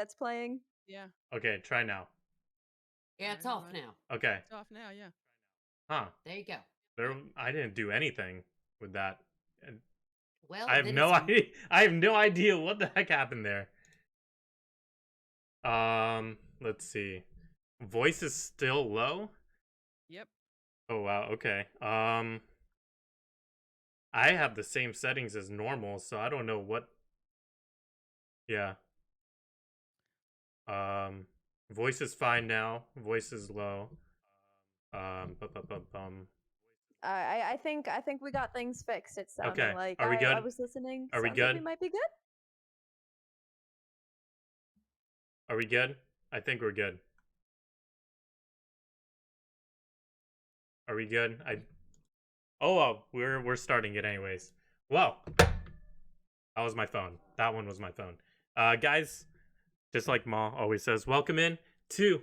that's playing. Yeah. Okay, try now. Yeah, it's off now. Okay. It's off now, yeah. Huh. There you go. I didn't do anything with that. And Well, I have no idea. I have no idea what the heck happened there. Let's see. Voice is still low? Yep. Oh wow, okay. I have the same settings as normal, so I don't know what. Yeah. Voice is fine now. Voice is low. I think we got things fixed. It's sounding Okay. like Are we good? I was listening. Are we Sounds like good? we might be good. Are we good? I think we're good. Are we good? Oh well, we're starting it anyways. Well, that was my phone. That one was my phone. Guys, just like Ma always says, welcome in to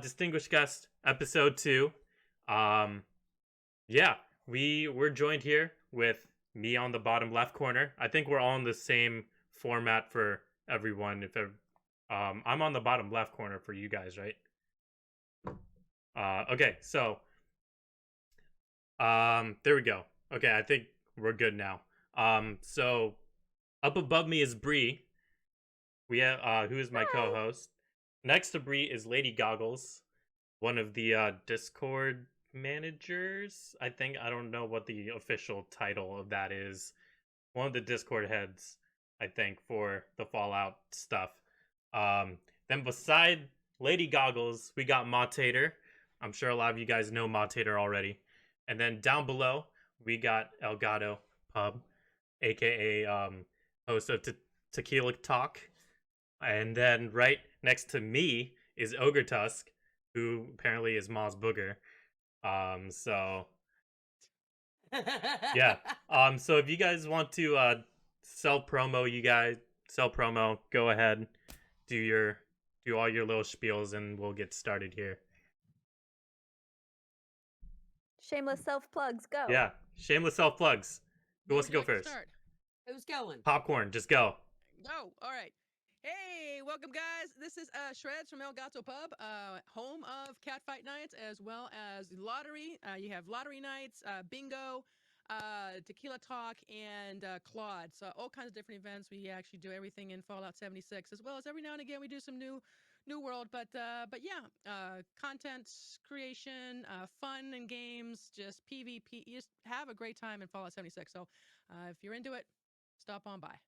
Distinguished Guest episode 2. Yeah, we're joined here with me on the bottom left corner. I think we're all in the same format for everyone. I'm on the bottom left corner for you guys, right? Okay, so there we go. Okay, I think we're good now. So up above me is Bree. We have who is my co-host. Next to Bree is LadyGoggles, one of the Discord managers. I think I don't know what the official title of that is. One of the Discord heads, I think, for the Fallout stuff. Then beside LadyGoggles, we got MawTater. I'm sure a lot of you guys know MawTater already. And then down below, we got ElGatoPub, aka host of Tequila Talk. And then right next to me is Ogre Tusk, who apparently is Ma's booger. So yeah. So if you guys want to sell promo, go ahead, do all your little spiels, and we'll get started here. Shameless self plugs, go. Yeah, shameless self plugs. Who wants to go first? Start? Who's going? Popcorn, just go. Go. All right. Hey, welcome guys. This is Shreds from ElGatoPub, home of Catfight Nights as well as lottery. You have lottery nights, bingo, tequila talk, and Claude. So all kinds of different events. We actually do everything in Fallout 76, as well as every now and again we do some new world. But yeah, content creation, fun and games, just PvP. You just have a great time in Fallout 76. So if you're into it, stop on by.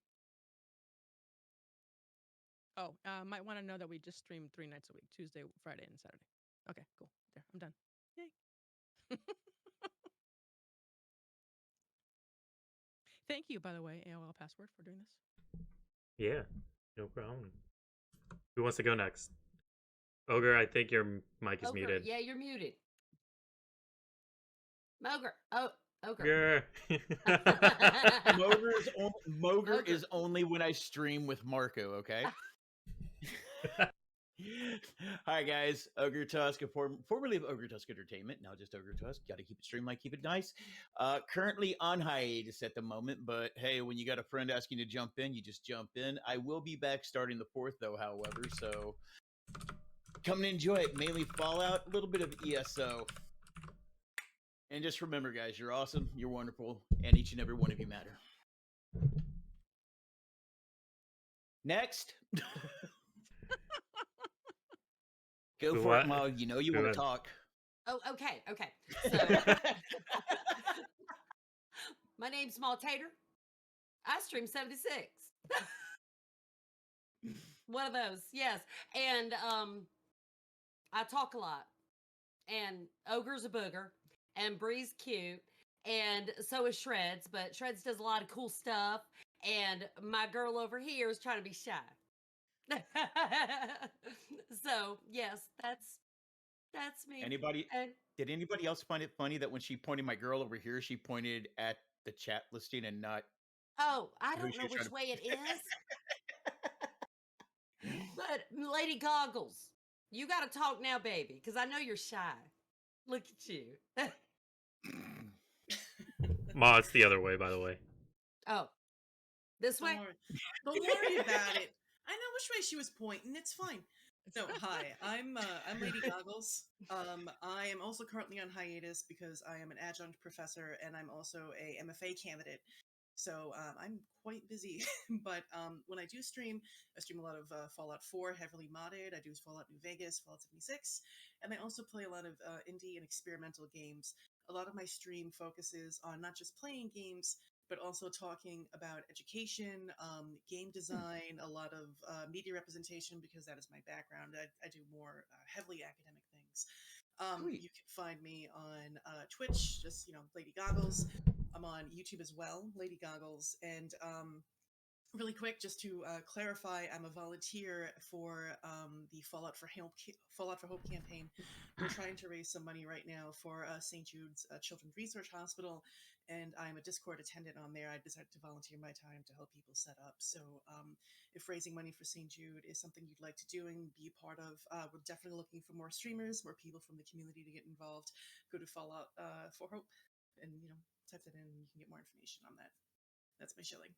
Oh, might want to know that we just stream 3 nights a week, Tuesday, Friday, and Saturday. Okay, cool. There, I'm done. Yay. Thank you, by the way, myaolpassword, for doing this. Yeah, no problem. Who wants to go next? Ogre, I think your mic is muted. Yeah, you're muted. Mogre. Oh, Ogre. Mogre is only when I stream with Marco, okay? Hi guys, Ogre Tusk, formerly of Ogre Tusk Entertainment, now just Ogre Tusk. Got to keep it streamlined, keep it nice. Currently on hiatus at the moment, but hey, when you got a friend asking to jump in, you just jump in. I will be back starting the 4th though, however, so come and enjoy it. Mainly Fallout, a little bit of ESO. And just remember, guys, you're awesome, you're wonderful, and each and every one of you matter. Next. Go for it, Ma. You know you want to talk. Oh, okay. So, my name's MawTater. I stream 76. One of those, yes. And I talk a lot. And Ogre's a booger. And Bree's cute. And so is Shreds. But Shreds does a lot of cool stuff. And my girl over here is trying to be shy. So yes, that's me. Did anybody else find it funny that when she pointed my girl over here, she pointed at the chat listing and not? Oh, I don't know which way it is. But LadyGoggles, you got to talk now, baby, because I know you're shy. Look at you. Ma, it's the other way, by the way. Oh, this way? Don't worry about it. I know which way she was pointing. It's fine. So, hi, I'm LadyGoggles. I am also currently on hiatus because I am an adjunct professor and I'm also a MFA candidate. So I'm quite busy. But when I do stream, I stream a lot of Fallout 4, heavily modded. I do Fallout New Vegas, Fallout 76, and I also play a lot of indie and experimental games. A lot of my stream focuses on not just playing games, but also talking about education, game design, a lot of media representation, because that is my background. I do more heavily academic things. Sweet. You can find me on Twitch, just, Lady Goggles. I'm on YouTube as well, Lady Goggles. And really quick, just to clarify, I'm a volunteer for the Fallout for Hope campaign. We're trying to raise some money right now for St. Jude's Children's Research Hospital, and I'm a Discord attendant on there. I decided to volunteer my time to help people set up. So if raising money for St. Jude is something you'd like to do and be a part of, we're definitely looking for more streamers, more people from the community to get involved. Go to Fallout for Hope and, type that in and you can get more information on that. That's my shilling.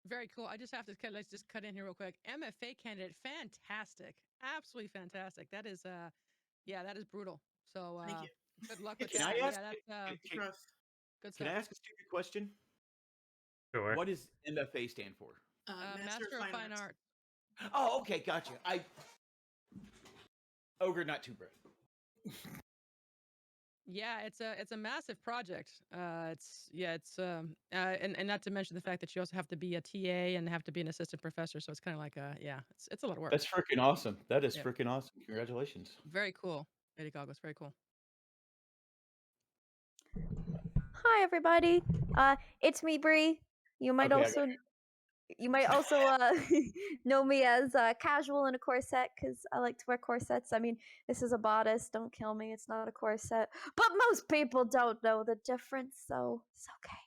Very cool. I just have to let's just cut in here real quick. MFA candidate, fantastic, absolutely fantastic. That is that is brutal. So Thank you. good luck with Can that. I ask? Yeah, that's It's rough. good Can stuff. I ask a stupid question? Sure. What does MFA stand for? Master of Fine Arts. Oh, okay, gotcha. Ogre, not too bright. Yeah, it's a massive project. And not to mention the fact that you also have to be a TA and have to be an assistant professor. So it's kind of like it's a lot of work. That's freaking awesome. That is Yeah. freaking awesome. Congratulations. Very cool, Lady Goggles. Very cool. Hi everybody. It's me, Bree. You might Okay, I also know me as casual in a corset because I like to wear corsets. I mean, this is a bodice. Don't kill me. It's not a corset. But most people don't know the difference, so it's okay.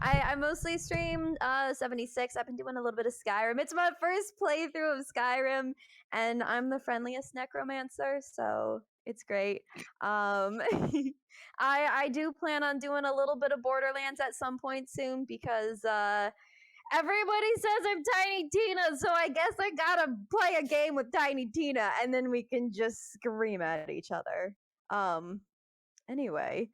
I mostly stream 76. I've been doing a little bit of Skyrim. It's my first playthrough of Skyrim, and I'm the friendliest necromancer, so it's great. I do plan on doing a little bit of Borderlands at some point soon because everybody says I'm Tiny Tina, so I guess I gotta play a game with Tiny Tina, and then we can just scream at each other. Anyway,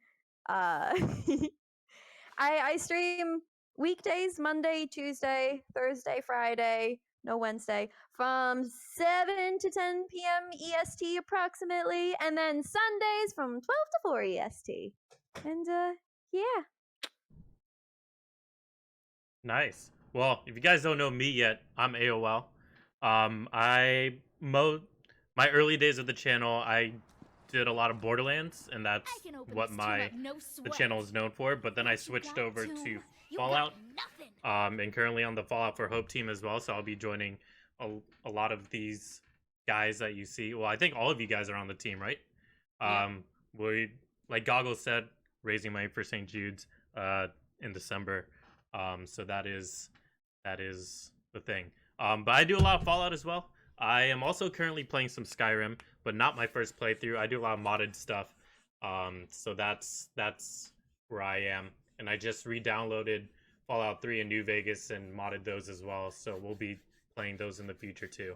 I stream weekdays, Monday, Tuesday, Thursday, Friday, no Wednesday, from 7 to 10 p.m. EST approximately, and then Sundays from 12 to 4 EST. And, yeah. Nice. Well, if you guys don't know me yet, I'm AOL. My early days of the channel, I did a lot of Borderlands, and that's what the channel is known for. But then I switched over to Fallout, and currently on the Fallout for Hope team as well. So I'll be joining a lot of these guys that you see. Well, I think all of you guys are on the team, right? We, like Goggles said, raising money for St. Jude's in December. So that is the thing. But I do a lot of Fallout as well. I am also currently playing some Skyrim, but not my first playthrough. I do a lot of modded stuff. So that's where I am. And I just re-downloaded Fallout 3 and New Vegas and modded those as well. So we'll be playing those in the future too.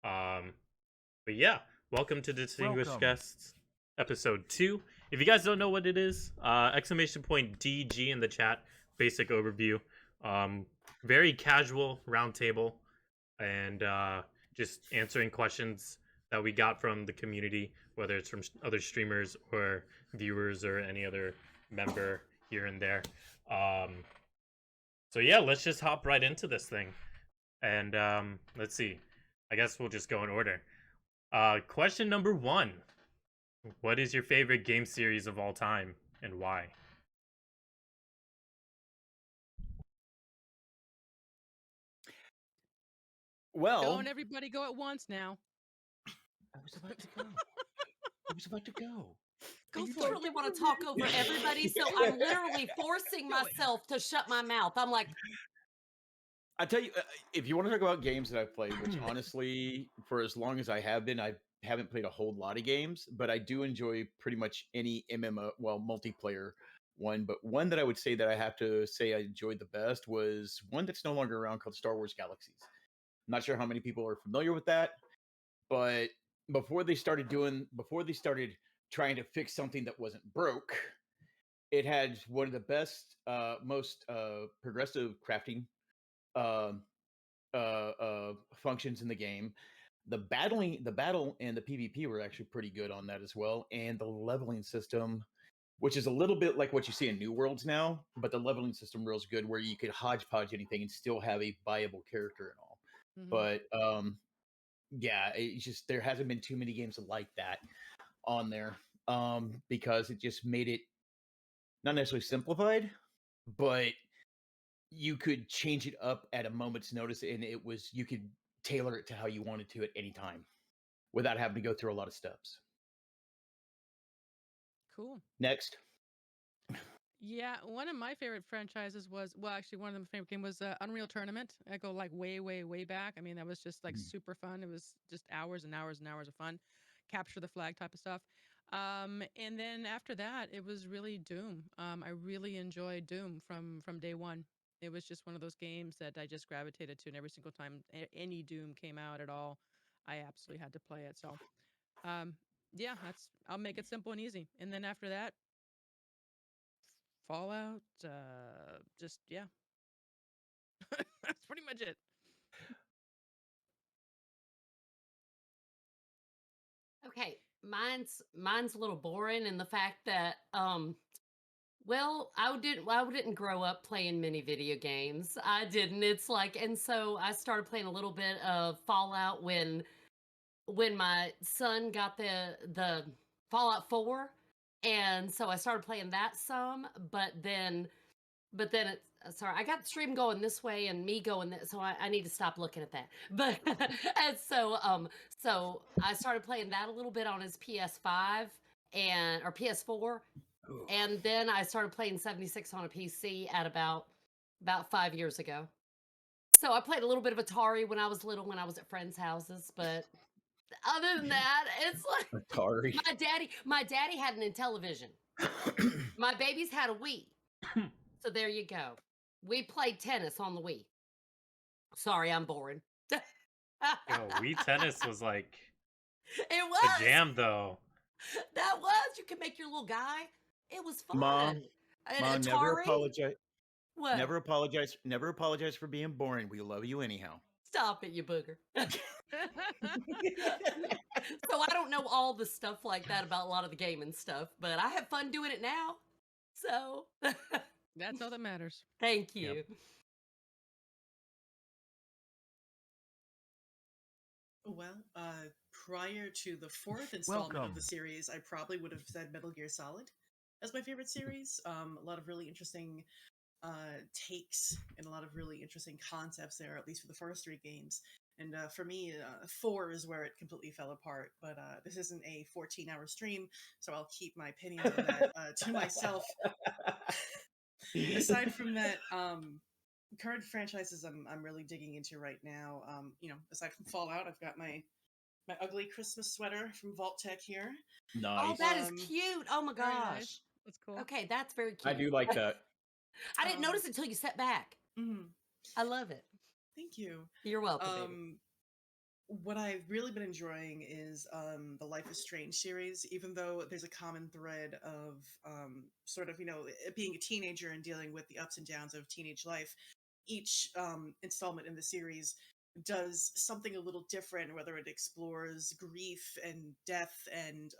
But yeah, welcome to Distinguished Guests episode 2. If you guys don't know what it is, !DG in the chat, basic overview. Very casual roundtable, and just answering questions that we got from the community, whether it's from other streamers or viewers or any other member here and there. So yeah, let's just hop right into this thing. And let's see. I guess we'll just go in order. Question number 1. What is your favorite game series of all time and why? Well, Don't everybody go at once now. I was about to go. I was about to go. Go You for it. really want to talk over everybody, so I'm literally forcing myself to shut my mouth. I'm like, I tell you, if you want to talk about games that I've played, which honestly, for as long as I have been, I haven't played a whole lot of games, but I do enjoy pretty much any MMO, well, multiplayer one, but one that I would say that I have to say I enjoyed the best was one that's no longer around called Star Wars Galaxies. I'm not sure how many people are familiar with that, but before they started trying to fix something that wasn't broke, it had one of the best, most progressive crafting um functions in the game. The battle and the PvP were actually pretty good on that as well, and the leveling system, which is a little bit like what you see in New Worlds now, but the leveling system real good, where you could hodgepodge anything and still have a viable character and all. Mhm. But yeah, it's just there hasn't been too many games like that on there, because it just made it not necessarily simplified, but you could change it up at a moment's notice, and you could tailor it to how you wanted to at any time without having to go through a lot of steps. Cool. Next. Yeah, one of my favorite franchises was, well, actually, one of my favorite game was Unreal Tournament. I go like way, way, way back. I mean, that was just like super fun. It was just hours and hours and hours of fun, capture the flag type of stuff. And then after that, it was really Doom. I really enjoyed Doom from day one. It was just one of those games that I just gravitated to, and every single time any Doom came out at all, I absolutely had to play it. So, um, yeah, I'll make it simple and easy. And then after that, Fallout, just yeah. That's pretty much it. Okay, mine's a little boring in the fact that well, I didn't grow up playing many video games. I didn't. It's like, and so I started playing a little bit of Fallout when my son got the Fallout 4, and so I started playing that some, but then it's sorry, I got the stream going this way and me going this, so I need to stop looking at that. But and so I started playing that a little bit on his PS5 or PS4, Ooh. and then I started playing 76 on a PC at about 5 years ago. So I played a little bit of Atari when I was little, when I was at friends' houses, but other than that, it's like Atari. my daddy had an Intellivision. My babies had a Wii. So there you go. We played tennis on the Wii. Sorry, I'm boring. Yo, Wii Tennis was like It the was. jam, though. That was. You can make your little guy. It was fun. Mom, And never Atari. apologize. What? Never apologize. Never apologize for being boring. We love you anyhow. Stop it, you booger. So I don't know all the stuff like that about a lot of the gaming stuff, but I have fun doing it now. So That's all that matters. thank you. Yep. Well, prior to the fourth installment of Welcome. the series, I probably would have said Metal Gear Solid as my favorite series. A lot of really interesting takes and a lot of really interesting concepts there, at least for the first three games. And for me, 4 is where it completely fell apart. But this isn't a 14-hour stream, so I'll keep my opinions on that to myself. Aside from that, current franchises I'm really digging into right now. Aside from Fallout, I've got my ugly Christmas sweater from Vault-Tec here. Nice. Oh, that is Um, cute. Oh my Very gosh. nice. That's cool. Okay, that's very cute. I do like that. I didn't notice it until you sat back. mhm. I love it. Thank you. You're welcome, baby. What I've really been enjoying is the Life is Strange series, even though there's a common thread of sort of, being a teenager and dealing with the ups and downs of teenage life. Each installment in the series does something a little different, whether it explores grief and death and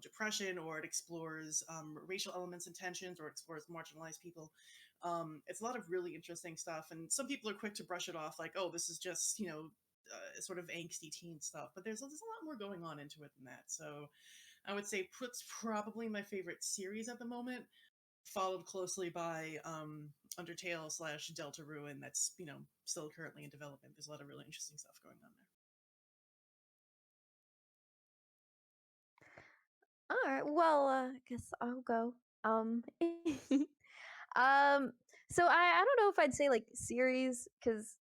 depression, or it explores racial elements and tensions, or it explores marginalized people. It's a lot of really interesting stuff, and some people are quick to brush it off like, oh, this is just sort of angsty teen stuff, but there's a lot more going on into it than that. So I would say it's probably my favorite series at the moment, followed closely by Undertale / Deltarune. That's still currently in development. There's a lot of really interesting stuff going on there. All right. Well, I guess I'll go. So I don't know if I'd say like series, because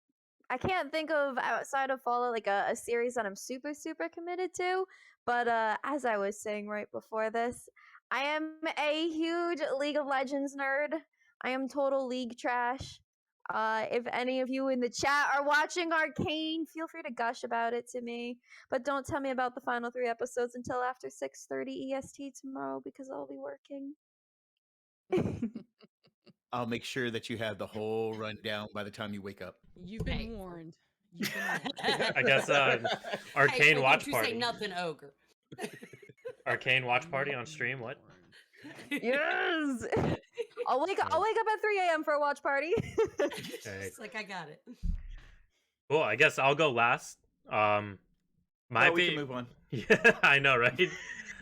I can't think of outside of Fallout like a series that I'm super super committed to. But as I was saying right before this, I am a huge League of Legends nerd. I am total League trash. If any of you in the chat are watching Arcane, feel free to gush about it to me. But don't tell me about the final 3 episodes until after 6:30 EST tomorrow because I'll be working. I'll make sure that you have the whole rundown by the time you wake up. You've been Hey. warned. You've been warned. I guess Hey, Arcane well, watch don't you party. say nothing, ogre. Arcane watch party on stream. What? Yes! I'll wake up at 3 a.m. for a watch party. It's like I got it. Cool. I guess I'll go last. My we can move on. Yeah, I know, right?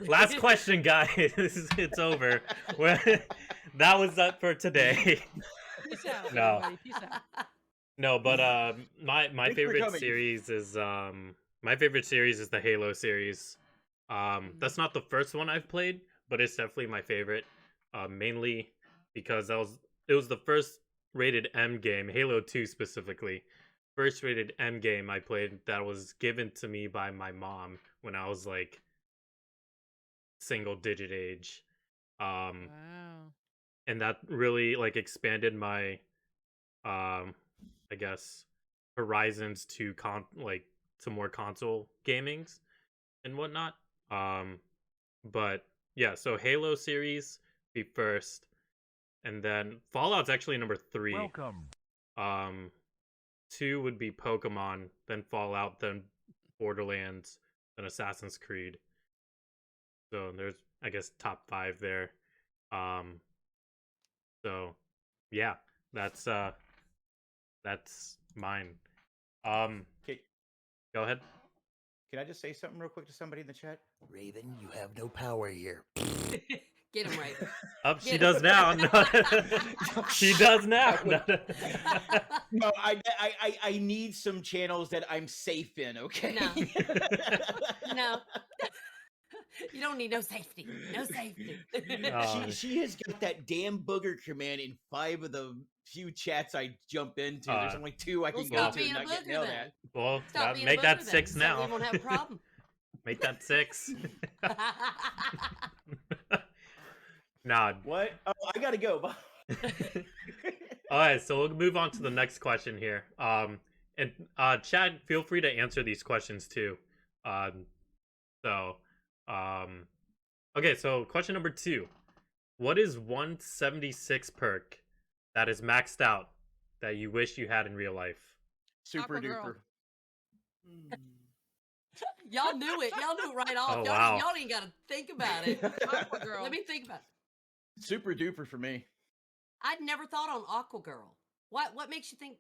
Last question, guys. It's over. That was that for today. Peace out. No. Everybody. Peace out. No, but my Thanks for favorite coming. series is the Halo series. That's not the first one I've played, but it's definitely my favorite. Mainly because it was the first rated M game, Halo 2 specifically. First rated M game I played that was given to me by my mom when I was like single digit age. Wow. And that really like expanded my I guess horizons to to more console gamings and whatnot. But yeah, so Halo series be first, and then Fallout's actually number 3. Welcome. 2 would be Pokemon, then Fallout, then Borderlands, then Assassin's Creed. So there's, I guess, top 5 there. So yeah, that's mine. Okay, Go ahead. can I just say something real quick to somebody in the chat? Raven, you have no power here. Get him right. Oh, she Get does him. now. No. She does now. No. No, I need some channels that I'm safe in. Okay. No. You don't need no safety. No safety. Oh. She has got that damn booger command in 5 of the few chats I jump into. There's only 2 I Well, can go stop to being and a not get booger nailed then. at. Well, Stop being make a that booger 6 then, now. So we won't have a problem. Make that 6. Nah. What? Oh, I gotta go. All right, so we'll move on to the next question here. And Chad, feel free to answer these questions too. Okay, so question number 2. What is 176 perk that is maxed out that you wish you had in real life? Super Aqua Girl. duper. Hmm. Y'all knew it. Y'all knew it right off. Oh, y'all, wow. y'all ain't got to think about it. Aqua Girl. Let me think about it. Super duper for me. I'd never thought on Aqua Girl. What makes you think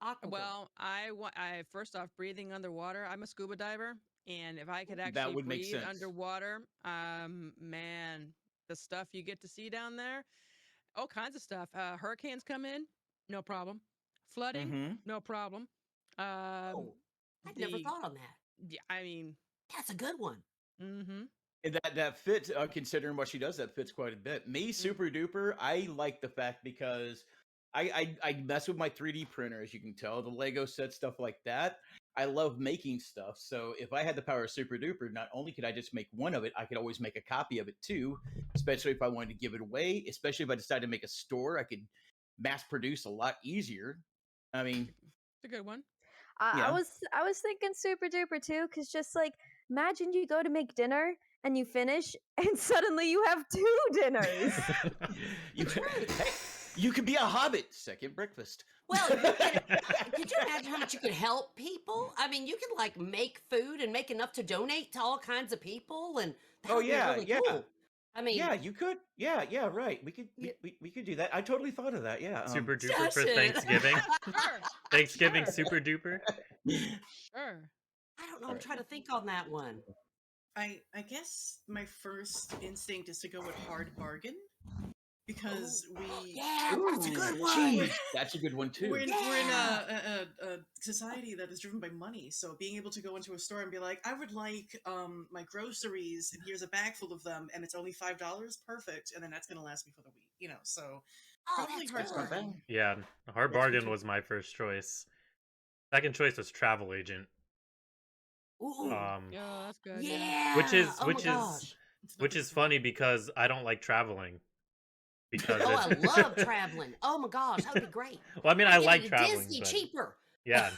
Aqua Girl? Well, I first off, breathing underwater. I'm a scuba diver, and if I could That actually would make breathe sense. underwater, man, the stuff you get to see down there, all kinds of stuff. Hurricanes come in, no problem. Flooding, Mhm. no problem. Oh, I'd never the- thought on that. Yeah, I mean, That's a good one. mm-hmm. And that fits, considering what she does, that fits quite a bit. Me, super duper, I like the fact because I mess with my 3D printer, as you can tell, the Lego set, stuff like that. I love making stuff. So if I had the power of super duper, not only could I just make one of it, I could always make a copy of it too, especially if I wanted to give it away, especially if I decided to make a store, I could mass produce a lot easier. I mean, It's a good one. Yeah. I was thinking super duper too, because just like imagine you go to make dinner and you finish, and suddenly you have 2 dinners. hey, you could be a hobbit. Second breakfast. Well, could you imagine how much you could help people? I mean, you could like make food and make enough to donate to all kinds of people, and that Oh, would be yeah, really yeah. cool. I mean, Yeah, you could. Yeah, right. We could do that. I totally thought of that. Yeah. Super duper Josh for it. Thanksgiving. Sure, Thanksgiving Sure. super duper. sure. I don't know. I'm trying to think on that one. I guess my first instinct is to go with hard bargain because we Yeah, that's a good Ooh, one. geez, that's a good one too. we're in Yeah. a society that is driven by money. So being able to go into a store and be like, I would like my groceries, and here's a bag full of them, and it's only $5, perfect, and then that's gonna last me for the week. So Oh, probably that's hard good. Not bargain. bad. Yeah, hard That's bargain good. was my first choice. Second choice was travel agent. Ooh. Um, Yeah, that's good. Yeah. which is Oh which my is gosh. Which is funny because I don't like traveling. Because Oh, I it's... love traveling. Oh my gosh, that would be great. Well, I mean, I I'd get like into traveling, Disney but cheaper. yeah,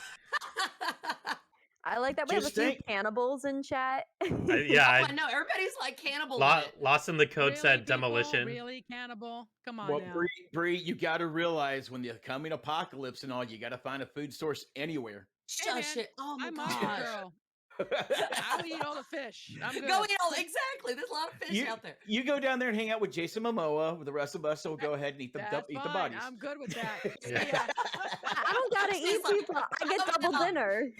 I like that we have a Just few think- cannibals in chat. yeah. Oh, I know. Everybody's like cannibal in it. Lost in the Code Really, said people? demolition. Really, cannibal? Come on Well, now. Bree, you got to realize when the coming apocalypse and all, you got to find a food source anywhere. Hey, man, Shush it. Oh my I'm Monster gosh. Girl. I'll eat all the fish. I'm good. Go eat all exactly. There's a lot of fish out there. You go down there and hang out with Jason Momoa. With the rest of us, so we'll go ahead and eat the That's eat the fine. bodies. I'm good with that. Yeah. See ya. I don't gotta She's eat like, people. I get "I'm double done." dinner.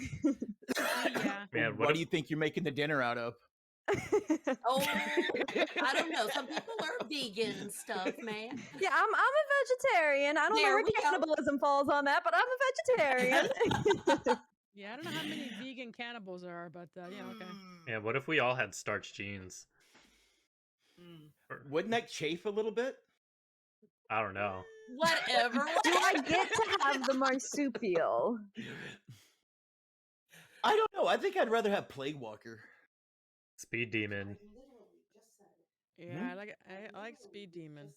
Yeah. Man, What do you think you're making the dinner out of? Oh, I don't know. Some people are vegan and stuff, man. Yeah, I'm a vegetarian. I don't know There where we go. cannibalism falls on that, but I'm a vegetarian. Yeah, I don't know how many vegan cannibals there are, but yeah, okay. Yeah, what if we all had starched jeans? Wouldn't that chafe a little bit? I don't know. Whatever. Do I get to have the marsupial? I don't know. I think I'd rather have Plague Walker. Speed demon. Yeah, I like Speed Demon.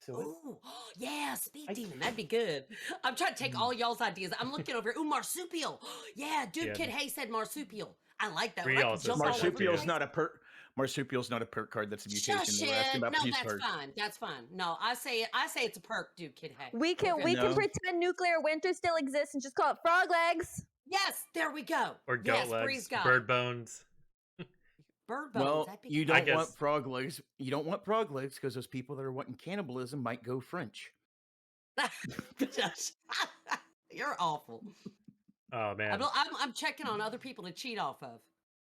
So Ooh, yeah, speed demon. That'd be good. I'm trying to take all y'all's ideas. I'm looking over. Ooh, marsupial. Yeah, dude, Yeah. Kid Hay said marsupial. I like that. Bree one. I could also jump said all over the marsupial's place. Marsupial's not a perk. Marsupial's not a perk card. That's a mutation. Shush They were asking it. about No, police that's cards. fine. That's fine. No, I say it's a perk, dude, Kid Hay. We can Okay. we can No. pretend nuclear winter still exists and just call it frog legs. Yes, there we go. Or goat yes, legs. Bree's got Bird it. bones. Bird bones. Well, that'd be you good. don't I want guess- frog legs. You don't want frog legs because those people that are wanting cannibalism might go French. Josh, you're awful. Oh man. I'm checking on other people to cheat off of.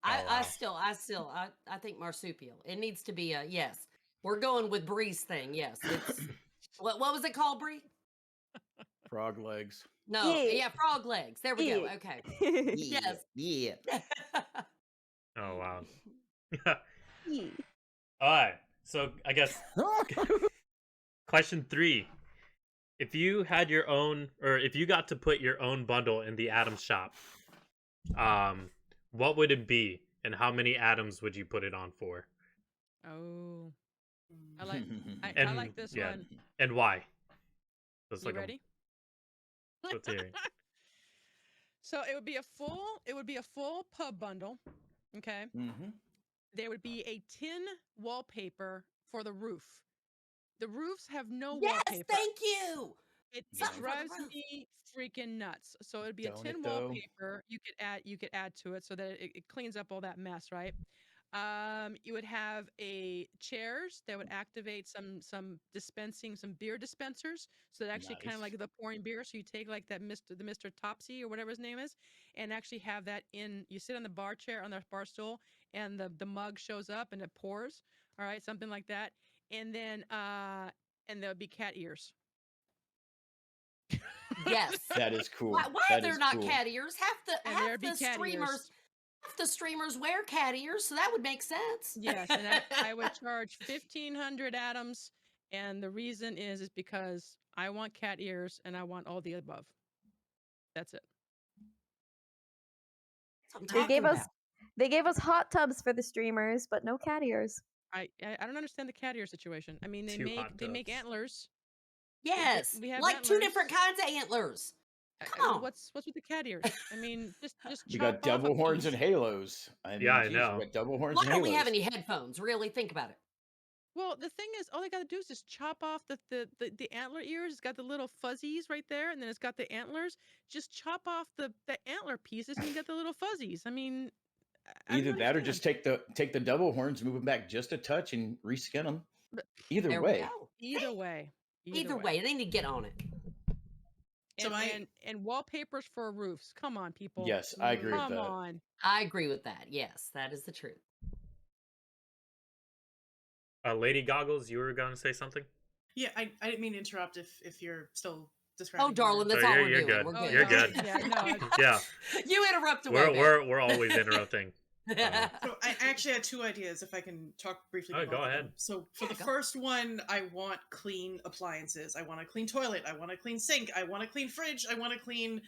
wow. I think marsupial. It needs to be a yes. We're going with Bree's thing. Yes. It's what was it called, Bree? Frog legs. No. Yeah. Yeah, frog legs. There we go. Yeah. Okay. Yes. Yeah. Oh wow. Yeah. Alright. So I guess question 3. If you had your own, or if you got to put your own bundle in the Atom shop, what would it be, and how many atoms would you put it on for, Oh, I like I And, like this yeah. one. and why? That's You like ready? Let's hear it. So it would be a full pub bundle. Okay. Mm-hmm. There would be a tin wallpaper for the roof. The roofs have no Yes, wallpaper. thank you. It Something for the drives roof. me freaking nuts. So it'd be a Don't tin it, though? wallpaper. You could add to it so that it cleans up all that mess, right? You would have a chairs that would activate some beer dispensers, so that actually kind Nice. of like the pouring beer. So you take like that Mr. Topsy or whatever his name is, and actually have that in. You sit on the bar chair on the bar stool, and the mug shows up and it pours. All right, something like that, and then there'll be cat ears. Yes. That is cool. Why are That there is not cool. cat ears? And Half there'd be the cat streamers ears. half the streamers wear cat ears, so that would make sense. Yes, and I would charge 1,500 atoms, and the reason is because I want cat ears and I want all the above. That's it. That's what I'm They talking gave us about. they gave us hot tubs for the streamers, but no cat ears. I don't understand the cat ear situation. I mean, they 2 hot make tubs. antlers. Yes, we have like two antlers. different kinds of antlers. Come on. What's with the cat ears? I mean, just You chop got double off a horns piece. and halos. I Yeah, I geez, know. You got double horns Why and don't halos. we have any headphones? Really, think about it. Well, the thing is, all they got to do is just chop off the antler ears. It's got the little fuzzies right there, and then it's got the antlers. Just chop off the antler pieces, and you get the little fuzzies. I mean, I Either don't that or understand. just take the double horns, move them back just a touch, and reskin them. But Either There we way. go. Either way. Either way, they need to get on it. So And wallpapers for roofs. Come on, people. Yes, I agree with Come that. on. I agree with that. Yes, that is the truth. LadyGoggles, you were going to say something? Yeah, I didn't mean to interrupt if you're still describing. Oh, darling, that's Oh, all you're- we're you're doing. good. We're Oh, good. You're no, good. Yeah, no. Yeah, You interrupt away. we're always interrupting. So I actually had two ideas, if I can talk briefly. Oh, about go both of ahead. them. So for Yeah, the go. first one, I want clean appliances. I want a clean toilet. I want a clean sink. I want a clean fridge. I want a clean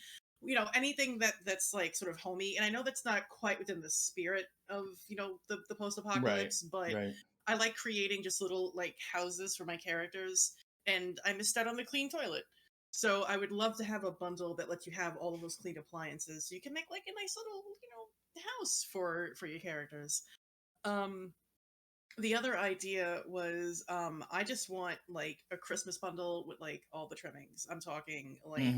anything that's like sort of homey. And I know that's not quite within the spirit of the post-apocalypse, but Right. I like creating just little like houses for my characters, and I missed out on the clean toilet. So I would love to have a bundle that lets you have all of those clean appliances, so you can make like a nice little house for your characters. The other idea was I just want like a Christmas bundle with like all the trimmings. I'm talking like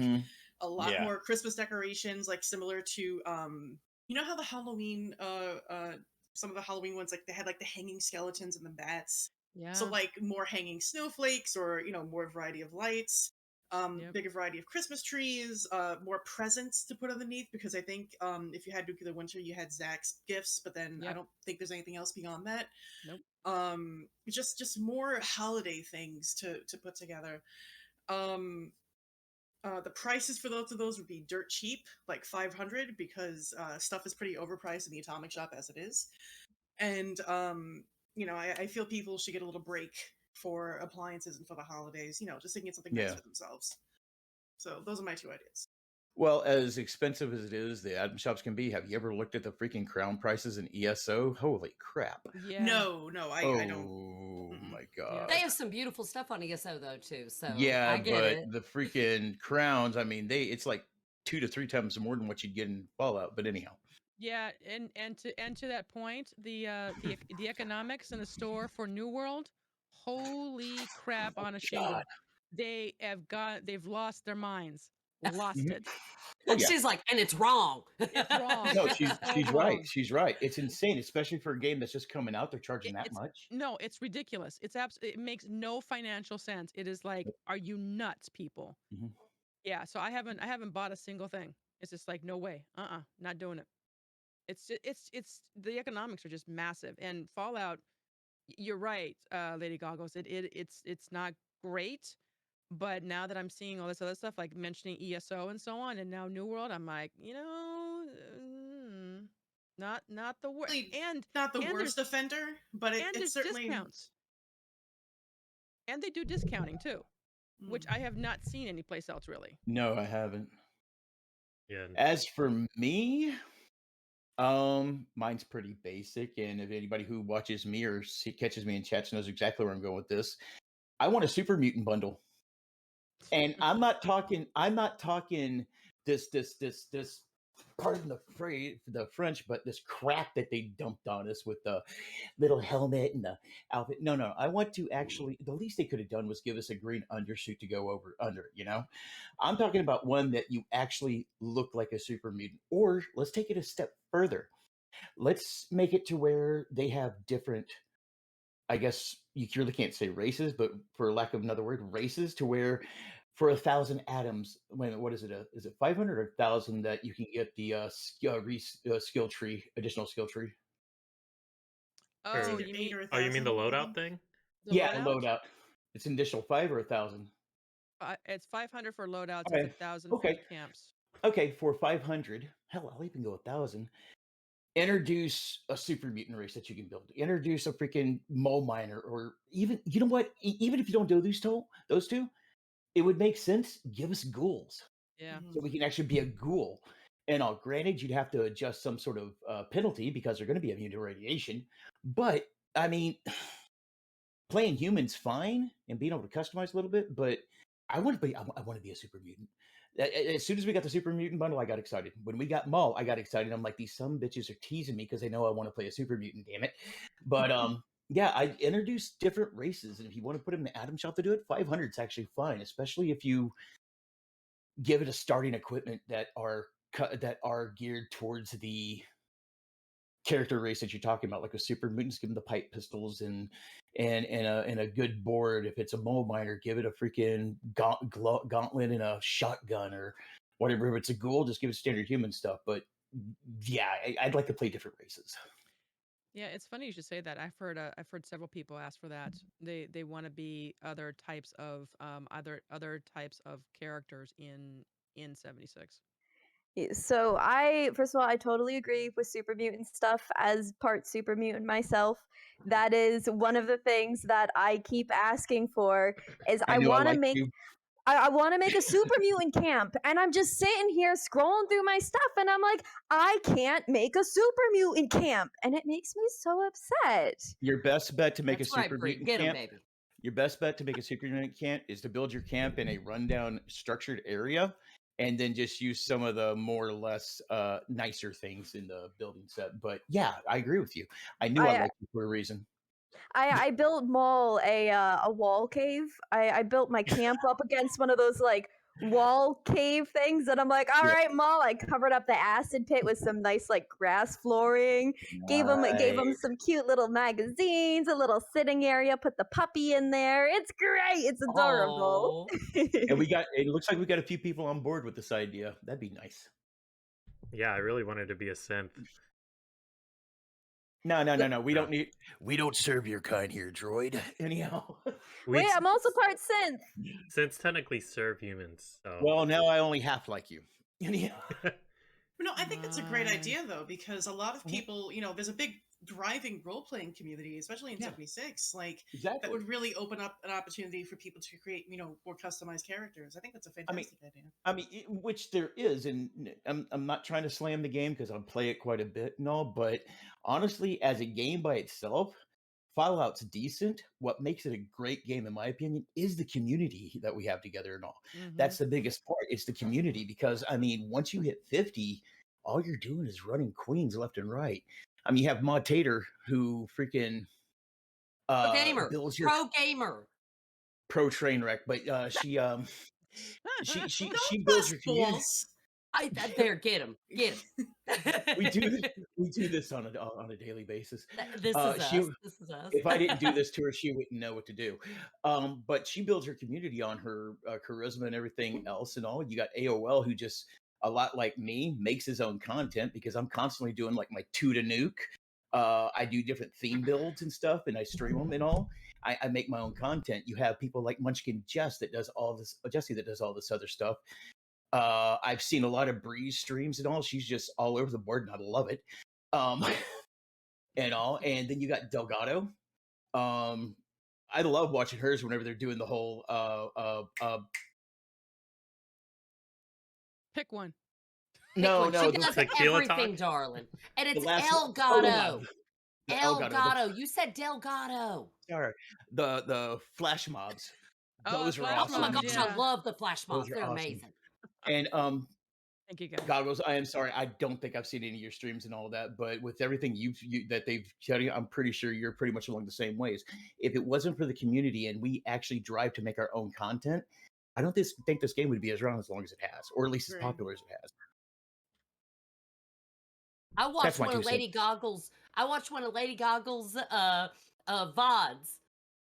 a lot Yeah. more Christmas decorations, like similar to how the Halloween some of the Halloween ones, like they had like the hanging skeletons and the bats. Yeah. So like more hanging snowflakes, or more variety of lights, Yep. bigger variety of Christmas trees, more presents to put underneath, because I think if you had Nuclear Winter, you had Zach's gifts, but then I Yep. don't think there's anything else beyond that. Nope. Just more holiday things to put together. The prices for both of those would be dirt cheap, like 500, because stuff is pretty overpriced in the Atomic Shop as it is. And I feel people should get a little break for appliances and for the holidays, just thinking something nice Yeah. for themselves. So those are my two ideas. Well, as expensive as it is, the item shops can be. Have you ever looked at the freaking crown prices in ESO? Holy crap! Yeah. No, I don't. Oh my Yeah. god! They have some beautiful stuff on ESO though too. So Yeah, I get but it. the freaking crowns, I mean, it's like 2 to 3 times more than what you'd get in Fallout. But anyhow, Yeah, and to that point, the economics in the store for New World, holy crap on a shingle. God. They've lost their minds. Lost Mhm. it. Oh yeah. She's like, and it's wrong. It's wrong. No, It's she's so she's wrong. right. She's right. It's insane, especially for a game that's just coming out. They're charging that It's much. no, it's ridiculous. It makes no financial sense. It is like, are you nuts, people? Mhm. Yeah, so I haven't bought a single thing. It's just like, no way. Not doing it. It's the economics are just massive. And Fallout, you're right, Lady Goggles. It's not great, but now that I'm seeing all this other stuff, like mentioning ESO and so on, and now New World, I'm like, not the worst. Really And not the and worst offender, but and it's there's certainly discounts, and they do discounting too, which I have not seen anyplace else really. No, I haven't. Yeah. As for me, mine's pretty basic, and if anybody who watches me or catches me in chats knows exactly where I'm going with this. I want a super mutant bundle, and I'm not talking this. Pardon the French, but this crap that they dumped on us with the little helmet and the outfit. No. I want to actually. The least they could have done was give us a green undersuit to go over under. I'm talking about one that you actually look like a super mutant. Or let's take it a step further. Let's make it to where they have different. I guess you really can't say races, but for lack of another word, races, to where for 1,000 atoms, what is it? Is it 500 or 1,000 that you can get the skill tree, additional skill tree? It's Oh, either you 8 mean or Oh, you mean 1,000. the loadout thing? the Yeah, loadout? loadout. It's an additional 5 or 1,000. It's 500 for loadouts. Okay. It's 1,000 for Okay. the camps. Okay, for 500, hell, I'll even go 1,000. Introduce a super mutant race that you can build. Introduce a freaking mole miner, or even you know what? Even if you don't do those two, it would make sense. Give us ghouls, Yeah. so we can actually be a ghoul. And granted, you'd have to adjust some sort of penalty because they're going to be immune to radiation. But I mean, playing humans fine and being able to customize a little bit. But I want to be a super mutant. As soon as we got the super mutant bundle, I got excited. When we got Maul, I got excited. I'm like, these some bitches are teasing me because they know I want to play a super mutant. Damn it! But yeah, I introduced different races, and if you want to put them in the Atom Shop to do it, 500 is actually fine, especially if you give it a starting equipment that are geared towards the character race that you're talking about, like a super mutants, give them the pipe pistols and a good board. If it's a mole miner, give it a freaking gauntlet and a shotgun or whatever. If it's a ghoul, just give it standard human stuff. But yeah, I'd like to play different races. Yeah, it's funny you should say that. I've heard several people ask for that. They want to be other types of other types of characters in 76. So first of all, I totally agree with super mutant stuff. As part super mutant myself, that is one of the things that I keep asking for. Is I I knew I want to liked make you. I want to make a super mutant camp, and I'm just sitting here scrolling through my stuff, and I'm like, I can't make a super mutant camp, and it makes me so upset. Your best bet to make That's a right, super Bree. mutant Get him, camp. baby. Your best bet to make a super mutant camp is to build your camp in a rundown, structured area, and then just use some of the more or less nicer things in the building set. But yeah, I agree with you. I knew I liked you for a reason. I built Maul a wall cave. I built my camp up against one of those like wall cave things, and I'm like, all Yeah. right, Maul. I covered up the acid pit with some nice like grass flooring. Gave him Nice. some cute little magazines, a little sitting area. Put the puppy in there. It's great. It's adorable. Oh, And we got. It looks like we got a few people on board with this idea. That'd be nice. Yeah, I really wanted to be a synth. No. We No. don't need. We don't serve your kind here, droid. Anyhow. Wait, I'm also part synth. Synths technically serve humans, so Well, now I only half like you. Anyhow. No, I think that's a great Nice. idea though, because a lot of people, there's a big thriving role playing community, especially in Yeah. 76. Like that Exactly. would really open up an opportunity for people to create, more customized characters. I think that's a fantastic idea. I mean, which there is, and I'm not trying to slam the game because I play it quite a bit and all, but honestly, as a game by itself, Fallout's decent. What makes it a great game, in my opinion, is the community that we have together and all. Mhm. That's the biggest part. It's the community because, I mean, once you hit 50, all you're doing is running queens left and right. I mean, you have MawTater who freaking Pro gamer. builds your Pro gamer. pro train wreck, but she she Don't builds bust your community. balls. There, get him. Get him. We do this on a daily basis. This is she- us. This is us. If I didn't do this to her, she wouldn't know what to do. But she builds her community on her charisma and everything else and all. You got AOL, who just, a lot like me, makes his own content because I'm constantly doing like my Tuda nuke. I do different theme builds and stuff, and I stream them and all. I make my own content. You have people like Munchkin Jesse that does all this other stuff. I've seen a lot of Breeze streams and all. She's just all over the board, and I love it. And all. And then you got Delgado. I love watching hers whenever they're doing the whole Pick one. no, She the does tequila everything, talk? darling. And the it's last one. ElGato. The Elgato. ElGato. You said Delgado. Sorry. The flash mobs. Oh, Those are flash Oh my awesome. mobs, gosh, yeah. I love the flash mobs. Those are They're awesome. amazing. And Thank you, guys. Goggles, I am sorry, I don't think I've seen any of your streams and all that, but with everything that they've shown you, I'm pretty sure you're pretty much along the same ways. If it wasn't for the community and we actually drive to make our own content, I don't think this game would be around as long as it has, or at least as Right. popular as it has. I watched That's my one of 2 cents. Lady Goggles VODs,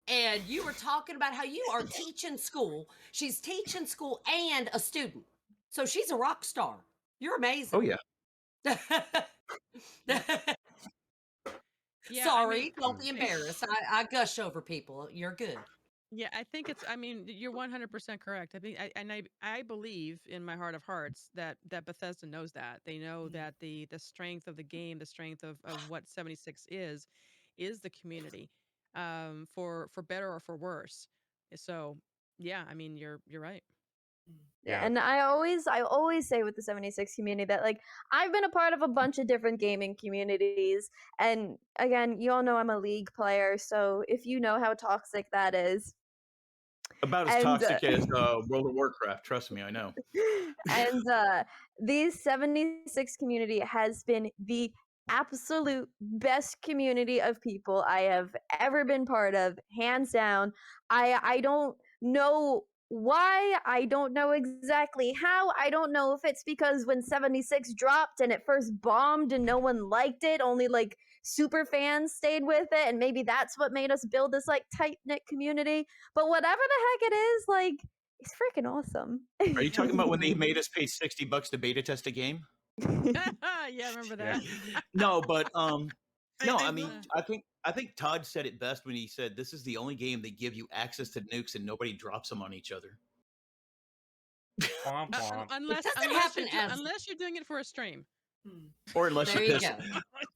and you were talking about how you are teaching school. She's teaching school and a student. So she's a rock star. You're amazing. Oh yeah. Yeah, Sorry, don't be embarrassed. I gush over people. You're good. Yeah, I think it's. I mean, you're 100% correct. I think, I believe in my heart of hearts that Bethesda knows that. They know that the strength of the game, the strength of what 76 is the community, for better or for worse. So yeah, I mean, you're right. Yeah. And I always say with the 76 community that like I've been a part of a bunch of different gaming communities, and again, you all know I'm a League player, so if you know how toxic that is. About as And, toxic as World of Warcraft, trust me, I know. And the 76 community has been the absolute best community of people I have ever been part of, hands down. I don't know why, I don't know exactly how, I don't know if it's because when 76 dropped and it first bombed and no one liked it, only like super fans stayed with it, and maybe that's what made us build this like tight-knit community. But whatever the heck it is, like, it's freaking awesome. Are you talking about when they made us pay $60 to beta test a game? Yeah, remember that. No, but no, I I mean, love- I think Todd said it best when he said this is the only game that give you access to nukes and nobody drops them on each other. Womp womp. Unless doesn't unless happen you're, as- unless you're doing it for a stream. Hmm. Or unless There you you piss. go.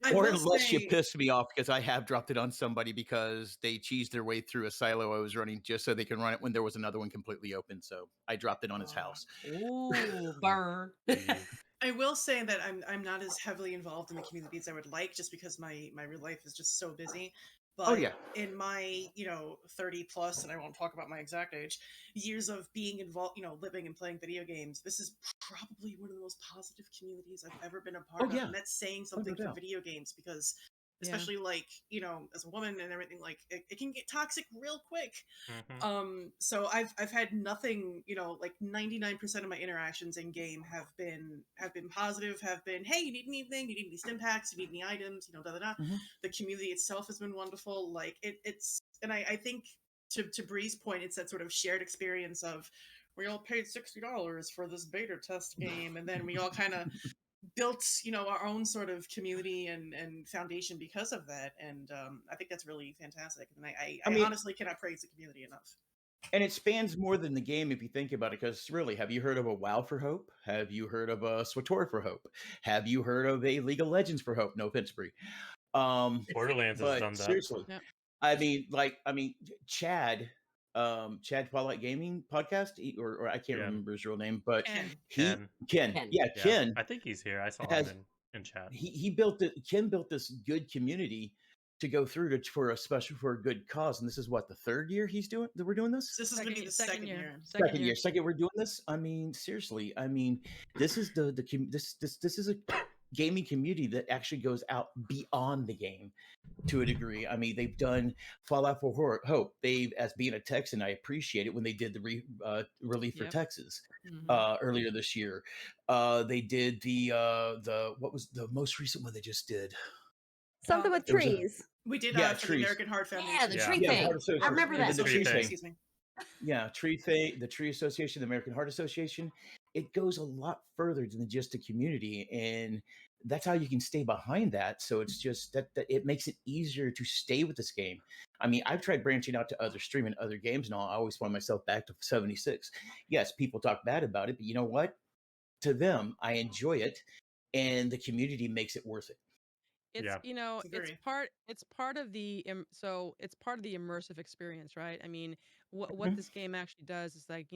I Or will unless you say, piss me off because I have dropped it on somebody because they cheesed their way through a silo I was running just so they can run it when there was another one completely open. So I dropped it on his house. Ooh, burn. Mm. I will say that I'm not as heavily involved in the community as I would like, just because my real life is just so busy. Oh But yeah. in my 30 plus, and I won't talk about my exact age, years of being involved, living and playing video games, this is probably one of the most positive communities I've ever been a Oh part of, yeah. and that's saying Oh, no something for doubt. video games because. Yeah. Especially like as a woman and everything, like it can get toxic real quick. Mhm. So I've had nothing, like 99% of my interactions in game have been positive, have been, hey, you need anything, you need any stim packs, you need any items, da da da. Mhm. The community itself has been wonderful. Like it's and I think to Bree's point, it's that sort of shared experience of we all paid $60 for this beta test game, and then we all kind of built our own sort of community and foundation because of that, and I think that's really fantastic, and I I mean, honestly cannot praise the community enough. and it spans more than the game if you think about it. Because really, have you heard of a WoW for Hope? Have you heard of a SWTOR for Hope? Have you heard of a League of Legends for Hope? No offense, Bree. Borderlands has But done that. seriously, Yeah. Chad, Chad Twilight Gaming podcast, or I can't Yeah. remember his real name, but And Ken. Ken, Ken. yeah, Yeah. Ken I think he's here. I saw him has in chat. he built it. Ken built this good community to go through for a good cause, and this is what the third year that we're doing this. This is going to be the second year. Second we're doing this. I mean, seriously, I mean, this is this is a gaming community that actually goes out beyond the game to a degree. I mean, they've done Fallout for Hope. They've, as being a Texan, I appreciate it when they did the relief for Yep. Texas Mhm. earlier this year. They did the what was the most recent one they just did? Something with There was a trees. We did Yeah, for the trees. American Heart Foundation. Yeah, the Yeah. tree Yeah, the thing. Heart I Association. remember They that. did the Tree tree thing. thing. Excuse me. Yeah, the Tree Association, the American Heart Association. It goes a lot further than just a community, and that's how you can stay behind that. So it's just that it makes it easier to stay with this game. I mean, I've tried branching out to other streaming, other games, and all. I always find myself back to 76. Yes, people talk bad about it, but you know what? To them, I enjoy it, and the community makes it worth it. It's Yeah. Agree. it's part of the so it's part of the immersive experience, right? I mean, what Mhm. this game actually does is like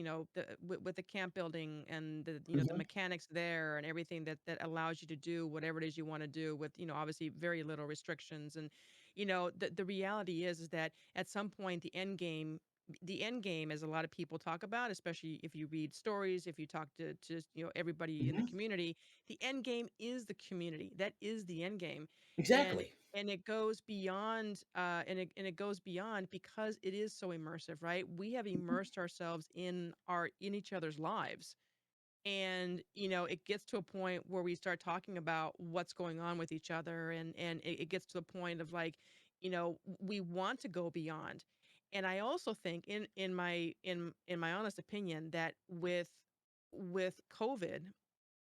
with the camp building and the the Mhm. mechanics there and everything that allows you to do whatever it is you want to do with obviously very little restrictions. And the reality is that at some point the end game, as a lot of people talk about, especially if you read stories, if you talk to just everybody in the Mhm. community, the end game is the community. That is the end game. and Exactly. and it goes beyond and it goes beyond because it is so immersive, right? We have immersed ourselves in each other's lives, and it gets to a point where we start talking about what's going on with each other, and it gets to the point of like we want to go beyond. And I also think in my honest opinion that with COVID,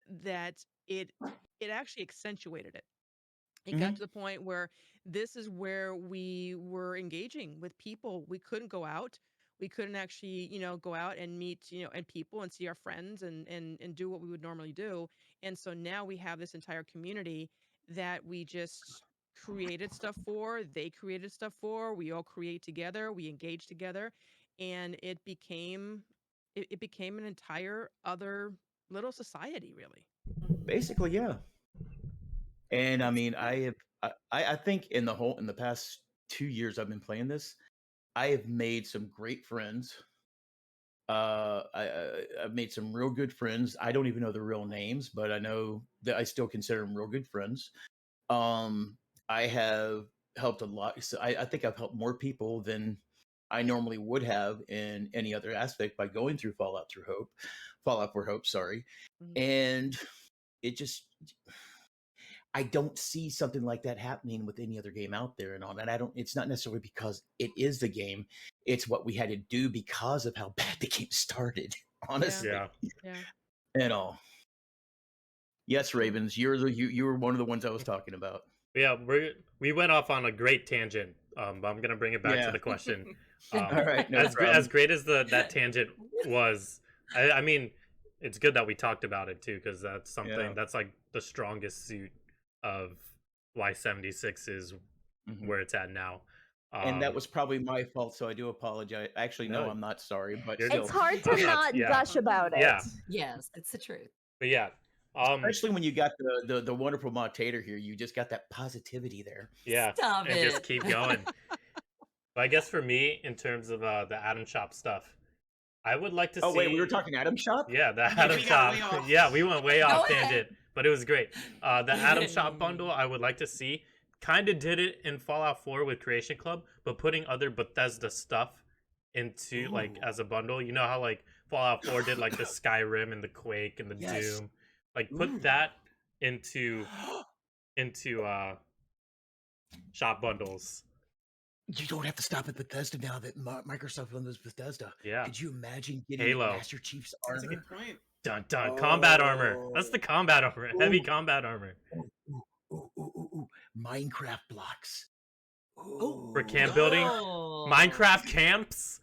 that it actually accentuated it. It got Mhm. to the point where this is where we were engaging with people. We couldn't go out. We couldn't actually, go out and meet, and people and see our friends and do what we would normally do. And so now we have this entire community that we just created stuff for. They created stuff for. We all create together. We engage together, and it became an entire other little society, really. Basically, yeah. And I It's mean, great. I think in the past 2 years I've been playing this, I have made some great friends. I've made some real good friends. I don't even know their real names, but I know that I still consider them real good friends. I have helped a lot. So I think I've helped more people than I normally would have in any other aspect by going through Fallout for Hope, sorry. Mhm. And it just I don't see something like that happening with any other game out there and all that. I don't. It's not necessarily because it is the game. It's what we had to do because of how bad the game started. Yeah, Honestly, Yeah. yeah. and all. Yes, Ravens, you were one of the ones I was talking about. Yeah, we went off on a great tangent. But I'm gonna bring it back to Yeah. the question. All right, no As problem. great as that tangent was, I mean, it's good that we talked about it too, because that's something Yeah. that's like the strongest suit of why 76 is Mhm. where it's at now. And that was probably my fault, so I do apologize. Actually, no, No, I'm not sorry, but you're- still. It's hard to I'm not- not yeah. gush about it. Yeah. Yes, it's the truth. But yeah, Especially when you got the wonderful MawTater here, you just got that positivity there. yeah, Stop and it. just keep going. But I guess for me, in terms of the Atom Shop stuff, I would like to see. Oh wait, we were talking Atom Shop? Yeah, the Yeah, Atom we got Shop. way off. Yeah, we went way Go off ahead. tangent, but it was great. The Atom Shop bundle, I would like to see. Kind of did it in Fallout 4 with Creation Club, but putting other Bethesda stuff into like Ooh. as a bundle. You know how like Fallout 4 did like the Skyrim and the Quake and the Yes. Doom. Like Ooh. put that into shop bundles. You don't have to stop at Bethesda now that Microsoft owns Bethesda. Yeah. Could you imagine getting Halo. Master Chief's That's a armor? good point. Dun dun. Combat armor. That's the combat armor. Heavy Ooh. combat armor. Ooh. Minecraft blocks. For camp building. Oh. Minecraft camps.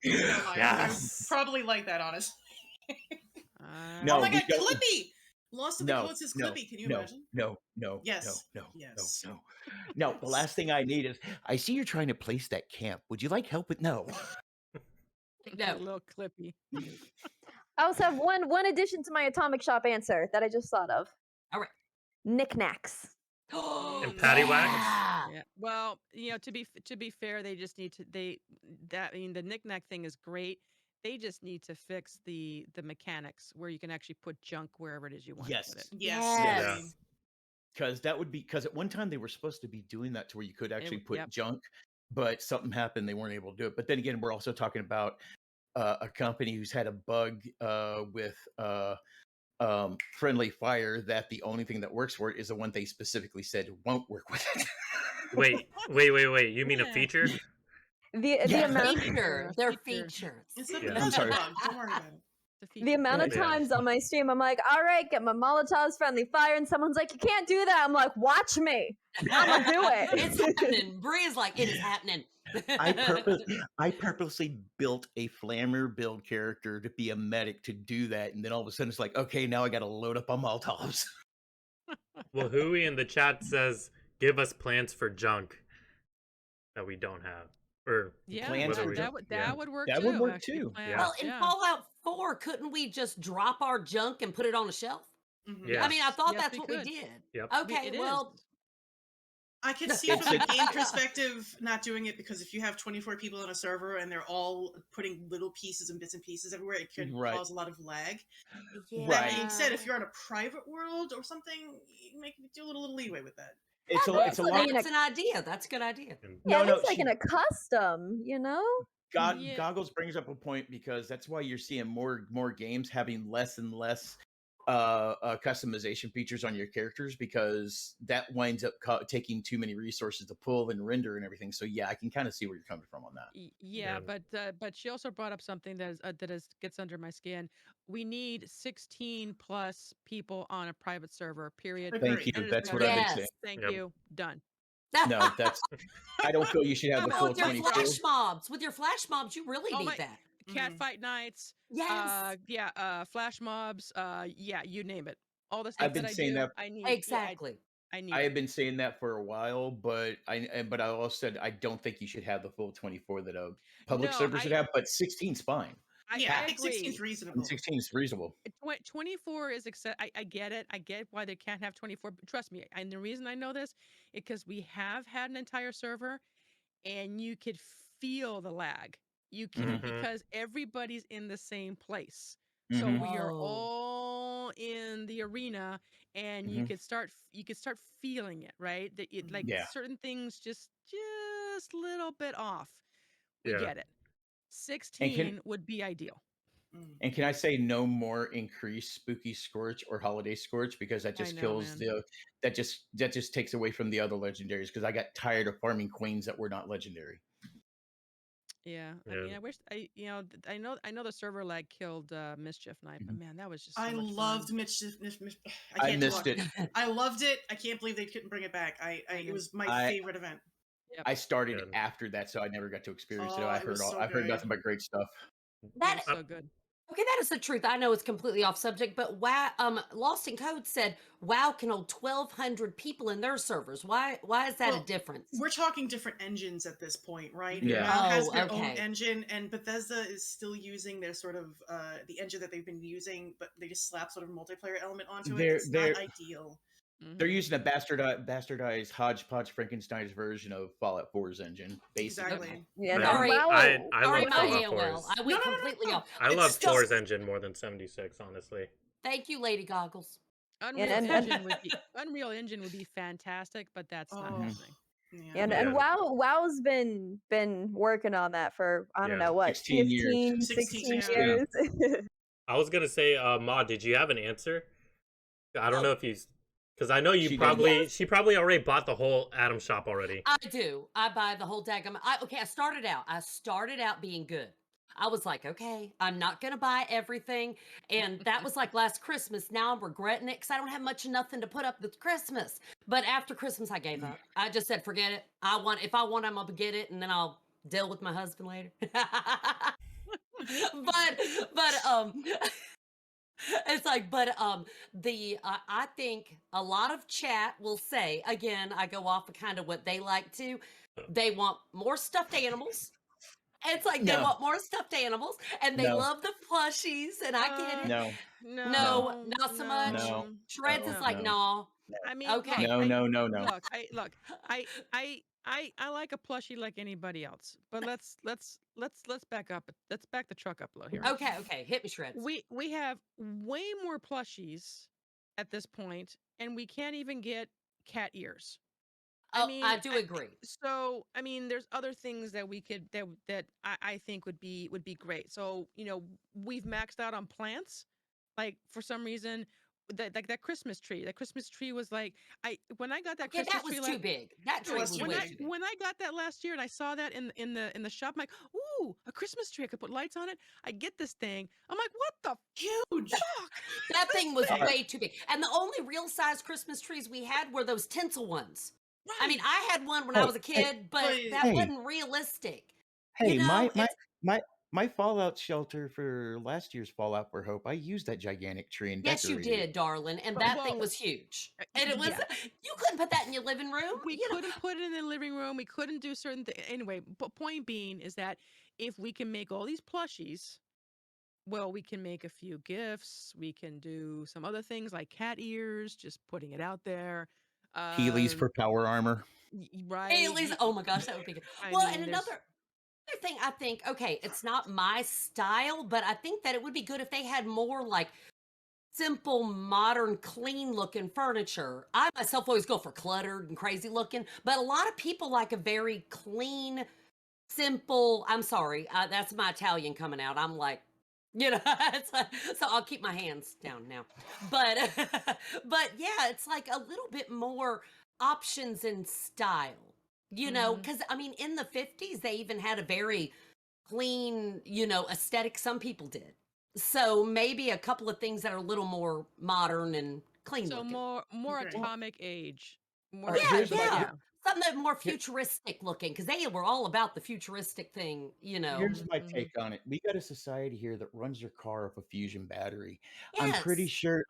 I'm not gonna lie, Yes. I would probably like that, honestly. No, oh my we god, don't- Clippy! Lost in the Codes is Clippy, can you imagine? No. Yes. No. No, the last thing I need is I see you're trying to place that camp. Would you like help with no? No. A little Clippy. I also have one addition to my Atomic Shop answer that I just thought of. All right. Knickknacks. And patty wax? Yeah. Yeah. Well, to be fair, they just need to the knickknack thing is great. They just need to fix the mechanics where you can actually put junk wherever it is you want Yes. to put it. Yes. Yes. Because that would be because at one time they were supposed to be doing that to where you could actually put yep. junk, but something happened, they weren't able to do it. But then again, we're also talking about a company who's had a bug with friendly fire that the only thing that works for it is the one they specifically said won't work with it. Wait. You mean a Yeah. feature? The Yeah. amount Feature. They're features. It's a, Yeah. it's I'm a sorry. bug. Don't worry about it. The the feature. amount of Yeah. times on my stream I'm like, all right, get my Molotov's friendly fire, and someone's like, you can't do that. I'm like, watch me. I'ma do it. It's happening. Bree is like, it is happening. I purposely built a flammer build character to be a medic to do that, and then all of a sudden it's like, okay, now I got to load up on Molotovs. Well, Hui in the chat says, "Give us plans for junk that we don't have." Or Yeah, Plans for that junk. would Yeah. work That too. would work actually, too. plans, Yeah. Well, in yeah. Fallout 4, couldn't we just drop our junk and put it on a shelf? Mhm. Yeah. I mean, I thought Yes, that's we what could. we did. Yep. Okay, It well, is. I can see It's from the a- game perspective not doing it because if you have 24 people on a server and they're all putting little pieces and bits and pieces everywhere, it could Right. cause a lot of lag. yeah. That being said, if you're on a private world or something, you make do a little leeway with that. It's That's a what lot. they- That's an idea. That's a good idea. And- Yeah, No, it's like she- in a custom, you know? Yeah. Goggles brings up a point because that's why you're seeing more games having less and less customization features on your characters because that winds up taking too many resources to pull and render and everything. So yeah, I can kind of see where you're coming from on that. Yeah, Yeah. but she also brought up something that gets under my skin. We need 16 plus people on a private server. Period. Agreed. Thank you. End of That's what I've been Yes. saying. Thank Yep. you. Done. No, that's. I don't feel you should have How the about full with your 24. flash mobs? With your flash mobs, you really Oh need my- that. Cat Mhm. fight nights. Yes. Flash mobs. Yeah, you name it. All the I've stuff been that I saying do, that- I need. Exactly. I need. I it. have been saying that for a while, but I also said I don't think you should have the full 24 that a public No, server should I- have, but 16's fine. Yeah, I I think agree. 16 is reasonable. And 16 is reasonable. 24 is I get it. I get why they can't have 24. But trust me, and the reason I know this is because we have had an entire server, and you could feel the lag. You can Mhm. because everybody's in the same place. So Mhm. we are Oh. all in the arena, and you Mhm. could start feeling it, right? That it like Yeah. certain things just a little bit off. We Yeah. get it. 16 would be ideal. Mm. And can I say no more increased spooky scorch or holiday scorch because that I just know, kills man. that just takes away from the other legendaries because I got tired of farming queens that were not legendary. Yeah, I Yeah. mean, I wish I know the server lag killed Mischief Night, but man, that was just so I much loved fun. Mitch. I can't missed talk. it. I loved it. I can't believe they couldn't bring it back. It was my I- favorite event. I started Good. after that, so I never got to experience it. Oh, I've it was so heard good. nothing but great stuff. It That- was so good. Okay, that is the truth. I know it's completely off subject, but WoW, Lost in Code said WoW can hold 1,200 people in their servers. Why is that a Well, difference? we're talking different engines at this point, right? Yeah. WoW has Oh, their own okay. engine, and Bethesda is still using their sort of the engine that they've been using, but they just slap sort of a multiplayer element onto it. It's not ideal. They're using a bastardized hodgepodge Frankenstein's version of Fallout 4's engine, basically. Exactly. Yeah, Man, Sorry, I sorry, love my Fallout AOL. 4's. I went completely off. I It's love still- 4's engine more than 76, honestly. Thank you, Lady Goggles. Unreal and- Engine would be Unreal Engine would be fantastic, but that's not Oh. happening. Yeah. And Yeah. WoW's been working on that for I don't Yeah. know what 16 years. 16 16, years. I was gonna say, Ma, did you have an answer? I don't Oh. know if you, because I know you She probably she probably already bought the whole Atom shop already. I do. I buy the whole daggum. I started out being good. I was like, okay, I'm not gonna buy everything, and that was like last Christmas. Now I'm regretting it because I don't have much of nothing to put up with Christmas. But after Christmas, I gave up. I just said, forget it. If I want, I'm gonna get it, and then I'll deal with my husband later. but it's like, I think a lot of chat will say, again, I go off of kind of what they like to. They want more stuffed animals. It's like they No. want more stuffed animals, and they No. love the plushies, and I get it. No. No, not so much. No. Shreds No. is like, No. no. I mean, Okay. No. Look, I like a plushie like anybody else, but let's back up. Let's back the truck up a little here. Okay, hit me, Shreds. We have way more plushies at this point, and we can't even get cat ears. I do agree. So I mean, there's other things that we could that I think would be great. So we've maxed out on plants. Like for some reason, that Christmas tree. That Christmas tree was like when I got that Okay, Christmas that was tree. too big. That tree was When way I too big. when I got that last year and I saw that in the shop, I'm like, ooh, a Christmas tree. I could put lights on it. I get this thing. I'm like, what the Huge. fuck? That thing was way too big. And the only real size Christmas trees we had were those tinsel ones. Right. I mean, I had one when I was a kid, but that Hey. wasn't realistic. Hey, You know, my Fallout shelter for last year's Fallout for Hope, I used that gigantic tree and Yes, you decorated it. did, darling. And But- that well, thing was huge. And it was, yeah. you couldn't put that in your living room. We you know. couldn't put it in the living room. We couldn't do certain things. Anyway, but point being is that if we can make all these plushies, well, we can make a few gifts. We can do some other things like cat ears, just putting it out there. Heelys for power armor. Right. Haley's, oh my gosh, that would be good. I Well, mean, and there's- another thing I think, okay, it's not my style, but I think that it would be good if they had more like simple, modern, clean looking furniture. I myself always go for cluttered and crazy looking, but a lot of people like a very clean, simple. I'm sorry, that's my Italian coming out. I'm like, it's like, so I'll keep my hands down now. But but yeah, it's like a little bit more options in style. Mhm. Because I mean, in the 50s, they even had a very clean, aesthetic. Some people did. So maybe a couple of things that are a little more modern and clean So looking. more Okay. atomic age. More Alright, Yeah, here's my- yeah. Something that more futuristic looking, because they were all about the futuristic thing, Here's my Mhm. take on it. We got a society here that runs their car off a fusion battery. Yes.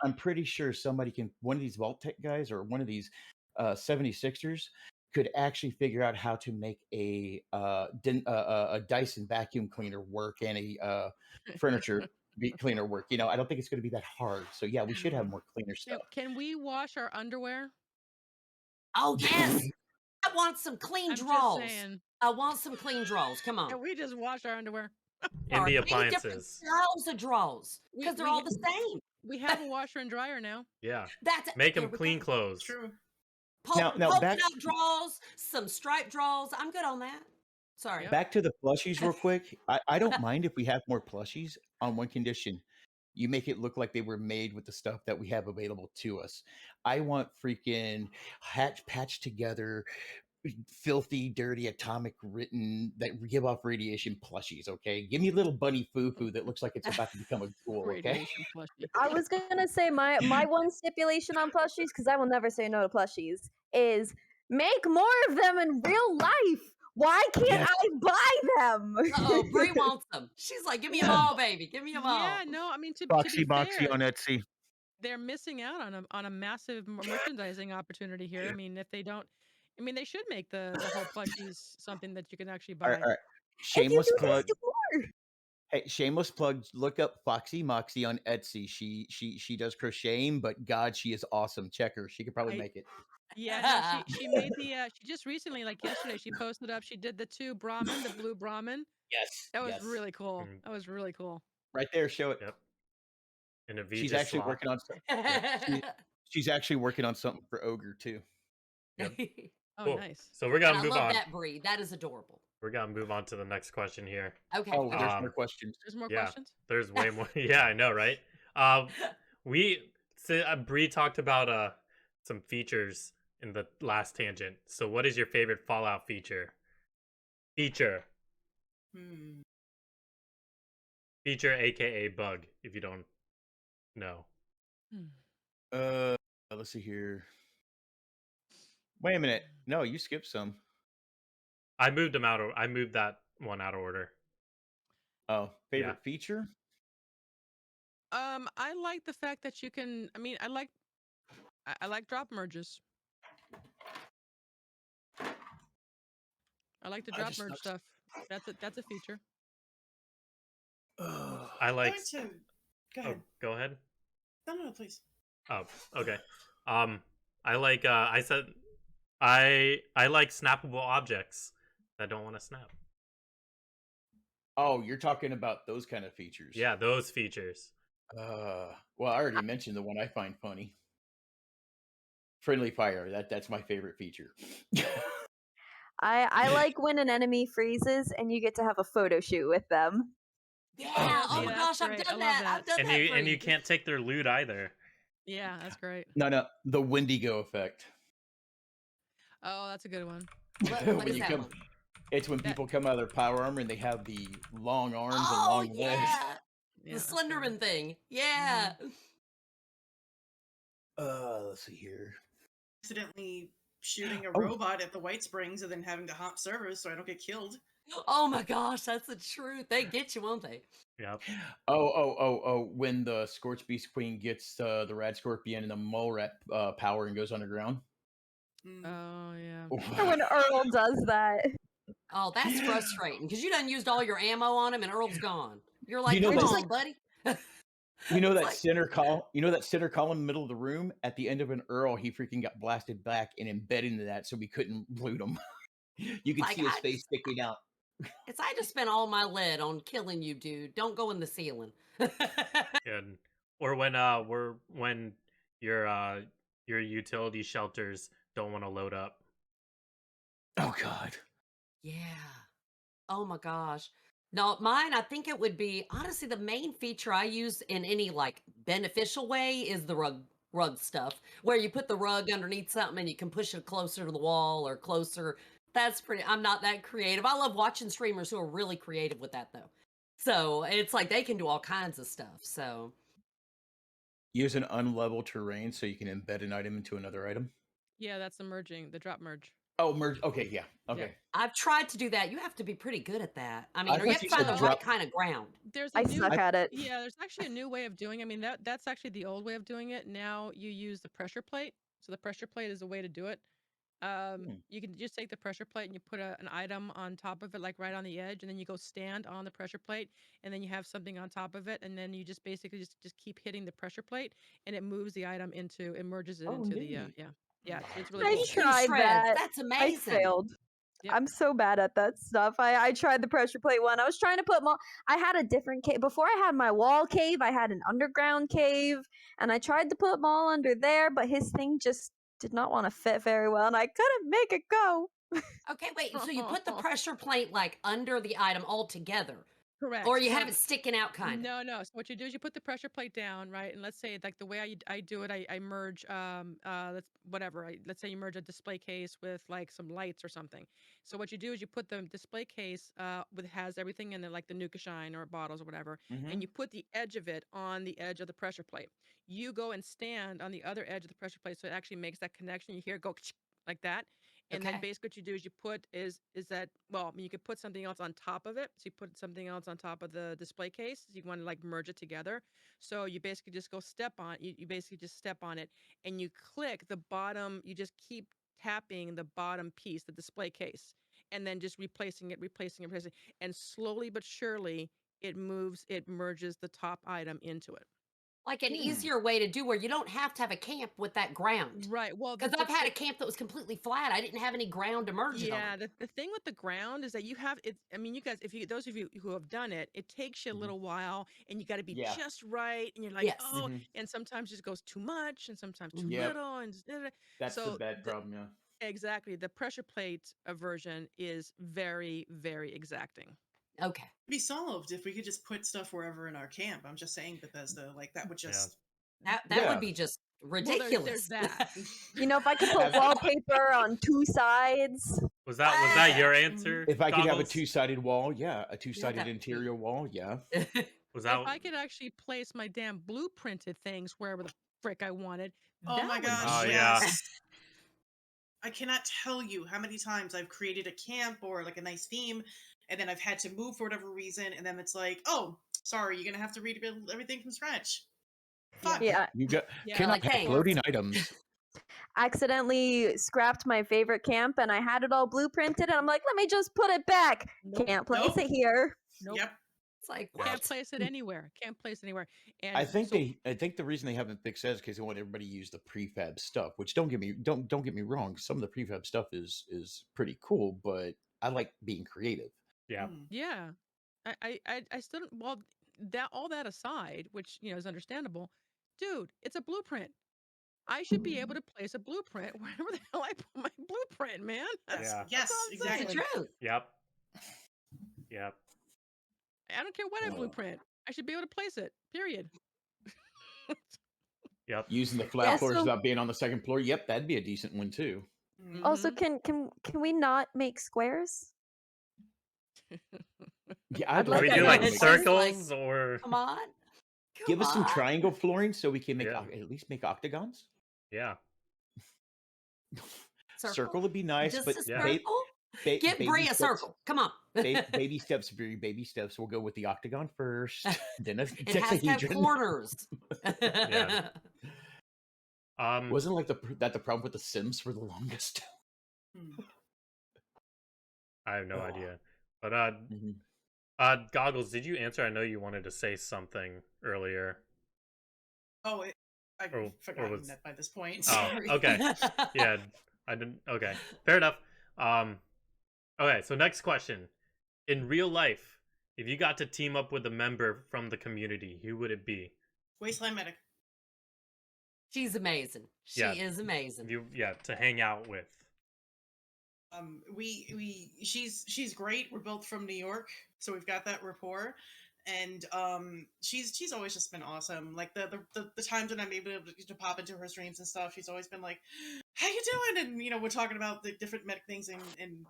I'm pretty sure somebody can, one of these Vault-Tec guys or one of these 76ers could actually figure out how to make a Dyson vacuum cleaner work and a furniture cleaner work. I don't think it's going to be that hard. So yeah, we should have more cleaner stuff. Can we wash our underwear? Oh, yes. I want some clean I'm just draws. saying. I want some clean draws. Come on. Can we just wash our underwear? In the Three different appliances. styles of draws We- because they're we- all the same. We have a washer and dryer now. Yeah. That's Make there them we clean go. clothes. True. Now Polka back- dot draws, some stripe draws. I'm good on that. Sorry. Yep. Back to the plushies real quick. I don't mind if we have more plushies on one condition. You make it look like they were made with the stuff that we have available to us. I want freaking patched together, filthy, dirty, atomic written that give off radiation plushies. Okay, give me a little bunny foo that looks like it's about to become a ghoul. Okay, Radiation plushie. I was gonna say my one stipulation on plushies, because I will never say no to plushies, is make more of them in real life. Why can't Yes. I buy them? Uh-oh, Bree wants them. She's like, give me them all, baby. Give me them all. Yeah, no, I mean to Boxy be Boxy fair, on Etsy. they're missing out on a massive merchandising opportunity here. I mean, if they don't, I mean, they should make the whole plushies something that you can actually All right, buy. all right. If you Shameless do plug. this more. Hey, shameless plug. Look up Foxy Moxie on Etsy. She does crocheting, but God, she is awesome. Check her. She could probably I- make it. Yeah, no, she made the she just recently, like yesterday, she posted up. She did the two Brahmin, the blue Brahmin. Yes. That was yes. really cool. Mm. That was really cool. Right there. Show it. Yep. And a V She's just actually slop. working on. She's actually working on something for Ogre too. Yep. Oh, Cool. nice. So we're And gonna I move love on. that breed. That is adorable. We're gonna move on to the next question here. Okay. Oh, okay. there's Um, more questions. There's more Yeah. questions. There's way more. Yeah, I know, right? Bree talked about some features in the last tangent. So, what is your favorite Fallout feature? Feature, aka bug, if you don't know. Let's see here. Wait a minute. No, you skipped some. I moved them out. I moved that one out of order. Oh, favorite feature? I like the fact that you can. I mean, I like drop merges. I like the I drop just merge noticed- stuff. That's a feature. I like. Going to go Oh, ahead. go ahead. No, please. Oh, okay. I like. I said. I like snappable objects that don't want to snap. Oh, you're talking about those kind of features. Yeah, those features. Well, I already mentioned the one I find funny. Friendly fire. That's my favorite feature. I like when an enemy freezes and you get to have a photo shoot with them. Yeah. Oh, Oh yeah, my that's gosh, I've great. I done love that. that. I've done And that. you for and you can't take their loot either. Yeah, that's great. No, the Wendigo effect. Oh, that's a good one. What When is you that come- one? It's when That- people come out of their power armor and they have the long arms and Oh long legs. yeah. Yeah, The that's good. Slenderman thing. Yeah. Let's see here. Accidentally shooting a Oh. robot at the White Springs and then having to hop servers so I don't get killed. Oh my gosh, that's the truth. They get you, won't they? Yep. Oh! When the Scorch Beast Queen gets the Rad Scorpion and the Mole Rat power and goes underground. Mm. Oh yeah. Or when Earl does that. Oh, that's frustrating because you done used all your ammo on him and Earl's gone. You're like, know come that- on, buddy. You know It's that like- center column. You know that center column in the middle of the room. At the end of an Earl, he freaking got blasted back and embedded into that, so we couldn't loot him. You could Like, see his I face sticking out. It's I just spent all my lead on killing you, dude. Don't go in the ceiling. And or when your utility shelters don't want to load up. Oh God. Yeah. Oh my gosh. No, mine, I think it would be honestly the main feature I use in any like beneficial way is the rug stuff where you put the rug underneath something and you can push it closer to the wall or closer. That's pretty, I'm not that creative. I love watching streamers who are really creative with that though. So it's like they can do all kinds of stuff. So Use an unlevel terrain so you can embed an item into another item. Yeah, that's the merging, the drop merge. Oh, merge. Okay, yeah. Okay. I've tried to do that. You have to be pretty good at that. I mean, I or you thought have to you find said the drop- right kind of ground. There's a I new suck at it. Yeah, there's actually a new way of doing. I mean, that's actually the old way of doing it. Now you use the pressure plate. So the pressure plate is a way to do it. You can just take the pressure plate and you put an item on top of it, like right on the edge, and then you go stand on the pressure plate, and then you have something on top of it, and then you just basically just keep hitting the pressure plate, and it moves the item it merges it Oh, into the neat. yeah. So it's really I cool. tried Shreds. that. That's I amazing. failed. Yep. I'm so bad at that stuff. I tried the pressure plate one. I was trying to put I had a different cave. Before I had my wall cave, I had an underground cave, and I tried to put them all under there, but his thing just did not want to fit very well, and I couldn't make it go. Okay, wait. So you put the pressure plate like under the item altogether, Correct. or you So- have it sticking out kind of. No. So what you do is you put the pressure plate down, right? And let's say like the way I do it, I merge let's say you merge a display case with like some lights or something. So what you do is you put the display case has everything in it, like the Nuka Shine or bottles or whatever, and you put the edge of it on the edge of the pressure plate. You go and stand on the other edge of the pressure plate, so it actually makes that connection. You hear it go like that, And then Okay. basically what you do is you put is that, well, I mean, you could put something else on top of it. So you put something else on top of the display case. You want to like merge it together. So you basically just go step on you basically just step on it and you click the bottom. You just keep tapping the bottom piece, the display case, and then just replacing it, and slowly but surely it merges the top item into it. Like an Hmm. easier way to do where you don't have to have a camp with that ground. Right. Well, Because I've had a camp that was completely flat. I didn't have any ground to merge it yeah, on. the thing with the ground is that you have it. I mean, you guys, if you those of you who have done it, it takes you a Mhm. little while, and you got to be Yeah. just right, and you're like, Yes. oh, Mhm. and sometimes it just goes too much, and sometimes too Mhm. Yep. little, and That's the so bad problem. Yeah. exactly the pressure plate version is very, very exacting. Okay. Be solved if we could just put stuff wherever in our camp. I'm just saying, Bethesda, like that would Yeah. just. That Yeah. would be just Well, ridiculous. there's that. You know, if I could put Have- wallpaper on 2 sides. Was that your Mhm. answer? If I could have a Goggles? two-sided wall, yeah, a two-sided that would be- interior wall, yeah. Was If that I could actually place my damn blueprinted things wherever the frick I wanted, Oh that my would be gosh, Oh, great. yeah. yes. I cannot tell you how many times I've created a camp or like a nice theme, and then I've had to move for whatever reason, and then it's like, oh, sorry, you're gonna have to rebuild everything from scratch. Fuck. Yeah, You got Yeah, cannot like, have hey. floating items. accidentally scrapped my favorite camp and I had it all blueprinted and I'm like, let me just put it back. Nope. Can't place Nope. it here. Nope. Yep. It's like, Can't what? place it anywhere. Can't place it anywhere. And I think so, I think the reason they haven't fixed that is because they want everybody to use the prefab stuff. Which don't get me wrong. Some of the prefab stuff is pretty cool, but I like being creative. Yeah. Mm. yeah, I still don't. Well, that all that aside, which is understandable, dude, it's a blueprint. I should be able to place a blueprint wherever the hell I put my blueprint, man. Yes. Yeah. Yes. all I'm It's the saying. Exactly. truth. Yep. Yep. I don't care what I Oh. blueprint. I should be able to place it. Period. Yep. Using the flat Yeah, floors so- without being on the second floor. Yep, that'd be a decent one too. Mm. Also, Mhm. can we not make squares? Yeah, I'd I'd Can like we like to do know. like It's just circles or Come on. give us some on. triangle flooring so we can make Yeah. at least make octagons. yeah. Circle would be nice, Just but a Yeah. circle. Give baby Brie a steps- circle. Come on. baby steps, Brie, baby steps. We'll go with the octagon first, then a It has to have tetrahedron. corners. Yeah. Wasn't like the problem with the Sims for the longest. Mm. I have no Oh. idea. But Mhm. Goggles, did you answer? I know you wanted to say something earlier. Oh, I've Or forgotten was- that by this point. Oh, Sorry. okay. Yeah, I didn't. Okay, fair enough. Okay, so next question. In real life, if you got to team up with a member from the community, who would it be? Wasteland Medic. She's amazing. She Yeah. is amazing. To hang out with. She's great. We're both from New York, so we've got that rapport. And she's always just been awesome. Like the times when I'm able to pop into her streams and stuff, she's always been like, "How you doing?" And we're talking about the different medic things, and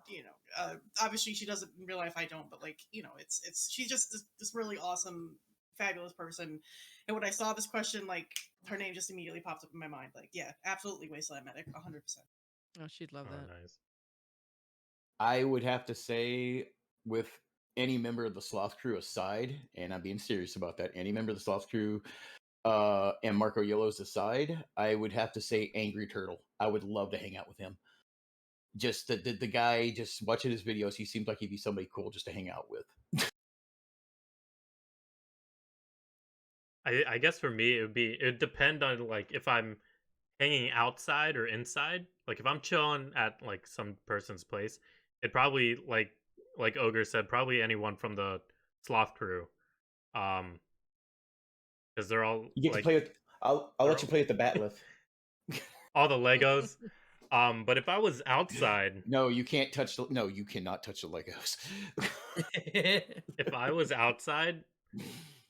obviously she does it in real life. I don't, but it's she's just this really awesome, fabulous person. And when I saw this question, like her name just immediately popped up in my mind. Like, yeah, absolutely, Wasteland Medic, 100%. Oh, she'd love that. Nice. I would have to say, with any member of the Sloth Crew aside, and I'm being serious about that, any member of the Sloth Crew and Marco Yellows aside, I would have to say Angry Turtle. I would love to hang out with him. Just the guy, just watching his videos, he seems like he'd be somebody cool just to hang out with. I guess for me it'd depend on like if I'm hanging outside or inside. Like if I'm chilling at like some person's place, it'd probably like Ogre said, probably anyone from the Sloth Crew. Because they're all You get like to play with. I'll let you play with the Batleth. all the Legos. But if I was outside, No, you can't touch. No, you cannot touch the Legos. if I was outside,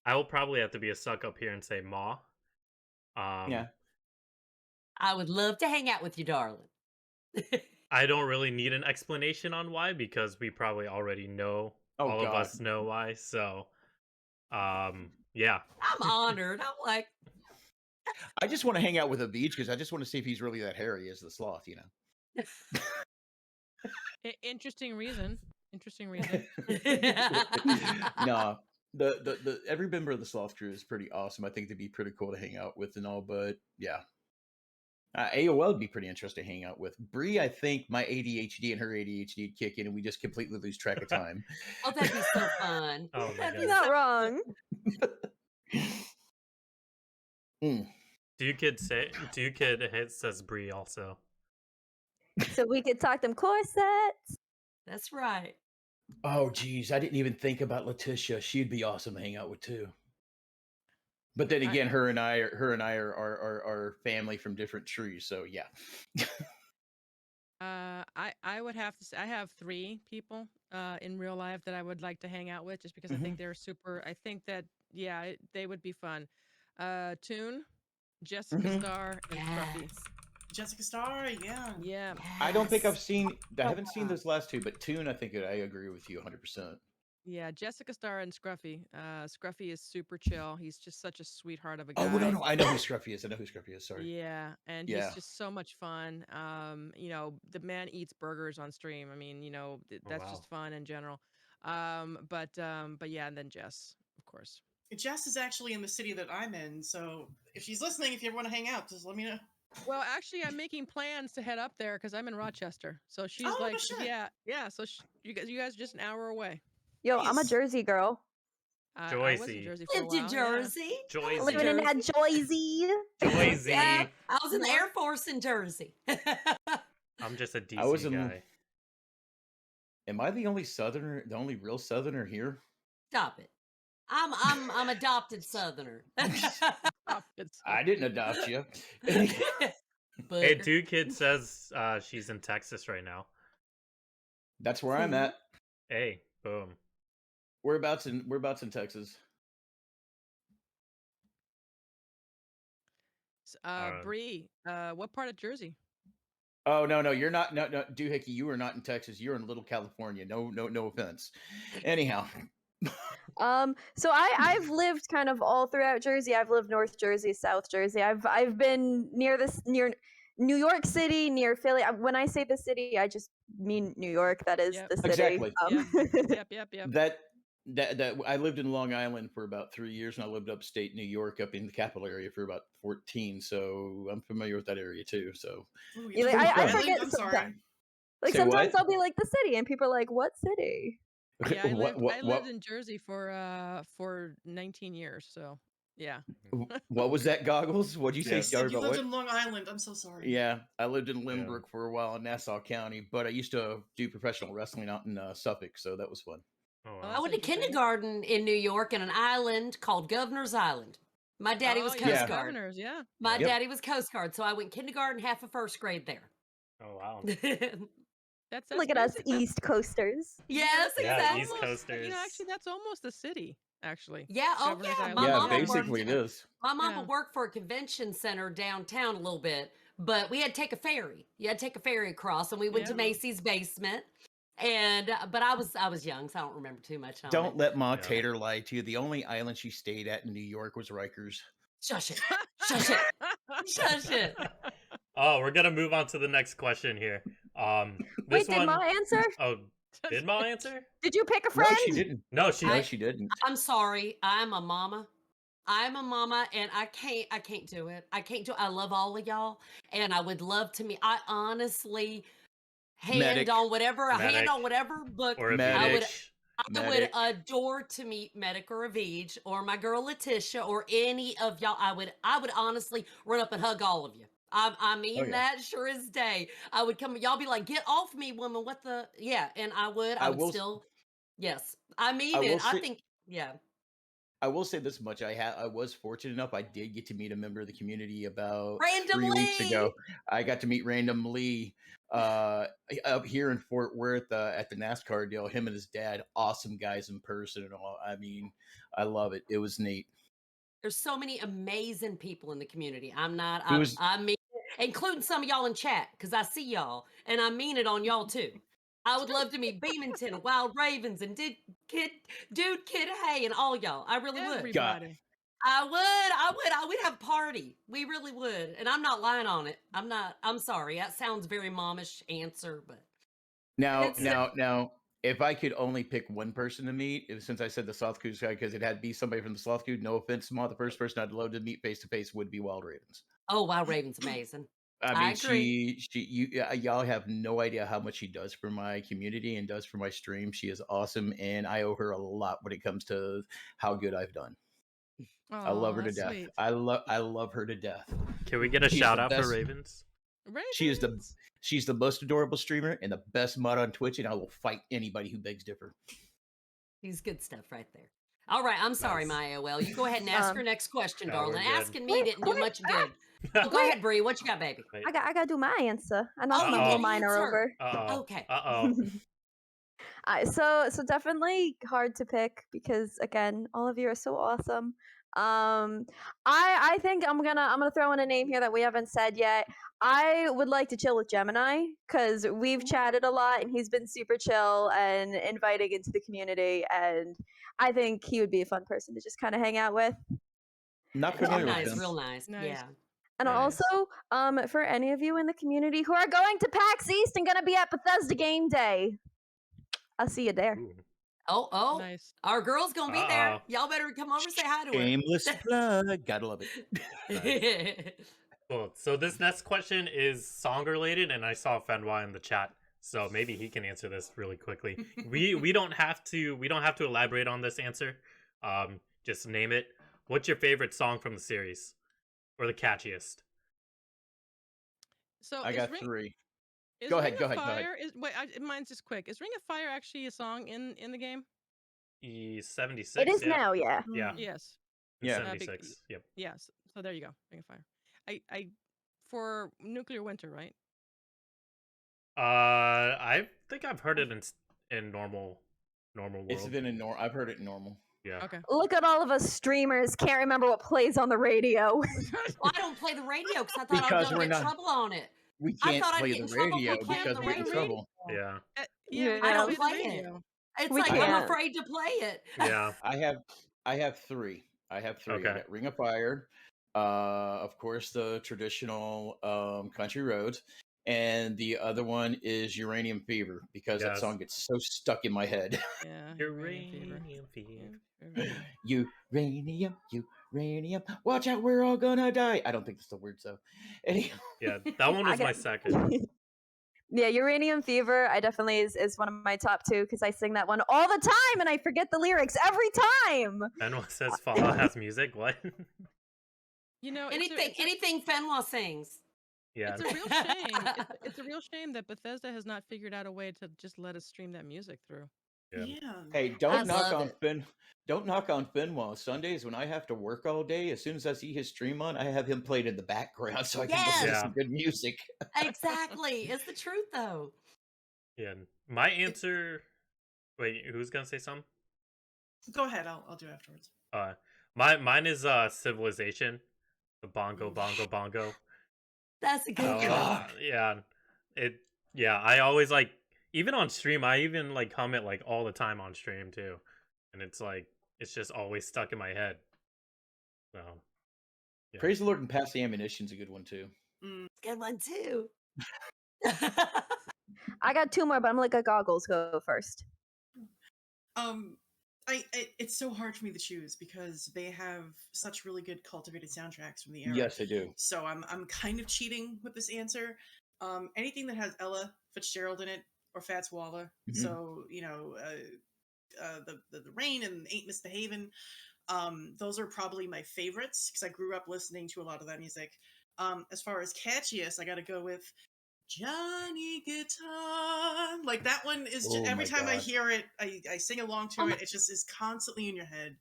I will probably have to be a suck up here and say Maw. Yeah. I would love to hang out with you, darling. I don't really need an explanation on why because we probably already know. Oh, All of God. us know why. So, yeah. I'm honored. I'm like, I just want to hang out with a beach because I just want to see if he's really that hairy as the sloth. Interesting reason. Interesting reason. No, the every member of the sloth crew is pretty awesome. I think they'd be pretty cool to hang out with and all, but yeah. AOL would be pretty interesting to hang out with. Bree, I think my ADHD and her ADHD would kick in and we just completely lose track of time. Oh, that'd be so fun. Oh my That'd be You're goodness. not wrong. Mm. Do Kid says Bree also. So we could talk them corsets. That's right. Oh, geez. I didn't even think about Letitia. She'd be awesome to hang out with, too. But then again, her and I are family from different trees, so yeah. I would have to say I have 3 people in real life that I would like to hang out with just because I think they're super. I think that they would be fun. Toon, Jessica Star, and Scruffy. Jessica Star, yeah. Yeah. I don't think I've seen. I haven't seen those last 2, but Toon, I think I agree with you 100%. Yeah, Jessica Star and Scruffy. Scruffy is super chill. He's just such a sweetheart of a guy. Oh no, I know who Scruffy is. Sorry. Yeah, and he's just so much fun. The man eats burgers on stream. I mean, that's just fun in general. But yeah, and then Jess, of course. Jess is actually in the city that I'm in, so if she's listening, if you ever want to hang out, just let me know. Well, actually, I'm making plans to head up there because I'm in Rochester. So she's Oh, like, no shit. yeah. So you guys are just an hour away. Yo, I'm a Nice. Jersey girl. I was in Joycey. Jersey for a Lived in while. Jersey. Joycey. Living in that Jersey. Joycey. Yeah, I was in the Air Force in Jersey. I'm just a DC guy. Am I the only Southerner, the only real Southerner here? Stop it. I'm adopted Southerner. I didn't adopt you. Hey, Kid says she's in Texas right now. That's where I'm at. Hey, boom. Whereabouts in Texas? Bree, what part of Jersey? Oh no, you're not. No, Doohickey, you are not in Texas. You're in Little California. No offense. Anyhow. So I've lived kind of all throughout Jersey. I've lived North Jersey, South Jersey. I've been near New York City, near Philly. When I say the city, I just mean New York. That is the city. Exactly. Yep. That I lived in Long Island for about 3 years, and I lived upstate New York, up in the capital area for about 14. So I'm familiar with that area too. So I forget I'm sometimes. sorry. Like Say sometimes what? I'll be like the city, and people are like, "What city?" Yeah, I lived in Jersey for 19 years. So yeah. What was that, Goggles? What'd you say? Sorry You about lived what? in Long Island. I'm so sorry. Yeah, I lived in Lynbrook for a while in Nassau County, but I used to do professional wrestling out in Suffolk, so that was fun. I went to kindergarten in New York in an island called Governor's Island. My daddy was Coast Guard. Governors, yeah. My daddy was Coast Guard, so I went kindergarten, half of first grade there. Oh wow. That's Look at us, East Coasters. Yes, exactly. East Coasters. Actually, that's almost a city. Actually. Yeah. Oh, Governor's yeah. Island. My mama basically worked, it is. My mama worked for a convention center downtown a little bit, but we had to take a ferry. You had to take a ferry across, and we went to Macy's basement. And but I was young, so I don't remember too much. Don't let MawTater lie to you. The only island she stayed at in New York was Rikers. Shush it. Shush it. Shush it. Oh, we're gonna move on to the next question here. Wait, did Ma answer? Oh, did Ma answer? Did you pick a friend? No, she didn't. No, she didn't. I'm sorry. I'm a mama. And I can't do it. I love all of y'all, and I would love to meet. I honestly hand on whatever book I would adore to meet Medic or Avij or my girl Letitia or any of y'all. I would honestly run up and hug all of you. I mean that sure as day. I would come. Y'all be like, "Get off me, woman!" What the? Yeah, and I would still. Yes, I mean it. I think. Yeah. I will say this much: I was fortunate enough. I did get to meet a member of the community about Random 3 weeks Lee! ago. I got to meet Random Lee up here in Fort Worth at the NASCAR deal. Him and his dad, awesome guys in person and all. I mean, I love it. It was neat. There's so many amazing people in the community. I mean, including some of y'all in chat because I see y'all and I mean it on y'all too. I would love to meet Beamington and Wild Ravens and Kid Hay and all y'all. I really would. Everybody. I would have a party. We really would. And I'm not lying on it. I'm sorry. That sounds very momish answer, but Now, if I could only pick one person to meet, since I said the Sloth Coos guy, because it had to be somebody from the Sloth Coos. No offense, Ma, the first person I'd love to meet face to face would be Wild Ravens. Oh, wow, Raven's amazing. I I mean, agree. y'all have no idea how much she does for my community and does for my stream. She is awesome, and I owe her a lot when it comes to how good I've done. I love her to that's death. sweet. I love her to death. Can we get a She's shout the out for best. Ravens? Ravens. She's the most adorable streamer and the best mod on Twitch, and I will fight anybody who begs differ. He's good stuff right there. All right, I'm sorry, Nice. Myol. You go ahead and ask your next question, No, we're darling. good. Asking me didn't do much good. So go Wait. ahead, Bree. What you got, baby? Wait. I gotta do my answer. I knocked Oh, my you little did minor answer. over. Uh-oh. Okay. Uh-oh. So definitely hard to pick because again, all of you are so awesome. I think I'm gonna throw in a name here that we haven't said yet. I would like to chill with Gemini because we've chatted a lot and he's been super chill and inviting into the community, and I think he would be a fun person to just kind of hang out with. Not Real familiar with nice, him. real nice. Nice. Yeah. And Nice. also, for any of you in the community who are going to PAX East and gonna be at Bethesda Game Day, I'll see you there. Ooh. Oh, Nice. our girl's gonna be there. Uh-oh. Y'all better come over and say hi to her. Shameless plug. Gotta love it. Cool. So this next question is song related, and I saw Fenwa in the chat, so maybe he can answer this really quickly. we don't have to elaborate on this answer. Just name it. What's your favorite song from the series, or the catchiest? So I is got Ring, 3. is Go Ring ahead, of go ahead, go ahead. Fire, mine's just quick. Is Ring of Fire actually a song in the game? E76. It is yeah. now, yeah. Yeah. Yes. Yeah. 76. Yep. Yes. So there you go. Ring of Fire. I for Nuclear Winter, right? I think I've heard it in normal world. It's been in I've heard it in normal. Yeah. Okay. Look at all of us streamers can't remember what plays on the radio. Well, I don't play the radio because I thought I Because was gonna we're get not- trouble on it. We I can't thought I'd play get the in trouble radio for playing because the we get in radio. trouble. Yeah. Yeah. Yeah. we I don't the play it. radio. It's We like I'm can't. afraid to play it. Yeah. I have 3. I Okay. got Ring of Fire, of course the traditional Country Roads, and the other one is Uranium Fever because that Yes. song gets so stuck in my head. Yeah. Uranium Fever. Uranium, watch out, we're all gonna die. I don't think that's the word, so anyhow. Yeah, that one I was my got- second. Yeah, Uranium Fever, I definitely is one of my top 2 because I sing that one all the time and I forget the lyrics every time. Fenwa says Fallout has music. What? You know, Anything Fenwa sings. Yeah. It's a real shame. It's a real shame that Bethesda has not figured out a way to just let us stream that music through. Yeah. Hey, I don't knock love on it. Don't knock on Fenwa. Sundays when I have to work all day, as soon as I see his stream on, I have him played in the background so I can listen to Yes. some good music. Exactly. It's the truth though. Yeah. My answer. Wait, who's gonna say something? Go ahead. I'll do afterwards. Mine is Civilization. The bongo. That's a good Oh, one. God. Yeah. I always like, even on stream, I even like hum it like all the time on stream too, and it's like it's just always stuck in my head. So yeah. Praise the Lord and Pass the Ammunition's a good one too. Good one too. I got 2 more, but I'm gonna let Goggles go first. It's so hard for me to choose because they have such really good cultivated soundtracks from the era. Yes, they do. So I'm kind of cheating with this answer. Anything that has Ella Fitzgerald in it or Fats Waller. Mhm. So the Rain and Ain't Misbehavin'. Those are probably my favorites because I grew up listening to a lot of that music. As far as catchiest, I got to go with Johnny Guitar. Like that one is just, Oh every my time I God. hear it, I sing along to Oh it. my- It just is constantly in your head.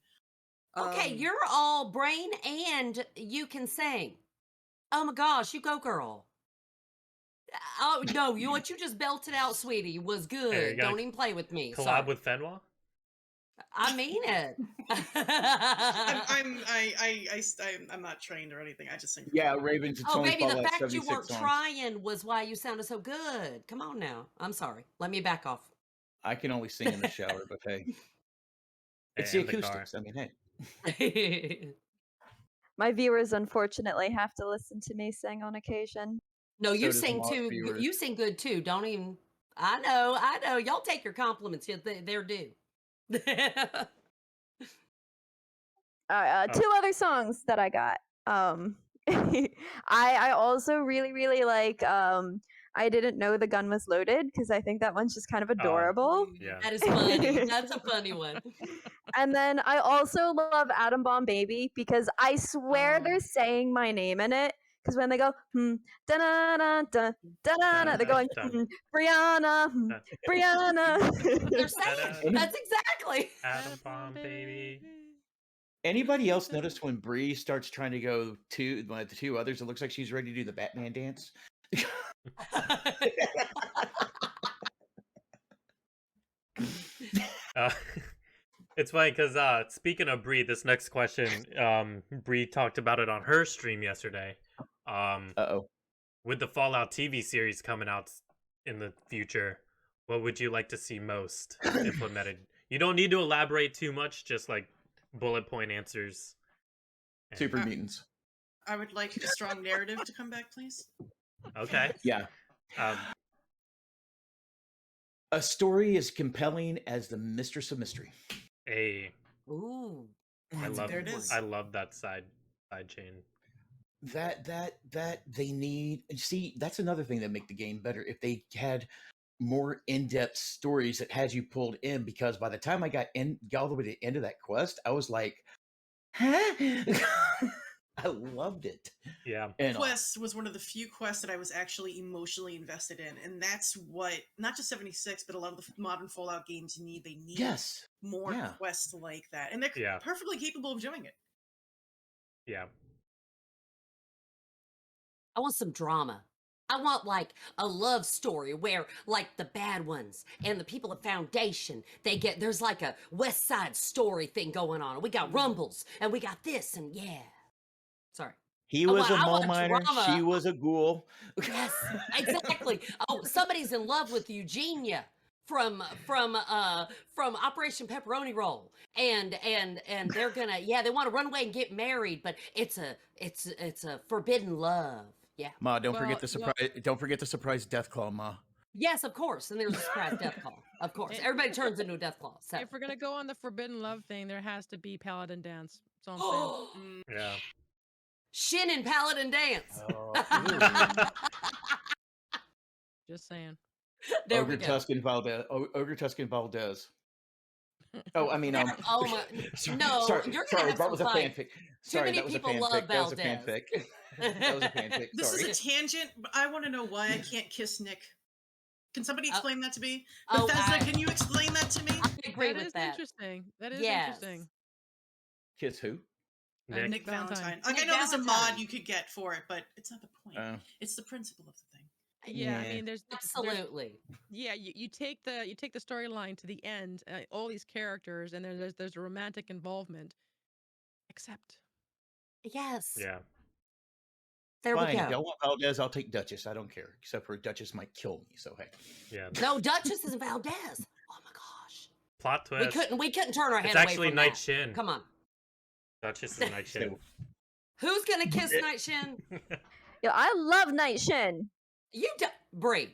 Okay, you're all brain and you can sing. Oh my gosh, you go, girl. Oh no, what you just belted out, sweetie, was There you good. go. Don't even play with me. Collab Sorry. with Fenwa. I mean it. I'm not trained or anything. I just sing. For Yeah, fun. Ravens. It's Oh, only baby, the follow like fact you 76 weren't songs. trying was why you sounded so good. Come on now. I'm sorry. Let me back off. I can only sing in the shower, but hey, it's the And the car. acoustics. I mean, hey. My viewers unfortunately have to listen to me sing on occasion. No, you So does sing Moss too. viewers. You sing good too. Don't even. I know. Y'all take your compliments. They're due. Two other songs that I got. I also really like I Didn't Know the Gun Was Loaded because I think that one's just kind of adorable. Yeah. That is funny. That's a funny one. And then I also love Atom Bomb Baby because I swear they're saying my name in it. Because when they go, da da da da da, they're going, Brianna, Brianna. They're saying that's exactly. Atom Bomb Baby. Anybody else notice when Bree starts trying to go to the two others, it looks like she's ready to do the Batman dance? It's funny because speaking of Bree, this next question, Bree talked about it on her stream yesterday. Uh-oh. With the Fallout TV series coming out in the future, what would you like to see most implemented? You don't need to elaborate too much, just like bullet point answers. Super mutants. I would like a strong narrative to come back, please. Okay. Yeah. A story as compelling as the Mistress of Mystery. Ooh. I love There it is. I love that side chain. That they need. See, that's another thing that make the game better. If they had more in-depth stories that has you pulled in, because by the time I got all the way to the end of that quest, I was like, huh? I loved it. Yeah. And Quest was one of the few quests that I was actually emotionally invested in, and that's what not just 76, but a lot of the modern Fallout games need. They need more quests like that, and they're perfectly capable of doing it. Yeah. I want some drama. I want like a love story where like the bad ones and the people at Foundation, there's like a West Side Story thing going on. We got rumbles and we got this and Sorry. He was a mole miner. She was a ghoul. Yes, exactly. Oh, somebody's in love with Eugenia from Operation Pepperoni Roll, and they're gonna they want to run away and get married, but it's a forbidden love. Yeah. Ma, don't forget the surprise. Don't forget the surprise Deathclaw, Ma. Yes, of course. And there's a surprise Deathclaw. Of course, everybody turns into a Deathclaw. So. If we're gonna go on the forbidden love thing, there has to be Paladin dance. That's all I'm saying. Yeah. Shin and Paladin dance. Just saying. There Ogre Tuscan Valdez. Ogre Tuscan Valdez. Oh, I mean, oh my, no, sorry, you're gonna have that was a fun. fanfic. Sorry, Too many people love Valdez. That was a fanfic. This is a tangent, but I want to know why I can't kiss Nick. Can somebody explain that to me? Bethesda, can you explain that to me? I agree with that. Interesting. That is interesting. Kiss who? Nick Valentine. Like, I know there's a mod you could get for it, but it's not the point. It's the principle of the thing. Yeah, I mean, there's absolutely. You take the storyline to the end, all these characters, and there's a romantic involvement. Except, yes, yeah. There Fine, we go. Don't want Valdez. I'll take Duchess. I don't care. Except for Duchess might kill me. So hey. Yeah. No, Duchess is Valdez. Oh my gosh. Plot twist. We couldn't turn our head it's away actually from Night that. Shin. Come on. Duchess is Night Shin. Who's gonna kiss Night Shin? Yo, I love Night Shin. You Brie.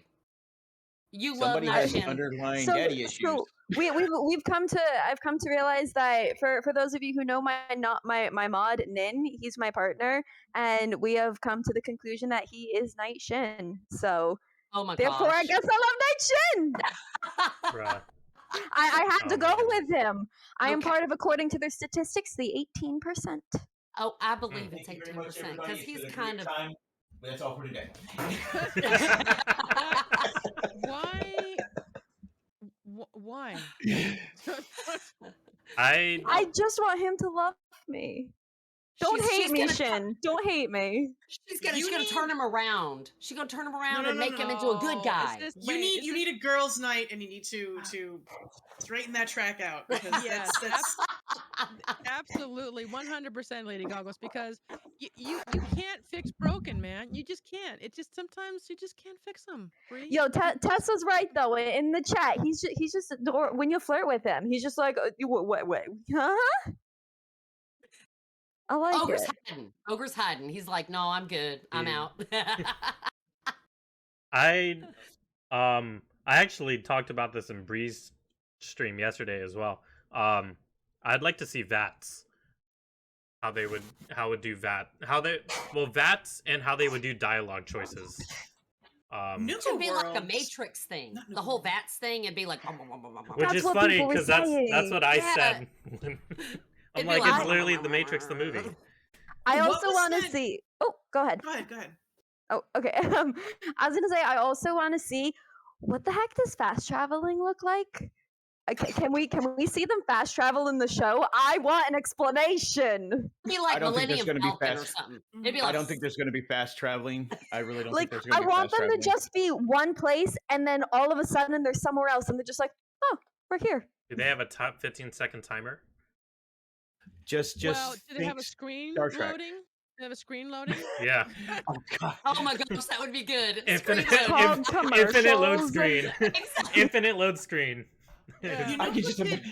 You Somebody love Night has Shin. underlying daddy issues. So I've come to realize that for those of you who know my mod Nin, he's my partner, and we have come to the conclusion that he is Night Shin. So therefore, I guess I love Night Shin. I had to go with him. I am part of, according to their statistics, the 18%. Oh, I believe it's 18% because he's kind of. That's all for today. Why? I just want him to love me. Don't hate me, Shin. Don't hate me. She's gonna turn him around. She's gonna turn him around and make him into a good guy. You need a girls' night, and you need to straighten that track out. Because that's absolutely 100% Lady Goggles. Because you can't fix broken, man. You just can't. It just sometimes you just can't fix them. Yo, Tess was right though. In the chat, he's just adorable. When you flirt with him, he's just like, wait, huh? I like Ogre's it. hiding. Ogre's hiding. He's like, no, I'm good. I'm out. I actually talked about this in Bree's stream yesterday as well. I'd like to see VATs. How would do VATs and how they would do dialogue choices. Nuka It should be like a World- Matrix thing. Not The Nuka whole World. VATS thing and be like, Which That's is what funny people were because that's saying. what I Yeah. said. I'm It'd be like, like- it's literally the Matrix, the movie. I What also was want to that- see. Oh, go ahead. Go ahead. Go ahead. Oh, okay. I was gonna say I also want to see what the heck does fast traveling look like. Can we see them fast travel in the show? I want an explanation. It'd be I like don't think there's Millennium gonna be Falcon or fast- something. It'd be I like, I don't think there's going to be fast traveling. I really don't Like think there's I going to be want fast them traveling. to just be one place, and then all of a sudden they're somewhere else, and they're just like, oh, we're here. Do they have a top 15-second timer? Just Well, do they have a think screen Star Trek. loading? Do they have a screen loading? Yeah. Oh god. oh my gosh, that would be good. Infinite, Screen load. infinite load commercials. screen. Exactly. Infinite load screen. Yeah. You know I can what just did- imagine.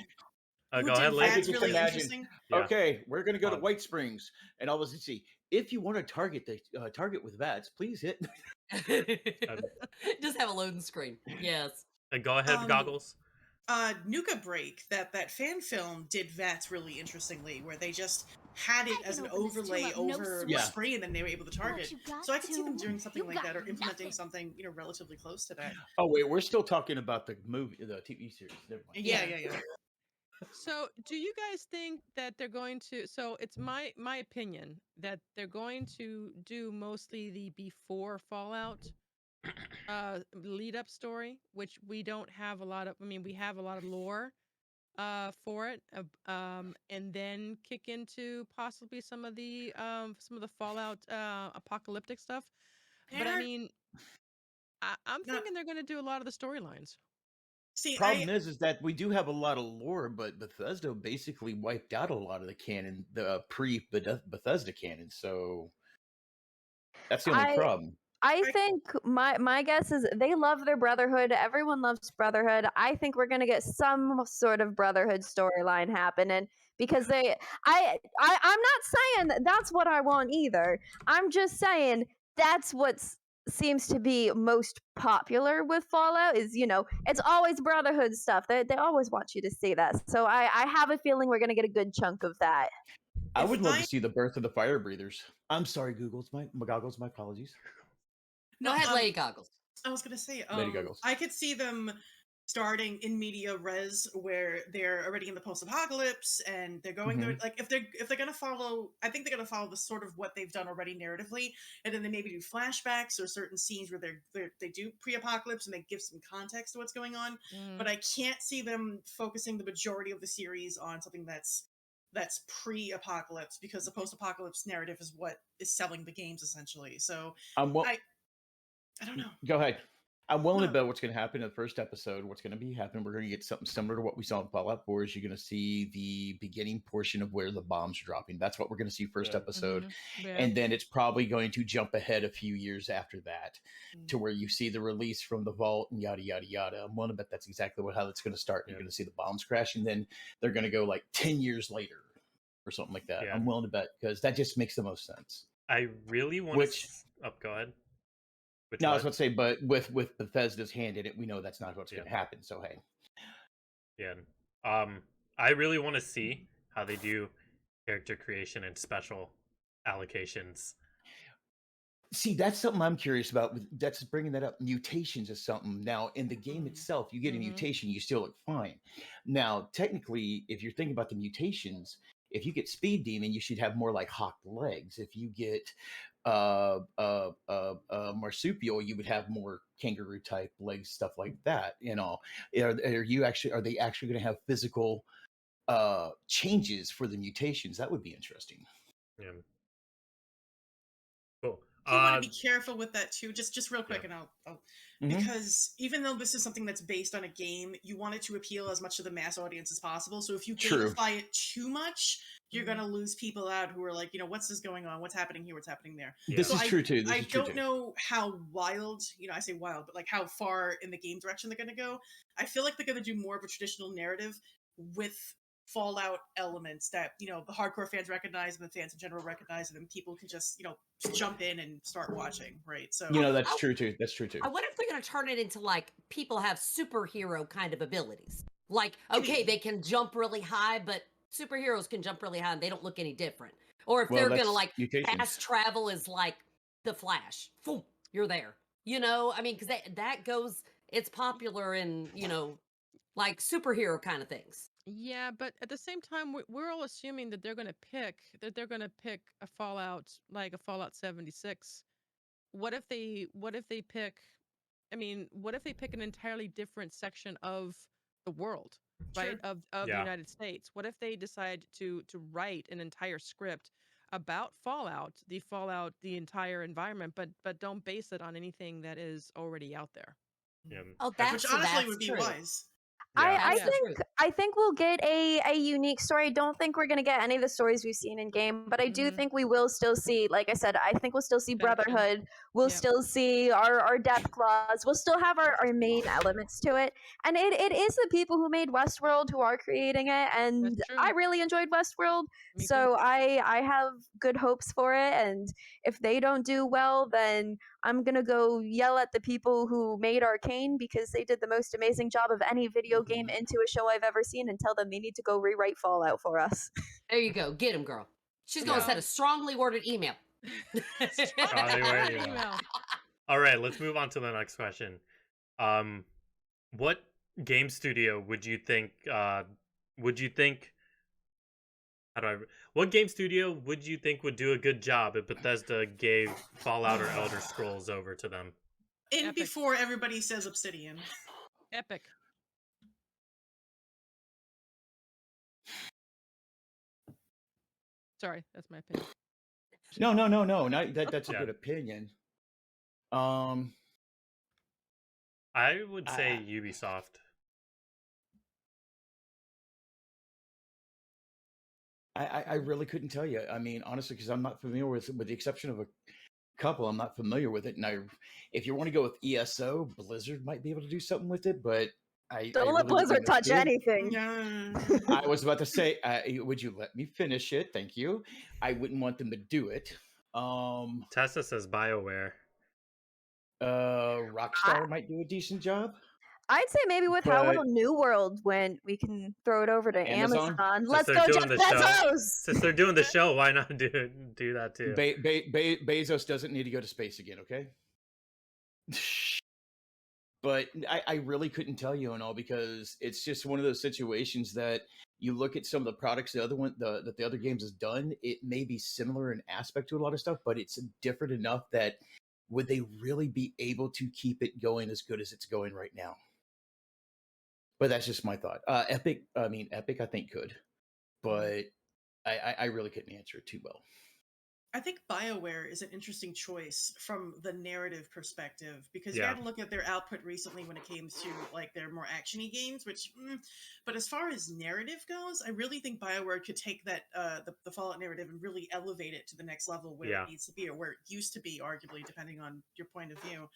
Go what ahead, did Lady. Vats just really imagine. interesting? Yeah. Okay, we're going to go to On. White Springs, and all of a sudden, see if you want to target the target with VATS, please hit. Just have a loading screen. Yes. Go ahead, Goggles. Nuka Break, that fan film did VATS really interestingly, where they just had it I as can an open this overlay tulip, no over sweat. the screen, and then they were able to target. you got So I could see them to- doing something you like got that, or implementing nothing. something, relatively close to that. Oh wait, we're still talking about the movie, the TV series. Never mind. Yeah. So, do you guys think that they're going to? So, it's my opinion that they're going to do mostly the before Fallout lead up story, which we don't have a lot of. I mean, we have a lot of lore for it, and then kick into possibly some of the Fallout apocalyptic stuff. But I They're- mean, I'm Not- thinking they're going to do a lot of the storylines. See, Problem is that we do have a lot of lore, but Bethesda basically wiped out a lot of the canon, the pre-Bethesda canon. So that's the only problem. I think my guess is they love their Brotherhood. Everyone loves Brotherhood. I think we're gonna get some sort of Brotherhood storyline happening because I'm not saying that's what I want either. I'm just saying that's what seems to be most popular with Fallout is it's always Brotherhood stuff. They always want you to see that. So I have a feeling we're gonna get a good chunk of that. I If would love I- to see the birth of the fire breathers. I'm sorry, Goggles, my apologies. Go ahead, Lady Goggles. I was gonna say, Lady Goggles. I could see them starting in media res where they're already in the post-apocalypse and they're going there. Like if they're gonna follow, I think they're gonna follow the sort of what they've done already narratively, and then they maybe do flashbacks or certain scenes where they do pre-apocalypse and they give some context to what's going on. But I can't see them focusing the majority of the series on something that's pre-apocalypse, because the post-apocalypse narrative is what is selling the games essentially. So I don't know. Go ahead. I'm willing to No. bet what's going to happen in the first episode. What's going to be happening? We're going to get something similar to what we saw in Fallout 4. Is you're going to see the beginning portion of where the bombs are dropping. That's what we're going to see first episode, and then it's probably going to jump ahead a few years after that to where you see the release from the vault and yada yada yada. I'm willing to bet that's exactly how it's going to start. You're going to see the bombs crash, and then they're going to go like 10 years later or something like that. Yeah. I'm willing to bet because that just makes the most sense. I really want Which- to. Oh, go ahead. Which No, I one? was about to say, but with Bethesda's hand in it, we know that's not what's going to Yeah. happen. So hey, Yeah. I really want to see how they do character creation and special allocations. see, that's something I'm curious about. That's bringing that up. Mutations is something. Now, in the game itself, you get a mutation, you still look fine. Now, technically, if you're thinking about the mutations, if you get Speed Demon, you should have more like hawk legs. If you get marsupial, you would have more kangaroo type legs, stuff like that. Are they actually going to have physical changes for the mutations? That would be interesting. Yeah. Cool. You want to be careful with that too. Just real quick, Yeah. and I'll Mhm. because even though this is something that's based on a game, you want it to appeal as much to the mass audience as possible. So if you True. gamify it too much, you're gonna lose people out who are like, what's this going on? What's happening here? What's happening there? This So is true too. This I is true don't too. know how wild, I say wild, but like how far in the game direction they're gonna go. I feel like they're gonna do more of a traditional narrative with Fallout elements that the hardcore fans recognize and the fans in general recognize, and then people can just jump in and start watching, right? So That's true too. That's true too. I wonder if they're going to turn it into like people have superhero kind of abilities. Like, okay, they can jump really high, but superheroes can jump really high and they don't look any different. Or if Well, they're gonna that's like mutations. fast travel is like the Flash, boom, you're there. You know, I mean, because that goes, it's popular in, you know, like superhero kind of things. Yeah, but at the same time, we're all assuming that they're going to pick a Fallout like a Fallout 76. What if they pick? I mean, what if they pick an entirely different section of the world, right? Sure. Of the Yeah. United States. What if they decide to write an entire script about Fallout, the entire environment, but don't base it on anything that is already out there. Yeah. Oh, Which honestly would be true. wise. Yeah. That's the truth. I think we'll get a unique story. I don't think we're gonna get any of the stories we've seen in game, but I do Mhm. think we will still see, like I said, I think we'll still see Faction. Brotherhood. We'll Yep. still see our Death Claws. We'll still have our main elements to it. And it is the people who made Westworld who are creating it, and That's true. I really enjoyed Westworld. Me So too. I have good hopes for it, and if they don't do well, then I'm gonna go yell at the people who made Arcane because they did the most amazing job of any video game into a show I've ever seen, and tell them they need to go rewrite Fallout for us. There you go. Get him, girl. She's going to Yeah. send a strongly worded email. Strongly worded email. All right, let's move on to the next question. What game studio would you think? What game studio would you think would do a good job if Bethesda gave Fallout or Elder Scrolls over to them? And before everybody says Obsidian. Epic. Sorry, that's my opinion. No. That's a good opinion. I would say Ubisoft. I really couldn't tell you. I mean, honestly, because I'm not familiar with the exception of a couple, I'm not familiar with it. Now, if you want to go with ESO, Blizzard might be able to do something with it, but Don't let Blizzard touch anything. I was about to say, would you let me finish it? Thank you. I wouldn't want them to do it. Tessa says BioWare. Rockstar might do a decent job. I'd say maybe with how well New World went, we can throw it over to Amazon. Let's go, Jeff Bezos! Since they're doing the show, why not do that too? Bezos doesn't need to go to space again, okay? But I really couldn't tell you and all, because it's just one of those situations that you look at some of the products that the other games has done. It may be similar in aspect to a lot of stuff, but it's different enough that would they really be able to keep it going as good as it's going right now? But that's just my thought. Epic, I think could, but I really couldn't answer it too well. I think BioWare is an interesting choice from the narrative perspective, because you had to look at their output recently when it came to like their more actiony games, but as far as narrative goes, I really think BioWare could take that the Fallout narrative and really elevate it to the next level where it needs to be, or where it used to be, arguably, depending on your point of view.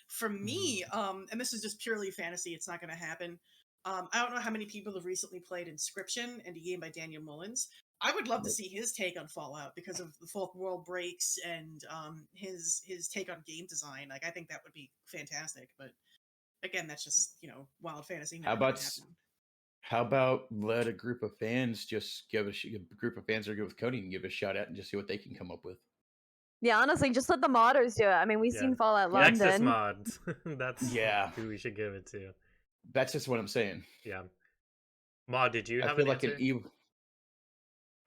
For me, and this is just purely fantasy, it's not going to happen. I don't know how many people have recently played Inscription, and a game by Daniel Mullins. I would love to see his take on Fallout because of the fourth world breaks and his take on game design. Like, I think that would be fantastic. But again, that's just, wild fantasy. How about let a group of fans just give a group of fans that are good with coding and give a shot at and just see what they can come up with. Yeah, honestly, just let the modders do it. I mean, we've seen Fallout London. Nexus mods. That's who we should give it to. That's just what I'm saying. Yeah. Ma, did you have an answer?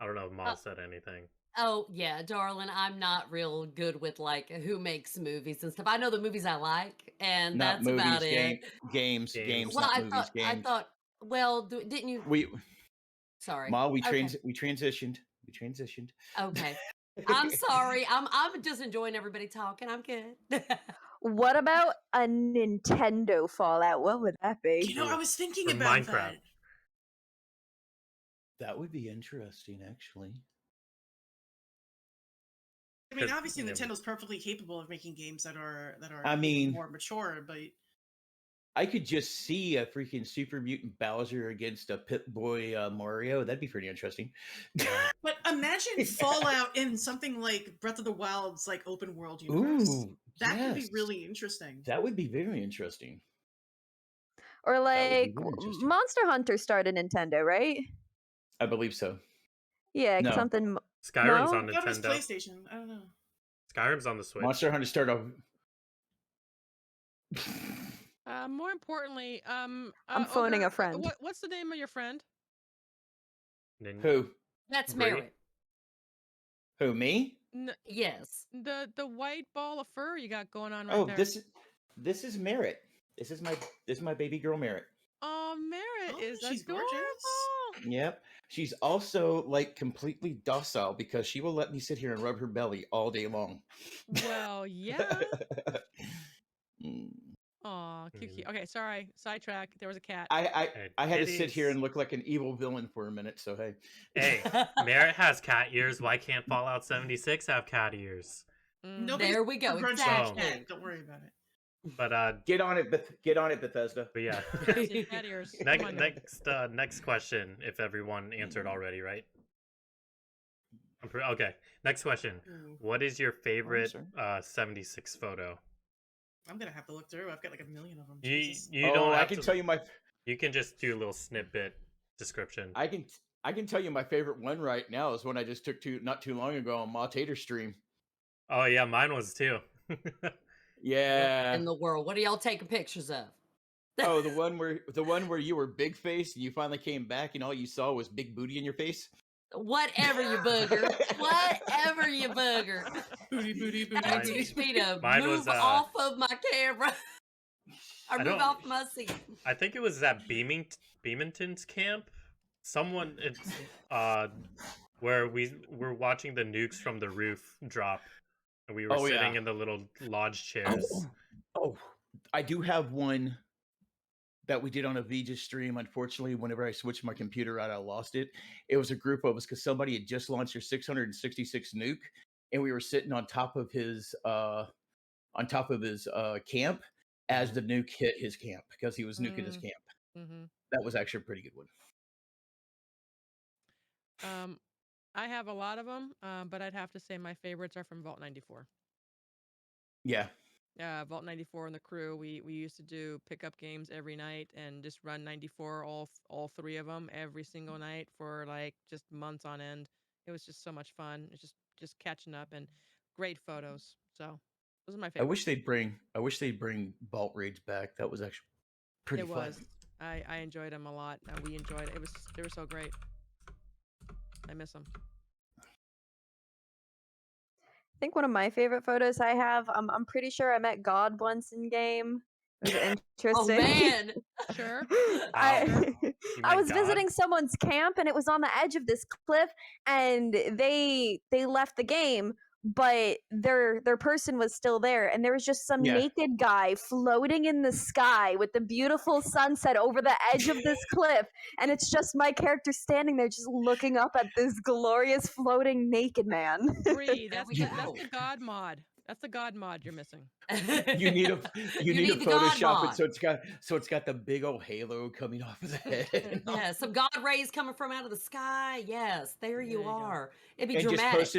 I don't know if Ma said anything. Oh, yeah, darling, I'm not real good with, like, who makes movies and stuff. I know the movies I like, and not that's movies, about it. Games, well, not I movies, thought, games. well, didn't you? Sorry. Ma, we transitioned. Okay. I'm sorry. I'm just enjoying everybody talking. I'm good. What about a Nintendo Fallout? What would that be? I was thinking about Minecraft. that. That would be interesting, actually. I mean, obviously, Nintendo's perfectly capable of making games that are more mature, but I could just see a freaking Super Mutant Bowser against a Pip-Boy Mario. That'd be pretty interesting. But imagine Fallout in something like Breath of the Wild's like open world universe. Ooh, that could be really interesting. That would be very interesting. Or That would be like very interesting. Monster Hunter started Nintendo, right? I believe so. Yeah, No. something. Skyrim's No? on I thought it was Nintendo. PlayStation. I don't know. Skyrim's on the Switch. Monster Hunter started off. More importantly, I'm phoning a friend. What's the name of your friend? Who? That's Bree? Merit. Who? Me? Yes. The white ball of fur you got going on right Oh, there. this is Merritt. This is my baby girl Merritt. Oh, Merit Oh, is she's adorable. gorgeous. Yep. She's also like completely docile because she will let me sit here and rub her belly all day long. Well, yeah. Mm. Aw, cute. Okay, sorry. Sidetrack. There was a cat. I had to sit here Kitties. and look like an evil villain for a minute, so hey. Hey, Merritt has cat ears. Why can't Fallout 76 have cat ears? Nobody's There we go. grudging Exactly. that cat. Don't worry about it. But Get on it, Bethesda. but yeah. Seriously, cat ears. Come on now. Next question. If everyone answered already, right? Okay. Next question. What is your favorite 76 photo? I'm gonna have to look through. I've got like a million of them. You Jesus. don't. I have can to, tell you my. You can just do a little snippet description. I can tell you my favorite one right now is one I just took not too long ago on MawTater stream. Oh yeah, mine was too. Yeah. In the world. What are y'all taking pictures of? Oh, the one where you were big face and you finally came back and all you saw was big booty in your face. Whatever, you booger. Whatever, you booger. Booty, booty, booty, That booty. teach me to Mine move was, off of my camera. Or I move don't- off my seat. I think it was at Beamington's camp. Someone, where we were watching the nukes from the roof drop, and we were sitting in the little lodge chairs. Oh, I do have one that we did on a Vija stream. Unfortunately, whenever I switched my computer out, I lost it. It was a group of us because somebody had just launched their 666 nuke, and we were sitting on top of his camp as the nuke hit his camp because he was nuking his camp. Mm-hmm. That was actually a pretty good one. I have a lot of them, but I'd have to say my favorites are from Vault 94. Yeah. Vault 94 and the crew. We used to do pickup games every night and just run 94 all three of them every single night for like just months on end. It was just so much fun. It's just catching up and great photos. So those are my favorites. I wish they'd bring Vault Raids back. That was actually pretty fun. Was. I enjoyed them a lot. We enjoyed it. They were so great. I miss them. I think one of my favorite photos I have, I'm pretty sure I met God once in game. It was Oh, interesting. man. Sure. I met was God? visiting someone's camp and it was on the edge of this cliff and they left the game, but their person was still there and there was just some naked guy floating in the sky with the beautiful sunset over the edge of this cliff, and it's just my character standing there just looking up at this glorious floating naked man. Bree, that's the God mod. That's the God mod you're missing. You need to need the God Photoshop mod. it so it's got the big old halo coming off of the head. Yeah, some God rays coming from out of the sky. Yes, there you you go. are. It'd be And dramatic. just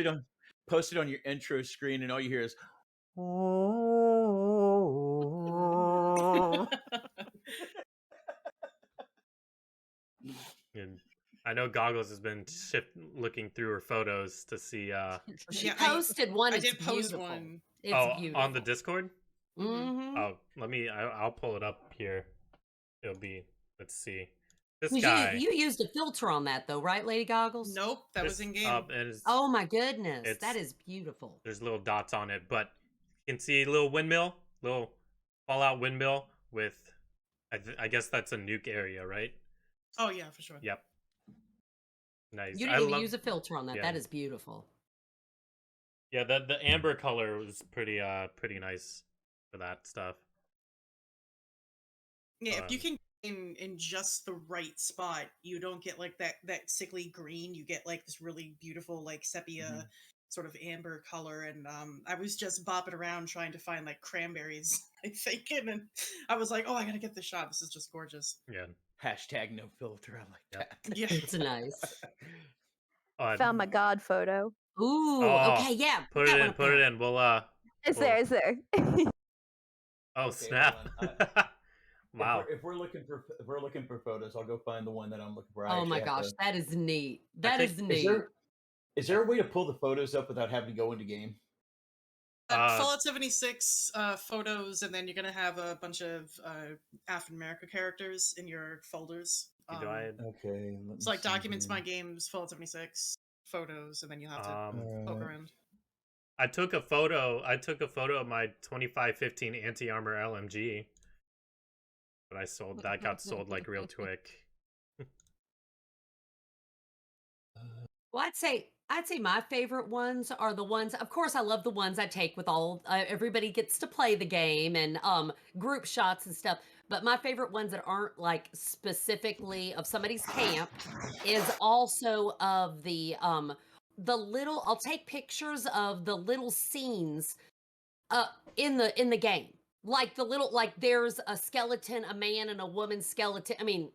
post it on your intro screen, and all you hear is. And I know Goggles has been looking through her photos to see. She Yeah, posted one. I It's did post beautiful. one. It's beautiful. On the Discord. Mm-hmm. Oh, I'll pull it up here. It'll be. Let's see. This guy. You used a filter on that though, right, Lady Goggles? Nope, that was in game. Oh my goodness, that is beautiful. There's little dots on it, but you can see a little windmill, little Fallout windmill with. I guess that's a nuke area, right? Oh yeah, for sure. Yep. Nice. You didn't even use a filter on that. Yeah. That is beautiful. Yeah, the amber color was pretty nice for that stuff. Yeah, if you can in just the right spot, you don't get like that sickly green. You get like this really beautiful like sepia sort of amber color. And I was just bopping around trying to find like cranberries, I think, and I was like, oh, I gotta get this shot. This is just gorgeous. Yeah. Hashtag no filter. I like that. Yeah, It's nice. Found my God photo. Ooh, okay, yeah. Put it in. We'll It's there. Oh, snap. Wow. If we're looking for photos, I'll go find the one that I'm looking for. Oh my gosh, that is neat. That is neat. Is there a way to pull the photos up without having to go into game? Fallout 76 photos, and then you're gonna have a bunch of African American characters in your folders. Okay. It's like documents, my games, Fallout 76 photos, and then you'll have to poke around. I took a photo of my 2515 anti-armor LMG, but that got sold like real quick. Well, I'd say my favorite ones are the ones. Of course, I love the ones I take with all everybody gets to play the game and group shots and stuff. But my favorite ones that aren't like specifically of somebody's camp is also of the little. I'll take pictures of the little scenes in the game. Like the little, like there's a skeleton, a man and a woman skeleton. I mean,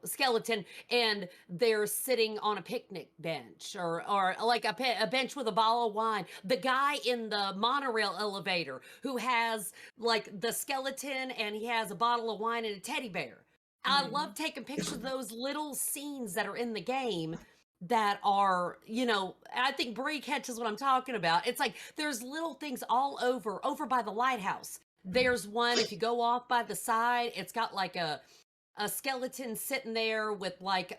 skeleton, and they're sitting on a picnic bench or like a bench with a bottle of wine. The guy in the monorail elevator who has like the skeleton and he has a bottle of wine and a teddy bear. I love taking pictures of those little scenes that are in the game that are, I think Brie catches what I'm talking about. It's like there's little things all over by the lighthouse. There's one, if you go off by the side, it's got like a skeleton sitting there with like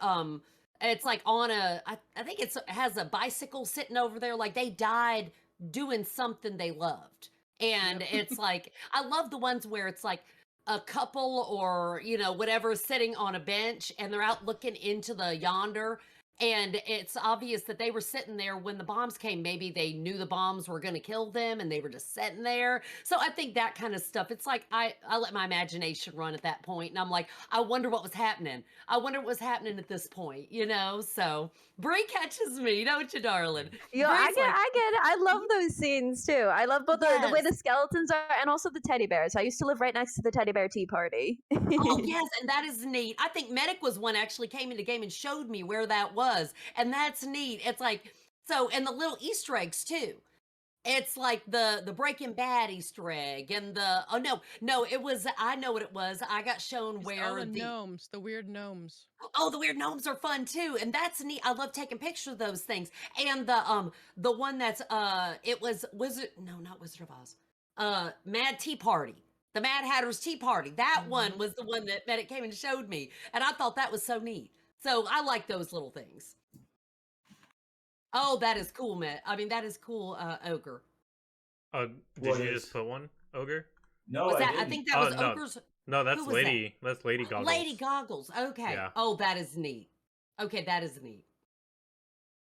it's like on I think it has a bicycle sitting over there, like they died doing something they loved. And it's like I love the ones where it's like a couple or whatever sitting on a bench and they're out looking into the yonder. And it's obvious that they were sitting there when the bombs came. Maybe they knew the bombs were going to kill them and they were just sitting there. So I think that kind of stuff, it's like I let my imagination run at that point. And I'm like, I wonder what was happening. I wonder what was happening at this point, So Brie catches me, don't you, darling? Yeah, I get it. I love those scenes too. I love both the way the skeletons are and also the teddy bears. I used to live right next to the teddy bear tea party. Oh, yes, and that is neat. I think Medic was one actually came into game and showed me where that was. And that's neat. It's like, and the little Easter eggs too. It's like the Breaking Bad Easter egg and it was, I know what it was. I got shown where the gnomes, the weird gnomes. Oh, the weird gnomes are fun too. And that's neat. I love taking pictures of those things. And the one that's, it was not Wizard of Oz. Mad Tea Party. The Mad Hatter's Tea Party. That one was the one that Medic came and showed me. And I thought that was so neat. So I like those little things. Oh, that is cool, Matt. I mean, that is cool, Ogre. Did you just put one, Ogre? No, I think that was Ogre's. No, that's Lady. That's LadyGoggles. LadyGoggles. Okay. Yeah. Oh, that is neat. Okay, that is neat.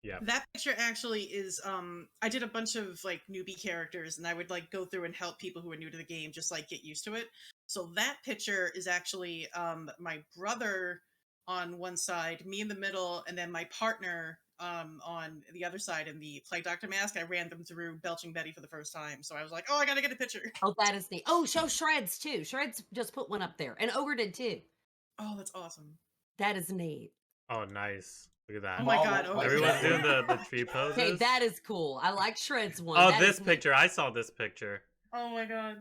Yeah. That picture actually is I did a bunch of like newbie characters and I would like go through and help people who are new to the game just like get used to it. So that picture is actually my brother on one side, me in the middle, and then my partner on the other side in the Plague Doctor mask. I ran them through Belching Betty for the first time. So I was like, oh, I gotta get a picture. Oh, that is neat. Oh, show Shreds too. Shreds just put one up there. And Ogre did too. Oh, that's awesome. That is neat. Oh, nice. Look at that. Oh my god. Everyone's doing the tree poses. Okay, that is cool. I like Shreds one. Oh, that this picture. I saw this picture. Oh my god.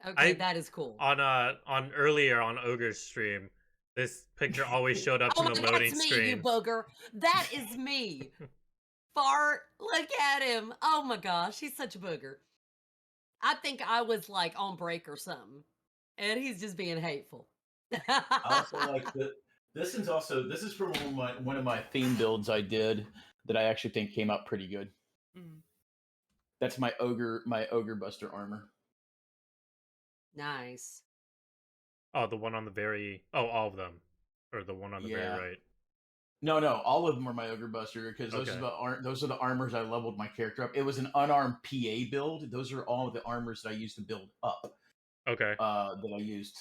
Okay, that is cool. On earlier on Ogre's stream, this picture always showed up in the loading that's me, screen. You booger. That is me. Fart. Look at him. Oh my gosh, he's such a booger. I think I was like on break or something, and he's just being hateful. I also like this is from one of my theme builds I did that I actually think came out pretty good. That's my ogre buster armor. Nice. Oh, the one on the very all of them, or the one on the very right. No, all of them are my ogre buster because those are the armors I leveled my character up. It was an unarmed PA build. Those are all the armors that I used to build up. Okay. That I used.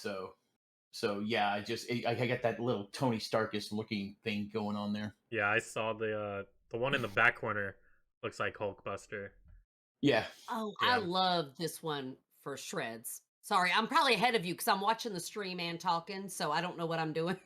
So yeah, I got that little Tony Starkist looking thing going on there. Yeah, I saw the one in the back corner looks like Hulkbuster. Yeah. Oh, yeah. I love this one for Shreds. Sorry, I'm probably ahead of you because I'm watching the stream and talking, so I don't know what I'm doing.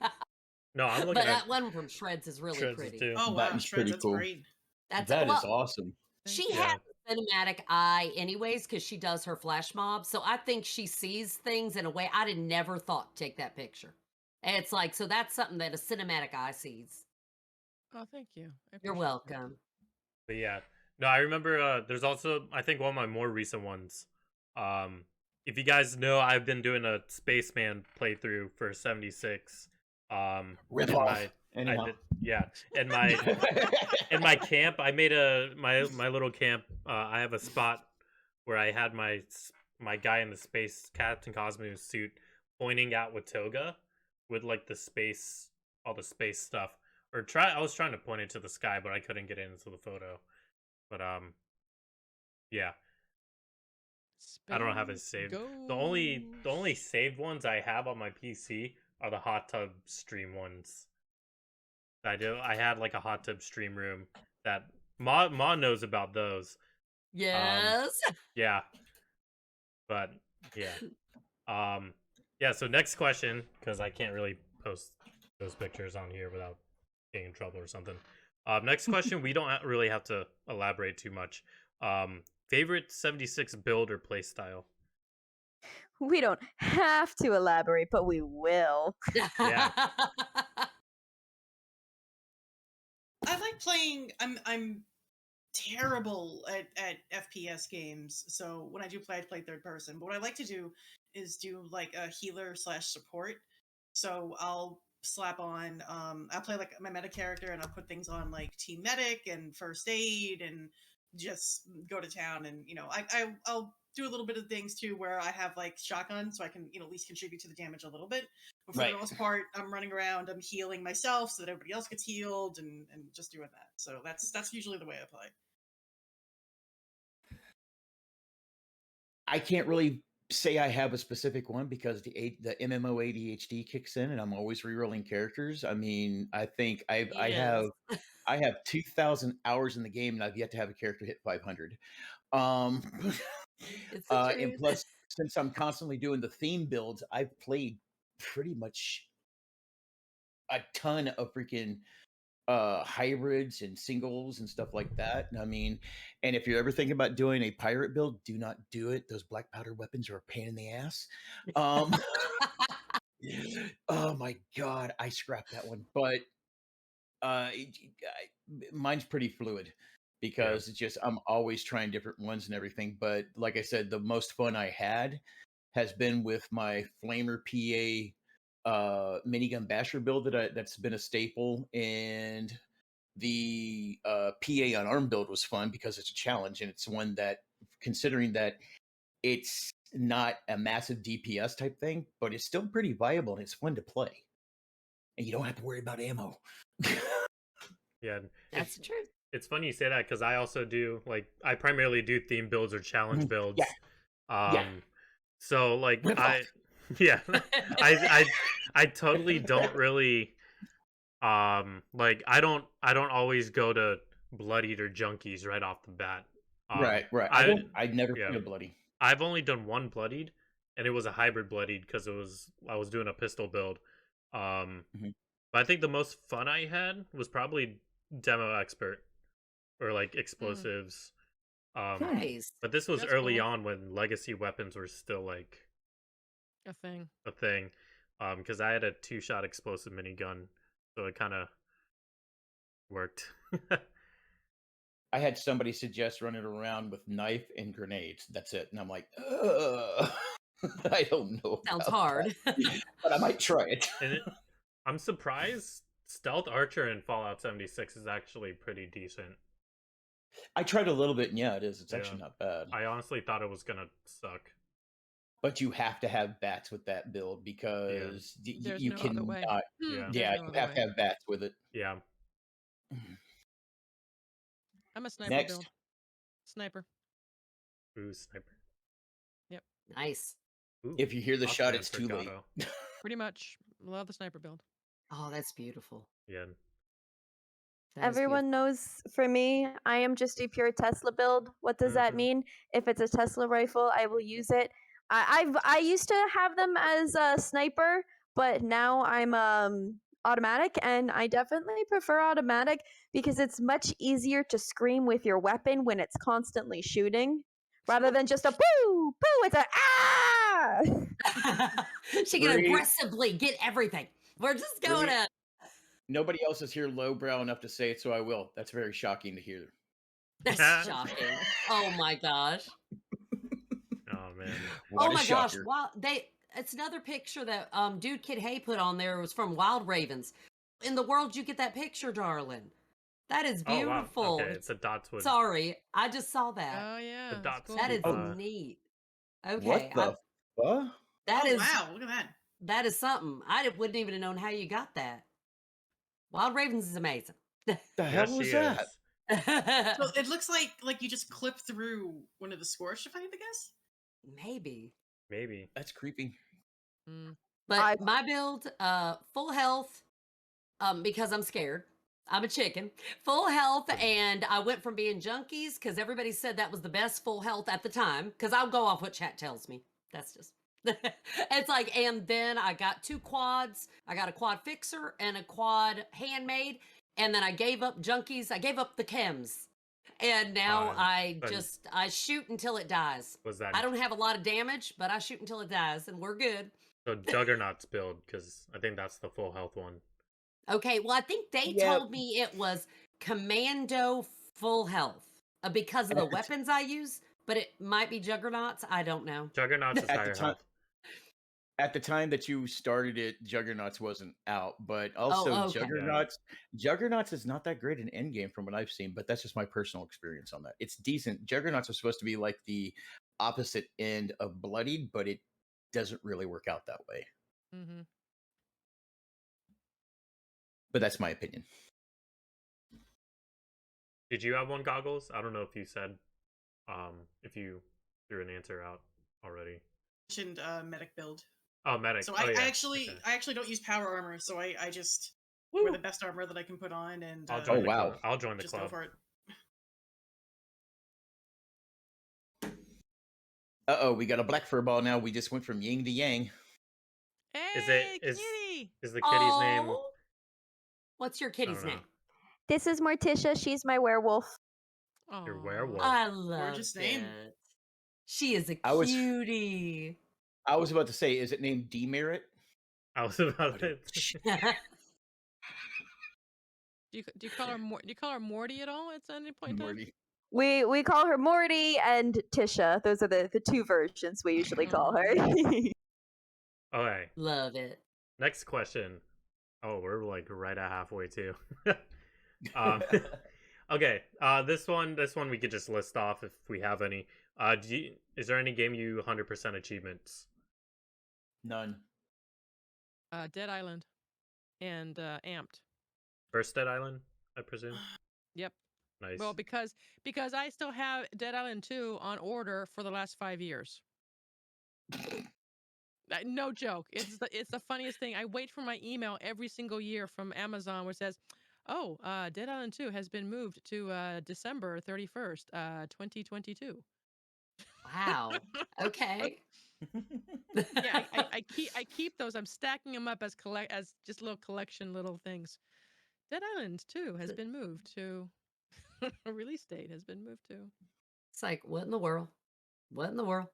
No, I'm looking but that one from Shreds is really Shreds pretty. Too. Oh wow, That's Shreds, pretty cool. Great. That is awesome. She has cinematic eye anyways, because she does her flash mob. So I think she sees things in a way I'd have never thought to take that picture. And it's like, so that's something that a cinematic eye sees. Oh, thank you. I You're appreciate that. welcome. But yeah, no, I remember. There's also, I think, one of my more recent ones. If you guys know, I've been doing a Spaceman playthrough for 76. Rip in off. my, Anyhow. in my camp, I made my little camp. I have a spot where I had my guy in the space Captain Cosmo suit pointing out Watoga with like all the space stuff. I was trying to point it to the sky, but I couldn't get into the photo. But yeah. I don't have it saved. The only saved ones I have on my PC are the hot tub stream ones. I had like a hot tub stream room that Ma knows about those. Yes. Yeah. But yeah. Yeah, so next question, because I can't really post those pictures on here without getting in trouble or something. Next question, we don't really have to elaborate too much. Favorite 76 build or play style? We don't have to elaborate, but we will. Yeah. I like playing. I'm terrible at FPS games, so when I do play, I play third person. But what I like to do is do like a healer / support. So I'll slap on. I'll play like my meta character, and I'll put things on like team medic and first aid, and just go to town. And I'll do a little bit of things too, where I have like shotgun, so I can at least contribute to the damage a little bit. But for the most part, I'm running around, I'm healing myself so that everybody else gets healed, and just doing that. So that's usually the way I play. I can't really say I have a specific one because the MMO ADHD kicks in, and I'm always rerolling characters. I mean, I think I have 2,000 hours in the game, and I've yet to have a character hit 500. It's the And truth. plus, since I'm constantly doing the theme builds, I've played pretty much a ton of freaking hybrids and singles and stuff like that. I mean, and if you're ever thinking about doing a pirate build, do not do it. Those black powder weapons are a pain in the ass. Oh my god, I scrapped that one. But mine's pretty fluid because it's just I'm always trying different ones and everything. But like I said, the most fun I had has been with my Flamer PA minigun basher build that's been a staple, and the PA on arm build was fun because it's a challenge, and it's one that, considering that it's not a massive DPS type thing, but it's still pretty viable and it's fun to play, and you don't have to worry about ammo. Yeah, That's the truth. It's funny you say that because I also do, like, I primarily do theme builds or challenge builds. So like I totally don't really like I don't always go to bloodied or junkies right off the bat. Right. I'd never played a bloody. I've only done one bloodied, and it was a hybrid bloodied because I was doing a pistol build. But I think the most fun I had was probably demo expert or like explosives. Nice. But this was That's early cool. on when legacy weapons were still like A thing. Because I had a 2-shot explosive minigun, so it kind of worked. I had somebody suggest running around with knife and grenades. That's it, and I'm like, I don't know. Sounds hard. But I might try it. And I'm surprised Stealth Archer in Fallout 76 is actually pretty decent. I tried a little bit, and it is. It's actually not bad. I honestly thought it was gonna suck. But you have to have bats with that build because you no other cannot. way. You no have other to have bats with it. Yeah. I'm a sniper Next. build. Sniper. Ooh, sniper. Yep. Nice. Ooh, If you hear the I'll shot, stand it's for too late. Gato. Pretty much. Love the sniper build. Oh, that's beautiful. Yeah. That is Everyone knows for me, I am just a pure Tesla build. What does that Mhm. mean? If it's a Tesla rifle, I will use it. I used to have them as a sniper, but now I'm automatic, and I definitely prefer automatic because it's much easier to scream with your weapon when it's constantly shooting rather than just a poo, poo, it's a ah! She can Bree- aggressively get everything. We're just going Bree- to. Nobody else is here lowbrow enough to say it, so I will. That's very shocking to hear. That's shocking. Oh my gosh. Oh man. What Oh a my gosh. shocker. Wow. It's another picture that Dude Kid Hay put on there. It was from Wild Ravens. In the world you get that picture, darling. That is Oh beautiful. wow. Okay, it's a Dotswood. Sorry, I just saw that. Oh yeah, The that's dots. cool. That is Oh. neat. Okay. What the fuck? That Oh is wow, look at that. that is something. Wouldn't even have known how you got that. Wild Ravens is amazing. The Yeah, hell was she that? is. So it looks like you just clip through one of the scores to find, I guess. Maybe. Maybe. That's creepy. Mm. But I- my build, full health, because I'm scared. I'm a chicken. Full health, and I went from being junkies because everybody said that was the best full health at the time. Because I'll go off what chat tells me. That's just. It's like, and then I got 2 quads. I got a quad fixer and a quad handmade, and then I gave up junkies. I gave up the chems, and now but- I shoot until it dies. Was that I don't have a lot of damage, but I shoot until it dies, and we're good. so Juggernaut's build? Because I think that's the full health one. Okay, well, I think they Yeah. told me it was commando full health because of the weapons I use, but it might be juggernauts. I don't know. Juggernauts is At the higher time- health. At the time that you started it, Juggernauts wasn't out, but also okay. Juggernauts is not that great in endgame from what I've seen, but that's just my personal experience on that. It's decent. Juggernauts are supposed to be like the opposite end of Bloodied, but it doesn't really work out that way. Mm-hmm. But that's my opinion. Did you have one, Goggles? I don't know if you said, if you threw an answer out already. Mentioned medic build. Oh, medic. So oh, I yeah. actually Okay. I actually don't use power armor, so I just wear the best armor that I can put on, and I'll join Oh, the wow. club. I'll join the just go club. for it. Uh-oh, we got a black fur ball now. We just went from yin to yang. Hey, is kitty! is the kitty's name? Oh. What's your kitty's know. name? This is Morticia. She's my werewolf. Your Aw. werewolf. I love Gorgeous name. it. She is a I was- cutie. I was about to say, is it named Demerit? I was about to. Do you call her do you call her Morty at all at any point in time? Morty. We call her Morty and Tisha. Those are the 2 versions we usually call her. Okay. Love it. Next question. Oh, we're like right at halfway too. Okay. This one we could just list off if we have any. Is there any game you 100% achievements? None. Dead Island and Amped. First Dead Island, I presume. Yep. Nice. Well, because I still have Dead Island 2 on order for the last 5 years. No joke. It's the funniest thing. I wait for my email every single year from Amazon where it says, "Oh, Dead Island 2 has been moved to December 31st, 2022." Wow. Okay. Yeah, I keep those. I'm stacking them up as just little collection little things. Dead Island 2 has been moved to a release date has been moved to. It's like, what in the world? What in the world?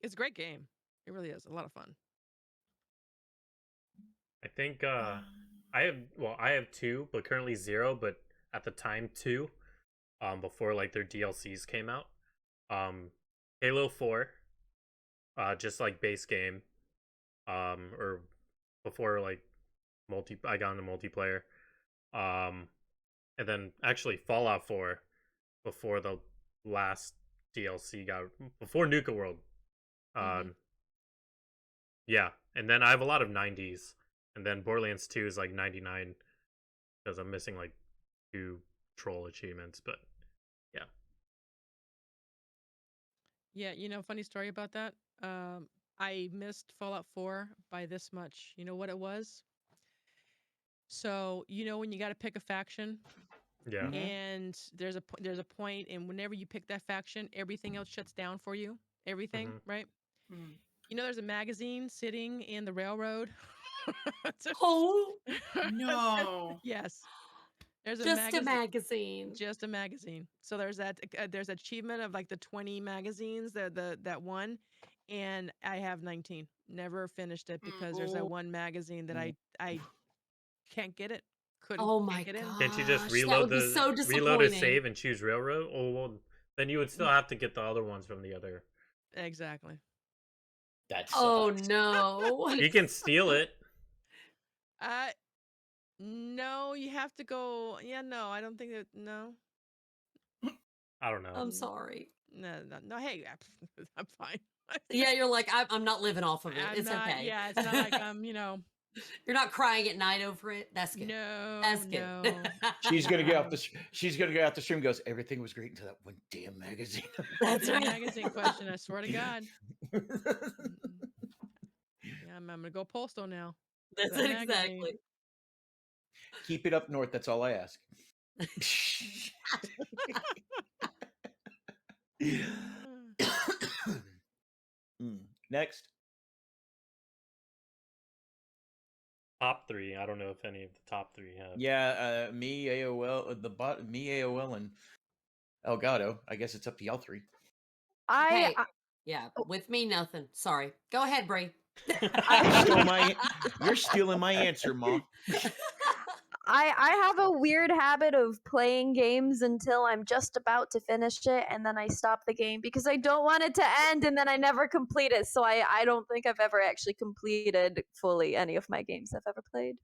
It's a great game. It really is a lot of fun. I think I have 2, but currently 0, but at the time 2, before like their DLCs came out. Halo 4, just like base game, or before like I got into multiplayer, and then actually Fallout 4 before the last DLC before Nuka World. Yeah, and then I have a lot of 90s, and then Borderlands 2 is like 99 because I'm missing like 2 troll achievements, but yeah. Yeah, funny story about that. I missed Fallout 4 by this much. You know what it was? So, when you got to pick a faction, Yeah. and there's a point, and whenever you pick that faction, everything else shuts down for you. Everything, Mhm. right? Hmm. There's a magazine sitting in the railroad Oh, No. Yes. There's a just a magazine. magazine. Just a magazine. So there's that. There's achievement of like the 20 magazines. That one, and I have 19. Never finished it because there's that Oh. one magazine that I can't get it. Oh Can't my get in. Can't you just gosh, that reload would be so a disappointing. save and choose railroad? Oh well, then you would still have to get the other ones from the other. Exactly. That's Oh no. You can steal it. No, you have to go. Yeah, no, I don't think that. No, I don't know. I'm sorry. no. Hey, I'm fine. Yeah, you're like, I'm not living off of it. I'm It's not. okay. Yeah, it's not like I'm. You're not crying at night over it. That's good. No, That's good. no. she's gonna get off the. She's gonna get out the stream. And goes, everything was great until that one damn magazine. That's The right. magazine question. I swear to God. Yeah, I'm gonna go postal now. That's That it magazine. exactly. Keep it up north. That's all I ask. Next. Top 3. I don't know if any of the top 3 have. Yeah, me, AOL, me, AOL, and Elgato. I guess it's up to y'all 3. Hey, yeah, with me, nothing. Sorry. Go ahead, Brie. You're stealing my answer, Ma. I have a weird habit of playing games until I'm just about to finish it, and then I stop the game because I don't want it to end, and then I never complete it. So I don't think I've ever actually completed fully any of my games I've ever played.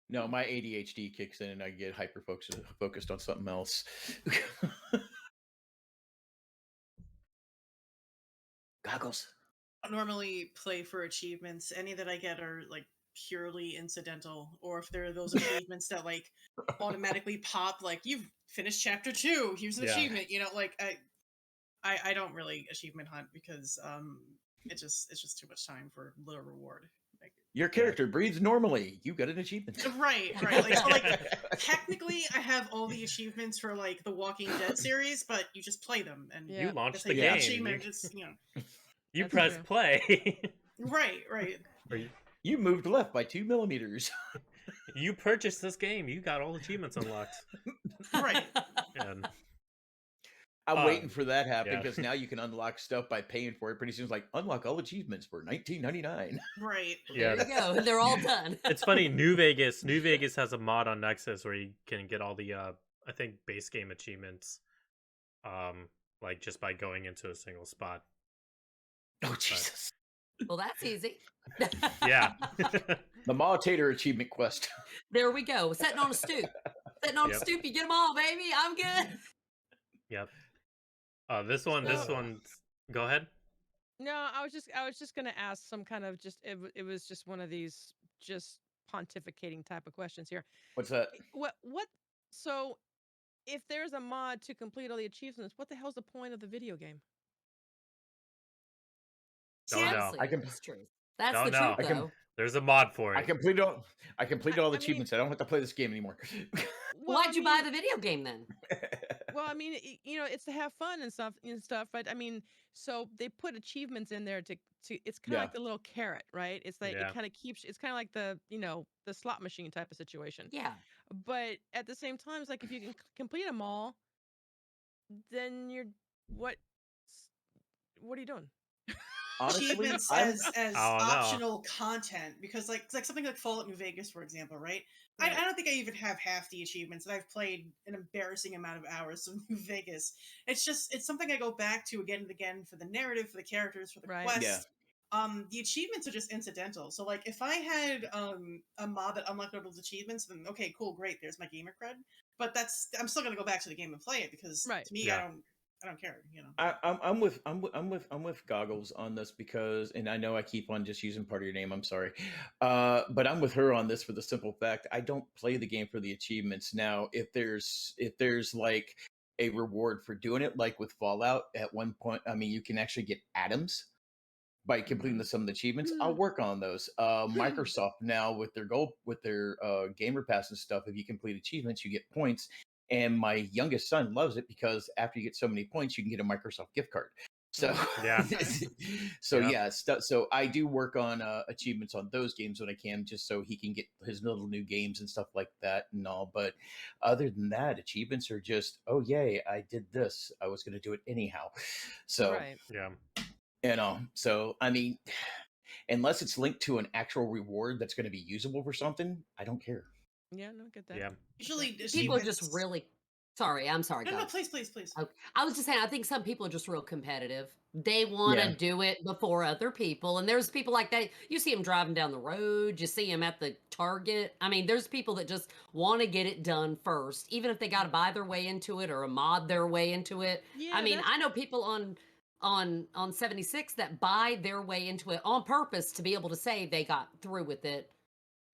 No, my ADHD kicks in and I get hyper focused on something else. Goggles. I normally play for achievements. Any that I get are like purely incidental, or if there are those achievements that like automatically pop, like you've finished chapter 2. Here's an achievement. Like I don't really achievement hunt because it's just too much time for little reward. Like, your character breathes normally. You got an achievement. Right. Like technically, I have all the achievements for like the Walking Dead series, but you just play them and You launched the the game. achievement. Just You That's press true. play. Right. You moved left by 2 millimeters. You purchased this game. You got all achievements unlocked. Right. And I'm waiting for that to happen yeah. because now you can unlock stuff by paying for it. Pretty soon it's like unlock all achievements for $19.99. Right. Yeah. There you go. They're all done. It's funny. New Vegas has a mod on Nexus where you can get all the I think base game achievements, like just by going into a single spot. Oh Jesus! Well, that's easy. Yeah. The MawTater achievement quest. There we go. Sitting on a stoop. Sitting on a Yep. stoop. You get them all, baby. I'm good. Yep. This one's. Go ahead. No, I was just gonna ask some kind of it was just one of these just pontificating type of questions here. What's that? What so if there's a mod to complete all the achievements, what the hell's the point of the video game? Don't know. Honestly, I can- it's true. That's Don't the know. truth, though. There's a mod for it. I completed all the mean- achievements. I don't have to play this game anymore. Why'd you buy the video game then? Well, I mean, it's to have fun and stuff, but I mean, so they put achievements in there to it's kind of Yeah. like the little carrot, right? It's like Yeah. it kind of keeps it's kind of like the the slot machine type of situation. Yeah. But at the same time, it's like if you can complete them all, then you're what are you doing? Honestly, Achievements I'm- as I don't know. optional content, because like something like Fallout New Vegas, for example, right? Right. I don't think I even have half the achievements, and I've played an embarrassing amount of hours of New Vegas. It's something I go back to again and again for the narrative, for the characters, for the Right. quest. Yeah. The achievements are just incidental. So like if I had a mod that unlocked all those achievements, then okay, cool, great, there's my gamer cred. But I'm still gonna go back to the game and play it because Right. to me Yeah. I don't care, I'm with Goggles on this because, and I know I keep on just using part of your name. I'm sorry, but I'm with her on this for the simple fact I don't play the game for the achievements. Now, if there's like a reward for doing it, like with Fallout, at one point, I mean, you can actually get atoms by completing some of the achievements. I'll work on those. Microsoft now with their gamer pass and stuff, if you complete achievements, you get points. And my youngest son loves it because after you get so many points, you can get a Microsoft gift card. So Yeah. so Yeah. yeah, so I do work on achievements on those games when I can, just so he can get his little new games and stuff like that and all. But other than that, achievements are just, oh yay, I did this. I was going to do it anyhow. So Right. Yeah. so I mean, unless it's linked to an actual reward that's going to be usable for something, I don't care. Yeah, no, get that. Yeah. Usually, People are just achievements- really sorry. I'm sorry, No, guys. no, please, please, please. Okay. I was just saying, I think some people are just real competitive. They want to Yeah. do it before other people. And there's people like that. You see them driving down the road, you see them at the Target. I mean, there's people that just want to get it done first, even if they got to buy their way into it or a mod their way into it. Yeah, I mean, that's- I know people on 76 that buy their way into it on purpose to be able to say they got through with it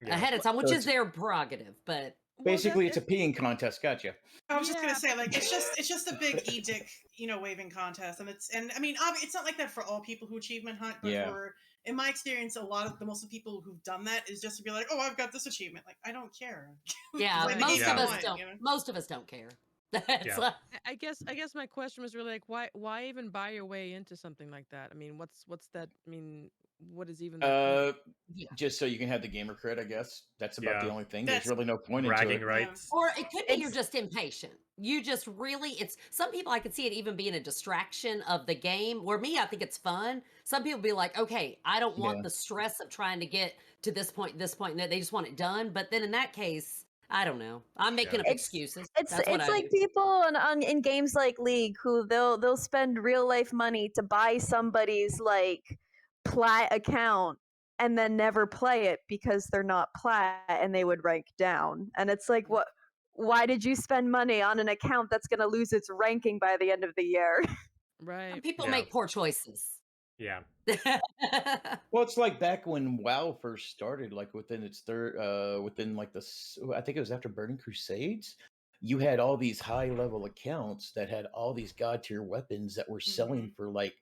Yeah. ahead of time, which So is their prerogative. But Basically, it's a peeing contest. Gotcha. I was just gonna Yeah. say, like, it's just a big edict, waving contest, and I mean, it's not like that for all people who achievement hunt, but Yeah. for, in my experience, a lot of most of the people who've done that is just to be like, oh, I've got this achievement. Like, I don't care. yeah, Play the most game of you us want, don't. you know? Most of us don't care. That's Yeah. like- I guess my question was really like, why even buy your way into something like that? I mean, what's that? I mean, what is even the point? yeah. Just so you can have the gamer cred, I guess. That's about the Yeah. only thing. That's- There's really no point into Bragging it. rights. Or it could be you're It's- just impatient. You just really, it's some people I could see it even being a distraction of the game. Where me, I think it's fun. Some people be like, okay, I don't want Yeah. the stress of trying to get to this point, and that they just want it done. But then in that case, I don't know. I'm making up It's- excuses. It's That's what it's I like do. people in games like League who they'll spend real life money to buy somebody's like plat account and then never play it because they're not plat and they would rank down. And it's like, what? Why did you spend money on an account that's going to lose its ranking by the end of the year? Right. People Yeah. make poor choices. Yeah. Well, it's like back when WoW first started, like within its within like I think it was after Burning Crusades. You had all these high level accounts that had all these god tier weapons that were selling for like,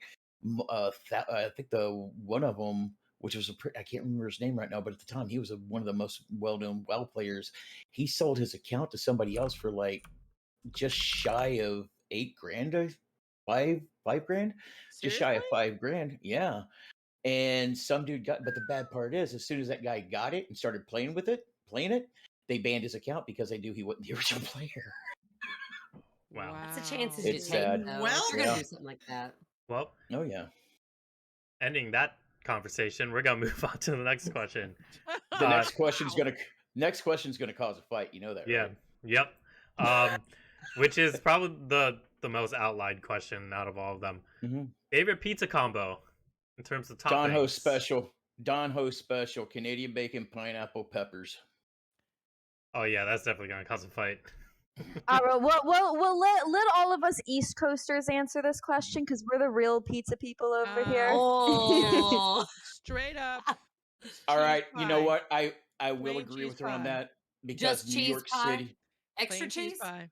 I think the one of them, which was I can't remember his name right now, but at the time he was one of the most well known WoW players. He sold his account to somebody else for like just shy of $8,000, $5,000, just shy of Seriously? $5,000. Yeah. And some dude but the bad part is, as soon as that guy got it and started playing it, they banned his account because they knew he wasn't the original player. Wow. That's the chances It's you take. sad. Though, Well, if you're gonna yeah. do something like that. Well, Oh yeah. ending that conversation, we're gonna move on to the next question. The Uh, next question's gonna cause a fight. You know that, Yeah. right? Yep. Which is probably the most outlined question out of all of them. Mhm. Favorite pizza combo in terms of toppings. Don Ho special, Canadian bacon, pineapple, peppers. Oh yeah, that's definitely gonna cause a fight. We'll let all of us East Coasters answer this question because we're the real pizza people over here. Oh, Straight up. All cheese right, you know pie. what? I will Plain agree cheese with her on pie. that because just New cheese York pie, City, extra Plain cheese cheese. pie.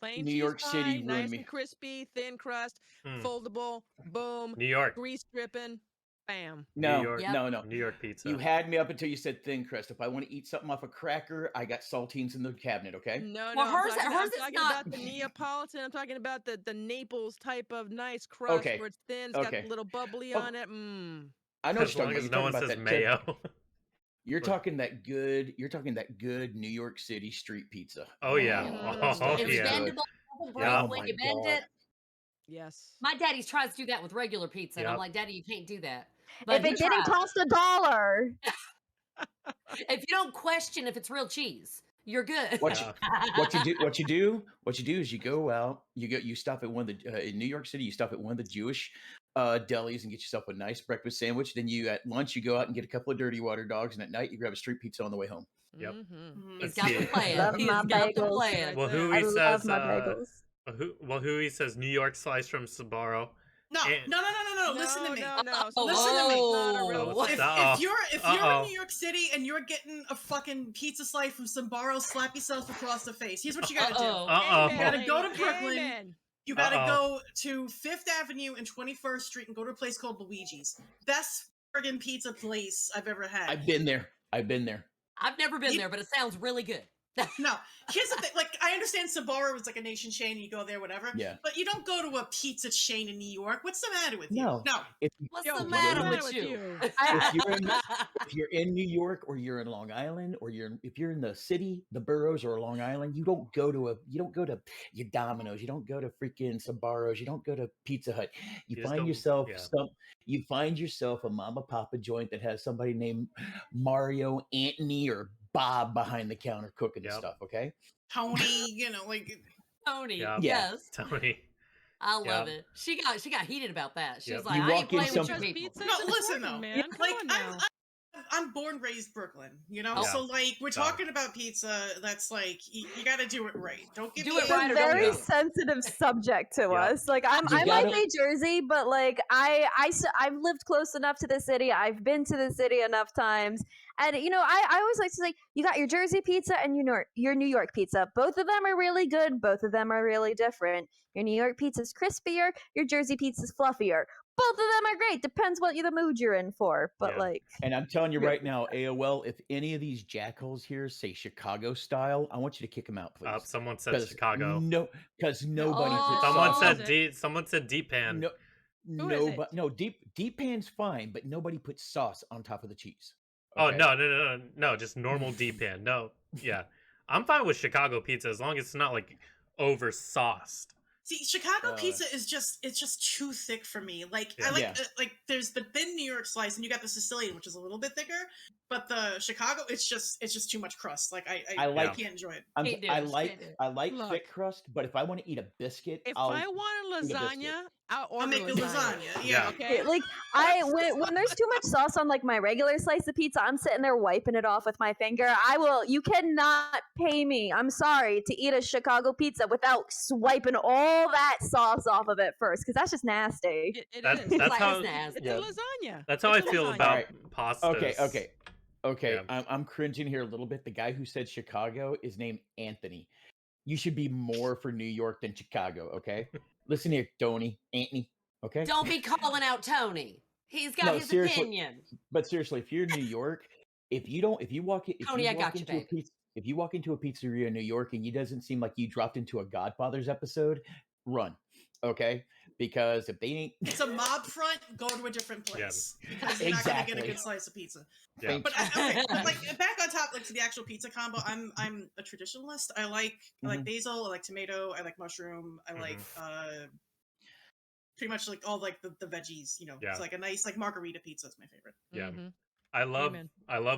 Plain New cheese York pie, City ruined nice me. and crispy, thin crust, Hmm. foldable, boom, New York. grease dripping, bam. No, New York. Yep. no. New York pizza. You had me up until you said thin crust. If I want to eat something off a cracker, I got saltines in the cabinet. Okay. No, Well, no, hers- I'm hers is talking not- about the Neapolitan. I'm talking about the Naples type of nice crust Okay, where it's thin, it's got okay. a little bubbly Oh, on it. Mmm. I know what As you're long talking as about. no one You're says talking about mayo. You're talking that good. You're talking that good New York City street pizza. Oh yeah. Mm. Oh It's yeah. bendable, doesn't break Yeah. Oh when my you bend God. it. Yes. My daddy tries to do that with regular pizza, and I'm Yep. like, Daddy, you can't do that. If But he it didn't tries. cost $1, If you don't question if it's real cheese, you're good. What Yeah. What you do is you go out. You stop at one of the in New York City. You stop at one of the Jewish delis and get yourself a nice breakfast sandwich. Then you at lunch you go out and get a couple of dirty water dogs, and at night you grab a street pizza on the way home. Yep. Mm-hmm. He's Let's got see. the plan. Love He's my got the bagels. plan. Well, there. who I he love says? my bagels. Who he says? New York slice from Sbarro. No, And- no. Listen to me. No. Oh, Listen to me. Not a real Oh, one. If Uh-oh. you're Uh-oh. in New York City and you're getting a fucking pizza slice from Sbarro, slap yourself across the face. Here's what you gotta do. Uh-oh. Uh-oh. You gotta go to Amen. Brooklyn. Amen. You gotta Uh-oh. go to 5th Avenue and 21st Street and go to a place called Luigi's. Best friggin' pizza place I've ever had. I've been there. I've never been You- there, but it sounds really good. No, here's the thing. Like, I understand Sbarro was like a nation chain, and you go there, whatever. Yeah. But you don't go to a pizza chain in New York. What's the matter with you? No. No. If you, What's Yo, the what's matter the with matter you? if you're in New York or you're in Long Island or if you're in the city, the boroughs or Long Island, you don't go to your Domino's, you don't go to freaking Sbarro's, you don't go to Pizza Hut. You You just find don't- yourself yeah. you find yourself a mama papa joint that has somebody named Mario, Anthony, or Bob behind the counter cooking the Yep. stuff. Okay. Tony, like Tony, Yeah. yes. Tony. I love Yep. it. She got heated about that. She Yep. was like, You I walk ain't in playing with some- you people. Pizza no, is listen important, though, man. Come like on now. I'm born raised Brooklyn, you know. Yeah. So like we're So- talking about pizza. That's like you got to do it right. Don't give Do me it It's a right or don't very do it. sensitive subject to Yeah. us. Like I You might gotta- be Jersey, but like I've lived close enough to the city. I've been to the city enough times, and you know I always like to say you got your Jersey pizza and your New York pizza. Both of them are really good. Both of them are really different. Your New York pizza's crispier. Your Jersey pizza's fluffier. Both of them are great. Depends what the mood you're in for. But Yeah. like, And I'm telling you right now, AOL, if any of these jackholes here say Chicago style, I want you to kick them out, please. Someone said 'Cause Chicago. No, because nobody Oh. puts Someone sauce. Who is said it? Someone said deep pan. No, Who is it? no, deep pan's fine, but nobody puts sauce on top of the cheese. Oh okay? no, just normal deep pan. No, yeah, I'm fine with Chicago pizza as long as it's not like over sauced. See, Chicago Uh, pizza is just too thick for me. Like Yeah. I like Yeah. like there's the thin New York slice, and you got the Sicilian, which is a little bit thicker. But the Chicago, it's just too much crust. Like I like- can't enjoy it. I Can't do it, like can't do it. Look. thick crust, but if I want to eat a biscuit, If I'll I want a eat a biscuit. lasagna, I'll order I'll make a lasagna. Yeah. Okay. like when there's too much sauce on like my regular slice of pizza, I'm sitting there wiping it off with my finger. You cannot pay me, I'm sorry, to eat a Chicago pizza without swiping all that sauce off of it first, because that's just nasty. It That's- is. that's Like, how- it's nasty. It's Yeah. a lasagna. That's how It's I a feel lasagna. about Alright. pastas. Okay. Yeah. I'm cringing here a little bit. The guy who said Chicago is named Anthony. You should be more for New York than Chicago. Okay. Listen here, Tony, Anthony. Okay. Don't be calling out Tony. He's got No, his seriously. opinion. But seriously, if you're in New York, if you walk Tony, I got you, into a babe. pizza, if you walk into a pizzeria in New York and it doesn't seem like you dropped into a Godfather's episode, run. Okay? Because if they ain't It's a mob front. Go to a different Yeah. place because you're not gonna get a Exactly. good slice of pizza. Yeah. But okay, but like back on top, like to the actual pizza combo, I'm a traditionalist. I like basil, I like tomato, I like mushroom, I like pretty much like all like the veggies. You know, Yeah. it's like a nice like margarita pizza is my favorite. Yeah. Mhm. I love Amen.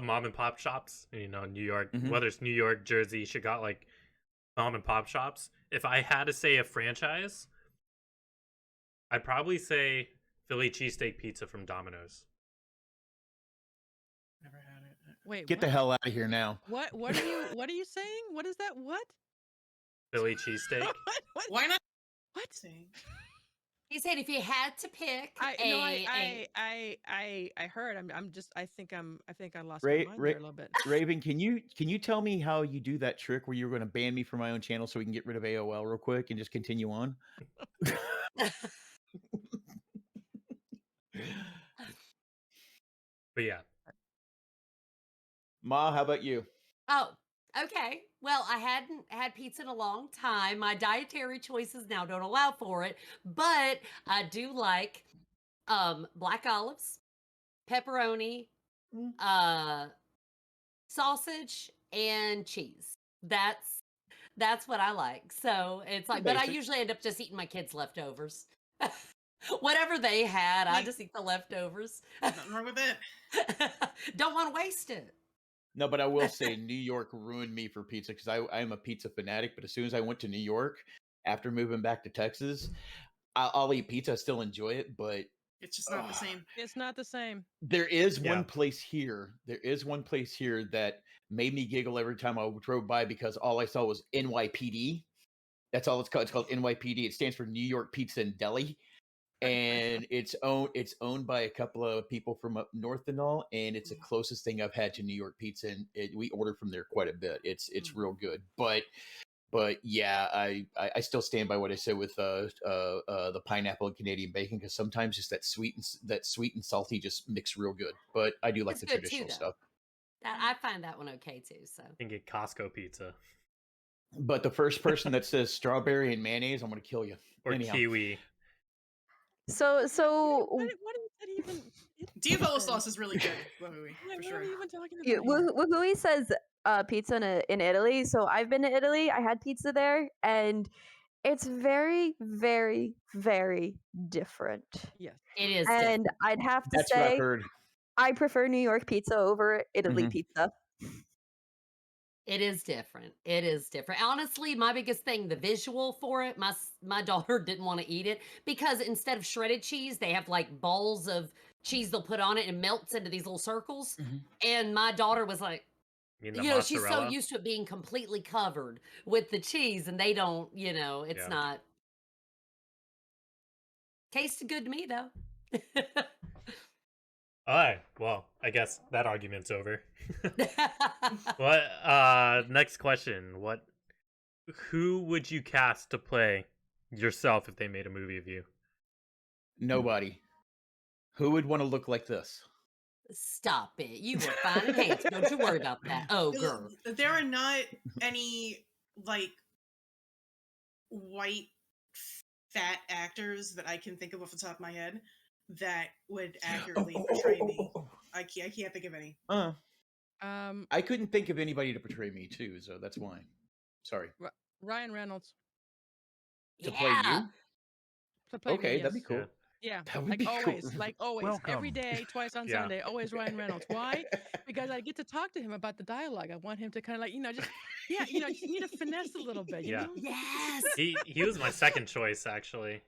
mom and pop shops. You know, New York, Mhm. whether it's New York, Jersey, Chicago, like mom and pop shops. If I had to say a franchise, I'd probably say Philly cheesesteak pizza from Domino's. Never had it. Wait. get what? the hell out of here now. What are you saying? What is that? What? Philly cheesesteak. What? Why not? What? Saying? He said if he had to pick I heard. I think I lost Ray- my mind Ray- there a little bit. Raven, can you tell me how you do that trick where you're going to ban me from my own channel so we can get rid of AOL real quick and just continue on? But yeah, Ma, how about you? Oh, okay. Well, I hadn't had pizza in a long time. My dietary choices now don't allow for it, but I do like black olives, pepperoni, sausage, and cheese. That's what I like. So it's like, but I Basic. usually end up just eating my kids' leftovers. Whatever they had, I just eat the leftovers. Nothing wrong with it. Don't want to waste it. No, but I will say New York ruined me for pizza because I am a pizza fanatic. But as soon as I went to New York after moving back to Texas, I'll eat pizza. I still enjoy it, but It's just not the same. It's not the same. there is Yeah. one place here. There is one place here that made me giggle every time I drove by because all I saw was NYPD. That's all it's called. It's called NYPD. It stands for New York Pizza and Deli. And it's owned by a couple of people from up north and all, and it's the closest thing I've had to New York pizza, and we order from there quite a bit. It's real good, but yeah, I still stand by what I said with the pineapple and Canadian bacon because sometimes just that sweet and salty just mix real good. But I do like It's the good too, traditional though. stuff. I find that one okay too. So You can get Costco pizza But the first person that says strawberry and mayonnaise, I'm going to kill you. or Anyhow. kiwi. So What is that even? Diavolo sauce is really good, Wahooey, Like, for what sure. are we even talking about? yeah, here? Wahooey says pizza in Italy. So I've been to Italy. I had pizza there, and it's very, very, very different. Yes. it is. And I'd have to That's what I've say, heard. I prefer New York pizza over Italy Mhm. pizza. It is different. It is different. Honestly, my biggest thing, the visual for it, my daughter didn't want to eat it because instead of shredded cheese, they have like balls of cheese they'll put on it and melts into these little circles. Mhm. And my daughter was like, You mean the you know, she's so mozzarella? used to it being completely covered with the cheese, and they don't, you know, it's Yeah. not. Tasted good to me though. Alright, well, I guess that argument's over. What? Next question. Who would you cast to play yourself if they made a movie of you? Nobody. Who would want to look like this? Stop it. You were fine and handsome. Don't you worry about that. Oh, girl. There are not any like white fat actors that I can think of off the top of my head that would accurately portray me. I can't think of any. I couldn't think of anybody to portray me too, so that's why. Sorry. Ryan Reynolds To play you? to play Okay, me. that'd be Yes. cool. Yeah, That would like be cool. always, like always, every Welcome. day, twice on Yeah. Sunday, always Ryan Reynolds. Why? Because I get to talk to him about the dialogue. I want him to kind of like, just just need to finesse a little bit. You Yeah. know? Yes. He was my second choice actually.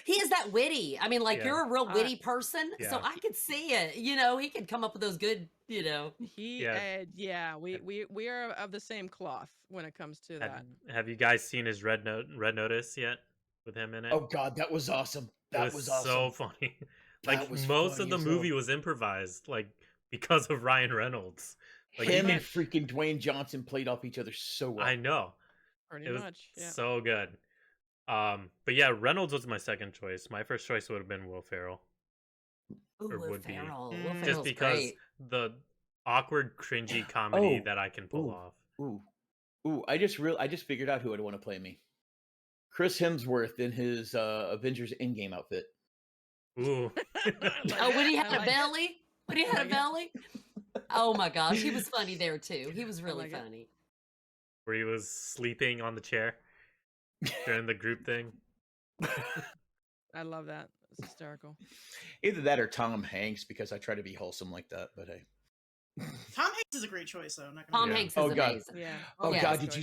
He is that witty. I mean, like Yeah. you're a real witty person, so Yeah. I could see it. You know, he could come up with those good, Yeah. We are of the same cloth when it comes to that. Have you guys seen his Red Notice yet with him in it? Oh god, that was awesome. That It was so awesome. funny. That Like was most of funny the as movie hell. was improvised, like because of Ryan Reynolds. Like Him you and can't- freaking Dwayne Johnson played off each other so well. I know. Pretty It was much. Yeah. so good. But yeah, Reynolds was my second choice. My first choice would have been Will Ferrell. Ooh, Or Will would be. Ferrell. Mm. Will Just Just Ferrell's because great. the awkward, cringy comedy Oh, that I can pull ooh. off. Ooh, I just figured out who would want to play me. Chris Hemsworth in his Avengers Endgame outfit. Ooh. Oh, when he had I a like it. belly? When he had a belly? Oh my gosh, he was funny there too. He was really like it. funny. Where he was sleeping on the chair during the group thing. I love that. It's hysterical. Either that or Tom Hanks, because I try to be wholesome like that. But hey, Tom Hanks is a great choice, though. I'm not Tom gonna Yeah. Hanks is Oh, God. amazing. Yeah. oh Yeah. god, did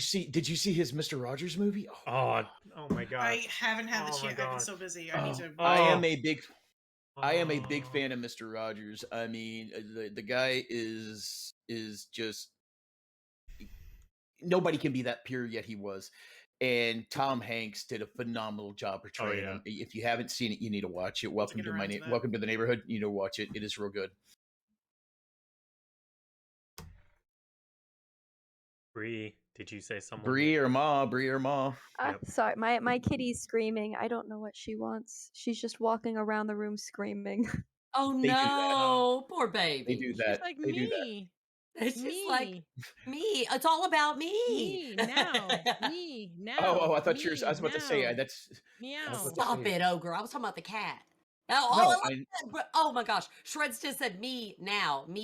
you see his Mr. Rogers movie? Oh my god. I haven't had the Oh my chance. I've been gosh. so busy. I need to. I am Oh. a big Oh. fan of Mr. Rogers. I mean, the guy is just nobody can be that pure, yet he was. And Tom Hanks did a phenomenal job portraying yeah. him. If you haven't seen it, you need to watch it. Welcome get to around to that. Welcome to the neighborhood. You need to watch it. It is real good. Bree, did you say someone? Brie or Ma. Yep. Sorry, my kitty's screaming. I don't know what she wants. She's just walking around the room screaming. Oh They do that. no, poor They baby. do She's that. like They do that. me. It's just like Me. me. It's all about me. Me now. Me now. Oh, I thought you were. me I was about to say now. that's. Meow. I was about to Stop say- it, ogre. I was talking about the cat. Oh, No, I love I- that. Oh my gosh. Shreds just said me now. And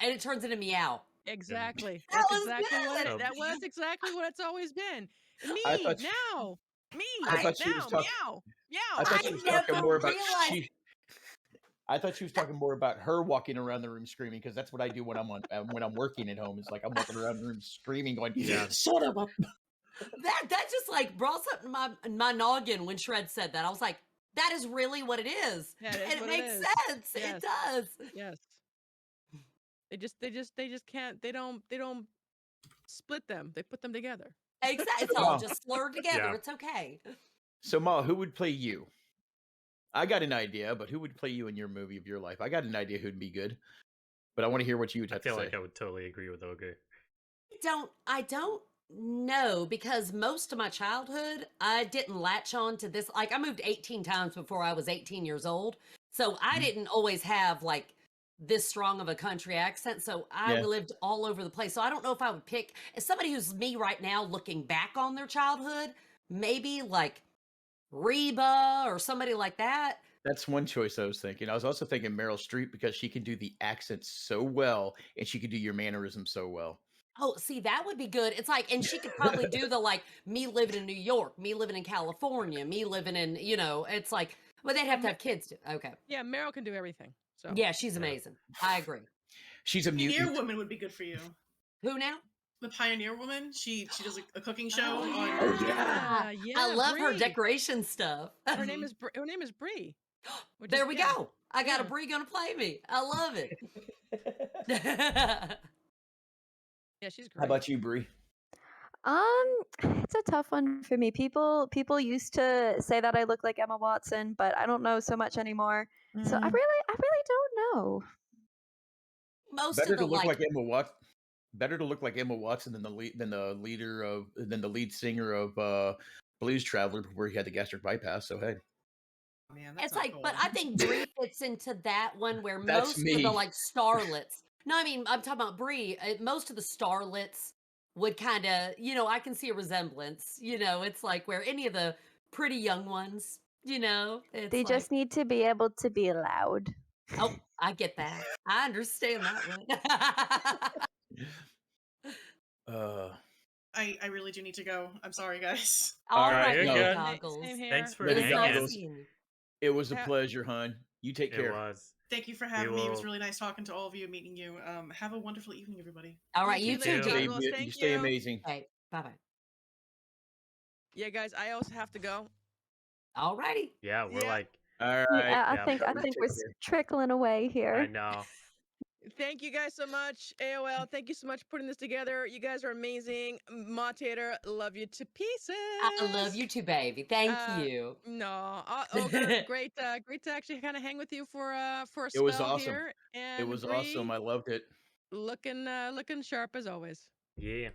it turns into meow. Exactly. That That's was exactly what good. it, that was exactly what it's always been. Me I thought she- now. Me I thought she was now. talking- Meow. Meow. I thought I she was never talking more about. realized- I thought she was talking more about her walking around the room screaming, because that's what I do when I'm working at home. It's like I'm walking around the room screaming, going, Yeah. "Son of a!" That just like brought something in my noggin when Shred said that. I was like, that is really what it is. That is and it what it makes is. sense. Yes. It does. Yes. They just can't. They don't split them. They put them together. Exactly. It's all Wow. just slurred together. Yeah. It's okay. So, Ma, who would play you? I got an idea, but who would play you in your movie of your life? I got an idea who'd be good, but I want to hear what you would I have feel to say. like I would totally agree with Ogre. I don't know, because most of my childhood I didn't latch on to this. Like I moved 18 times before I was 18 years old. So I didn't always have like this strong of a country accent, so I Yeah. lived all over the place. So I don't know if I would pick as somebody who's me right now, looking back on their childhood, maybe like Reba or somebody like that. That's one choice I was thinking. I was also thinking Meryl Streep because she can do the accent so well, and she can do your mannerisms so well. Oh, see, that would be good. It's like, and she could probably do the like me living in New York, me living in California, me living in, it's like, but they'd have to have kids too. Okay. Yeah, Meryl can do everything. So Yeah, she's amazing. I agree. She's a Pioneer mutant. Woman would be good for you. Who now? The Pioneer Woman. She does a cooking show Oh, on. yeah. Yeah, I love her Brie. decoration stuff. Her name is Brie. which There is- we yeah. go. I got a Yeah. Brie gonna play me. I love it. Yeah, she's great. How about you, Brie? It's a tough one for me. People used to say that I look like Emma Watson, but I don't know so much anymore. So I really don't know. Most Better of to the look like Emma Watson. Better to look like Emma Watson than the lead singer of Blues Traveler before he had the gastric bypass. So hey, Man, that's it's not like, cool. but I think Brie fits into that one where That's most of me. the like starlets. No, I mean I'm talking about Brie. Most of the starlets would kind of, I can see a resemblance. It's like where any of the pretty young ones, it's They like, just need to be able to be loud. oh, I get that. I understand that one. I really do need to go. I'm sorry, guys. All right, right, you're Lady good. Goggles. Same here. Thanks for It was Lady hanging. nice Goggles. seeing you. It was a Yeah. pleasure, hon. You take It care. was. Thank you for having me. It was will- really nice talking to all of you, meeting you. Have a wonderful evening, everybody. All right, You you too, too, Lady Jen. Goggles. You Thank stay you. amazing. Okay, bye-bye. Yeah, guys, I also have to go. All righty. Yeah, we're Yeah. like, All right. Yeah, I Yeah. think Take we're care. trickling away here. I know. Thank you guys so much. AOL, thank you so much for putting this together. You guys are amazing. MawTater, love you to pieces. I love you too, baby. Thank you. No, Ogre, great to actually kind of hang with you for a It was spell awesome. here. And It was Bree, awesome. I loved it. looking sharp as always. Yeah.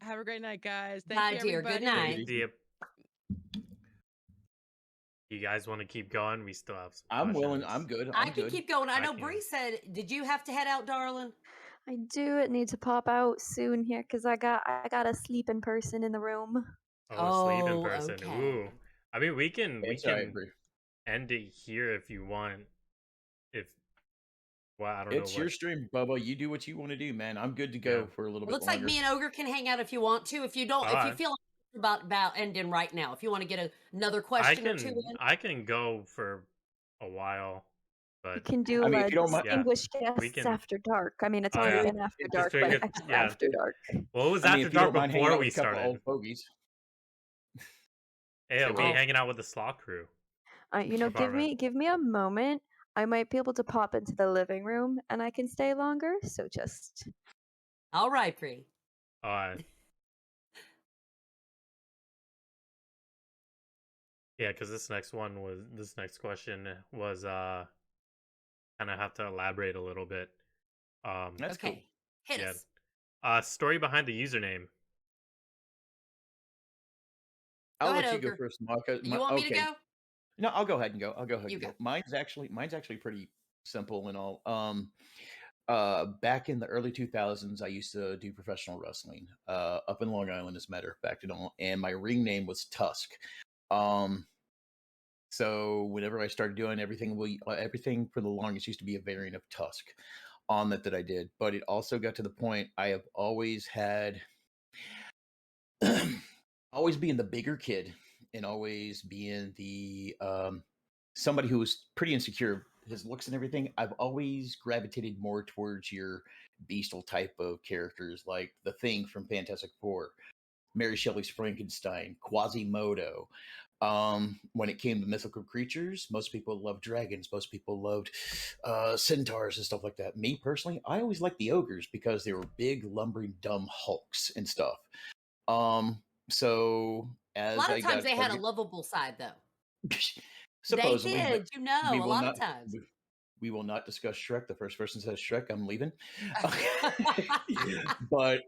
Have a great night, guys. Thank Bye, you, dear. Good everybody. night. See ya. You guys want to keep going? We still have some I'm willing. questions. I'm good. I I'm can good. keep going. I I know can. Bree said, did you have to head out, darling? I do need to pop out soon here because I got a sleeping person in the room. Oh, sleep in Oh, person. okay. Ooh. I mean, we can It's all right, Brie. end it here if you want. I don't It's know your what. stream, Bubba. You do what you want to do, man. I'm good to go Yeah. for a little It bit looks longer. like me and Ogre can hang out if you want to. If you don't, if you Alright. feel about ending right now, if you want to get another I question or two can in. I can go for a while, We but can do I mean, if you don't mind- Distinguished we Guests can- After Dark. I mean, it's Oh, already yeah. been After Dark, but Distinguished- extra yeah. After Dark. well, it was I mean, after if you dark don't mind hanging before out we with a couple started. old fogies. Hey, I'll be Oh. hanging out with the Slaw crew. Department. Give me a moment. I might be able to pop into the living room and I can stay longer. So just All right, Bree. Yeah, because this next question was kind of have to elaborate a little bit. That's Okay. cool. Hit Yeah. us. Story behind the username. I'll ahead, let you go Ogre. first, Maka. You want me to go? No, I'll go ahead and go. You go. Mine's actually pretty simple and all. Back in the early 2000s, I used to do professional wrestling up in Long Island, as a matter of fact, and my ring name was Tusk. So whenever I started doing everything for the longest used to be a variant of Tusk on that I did. But it also got to the point I have always had, always being the bigger kid and always being the somebody who was pretty insecure of his looks and everything. I've always gravitated more towards your bestial type of characters, like the Thing from Fantastic Four, Mary Shelley's Frankenstein, Quasimodo. When it came to mythical creatures, most people loved dragons. Most people loved centaurs and stuff like that. Me personally, I always liked the ogres because they were big, lumbering, dumb hulks and stuff. So as A lot I of times got they had a older- lovable side, though. supposedly, They but did, a lot of times. we will not discuss Shrek. The first person says Shrek, I'm leaving. But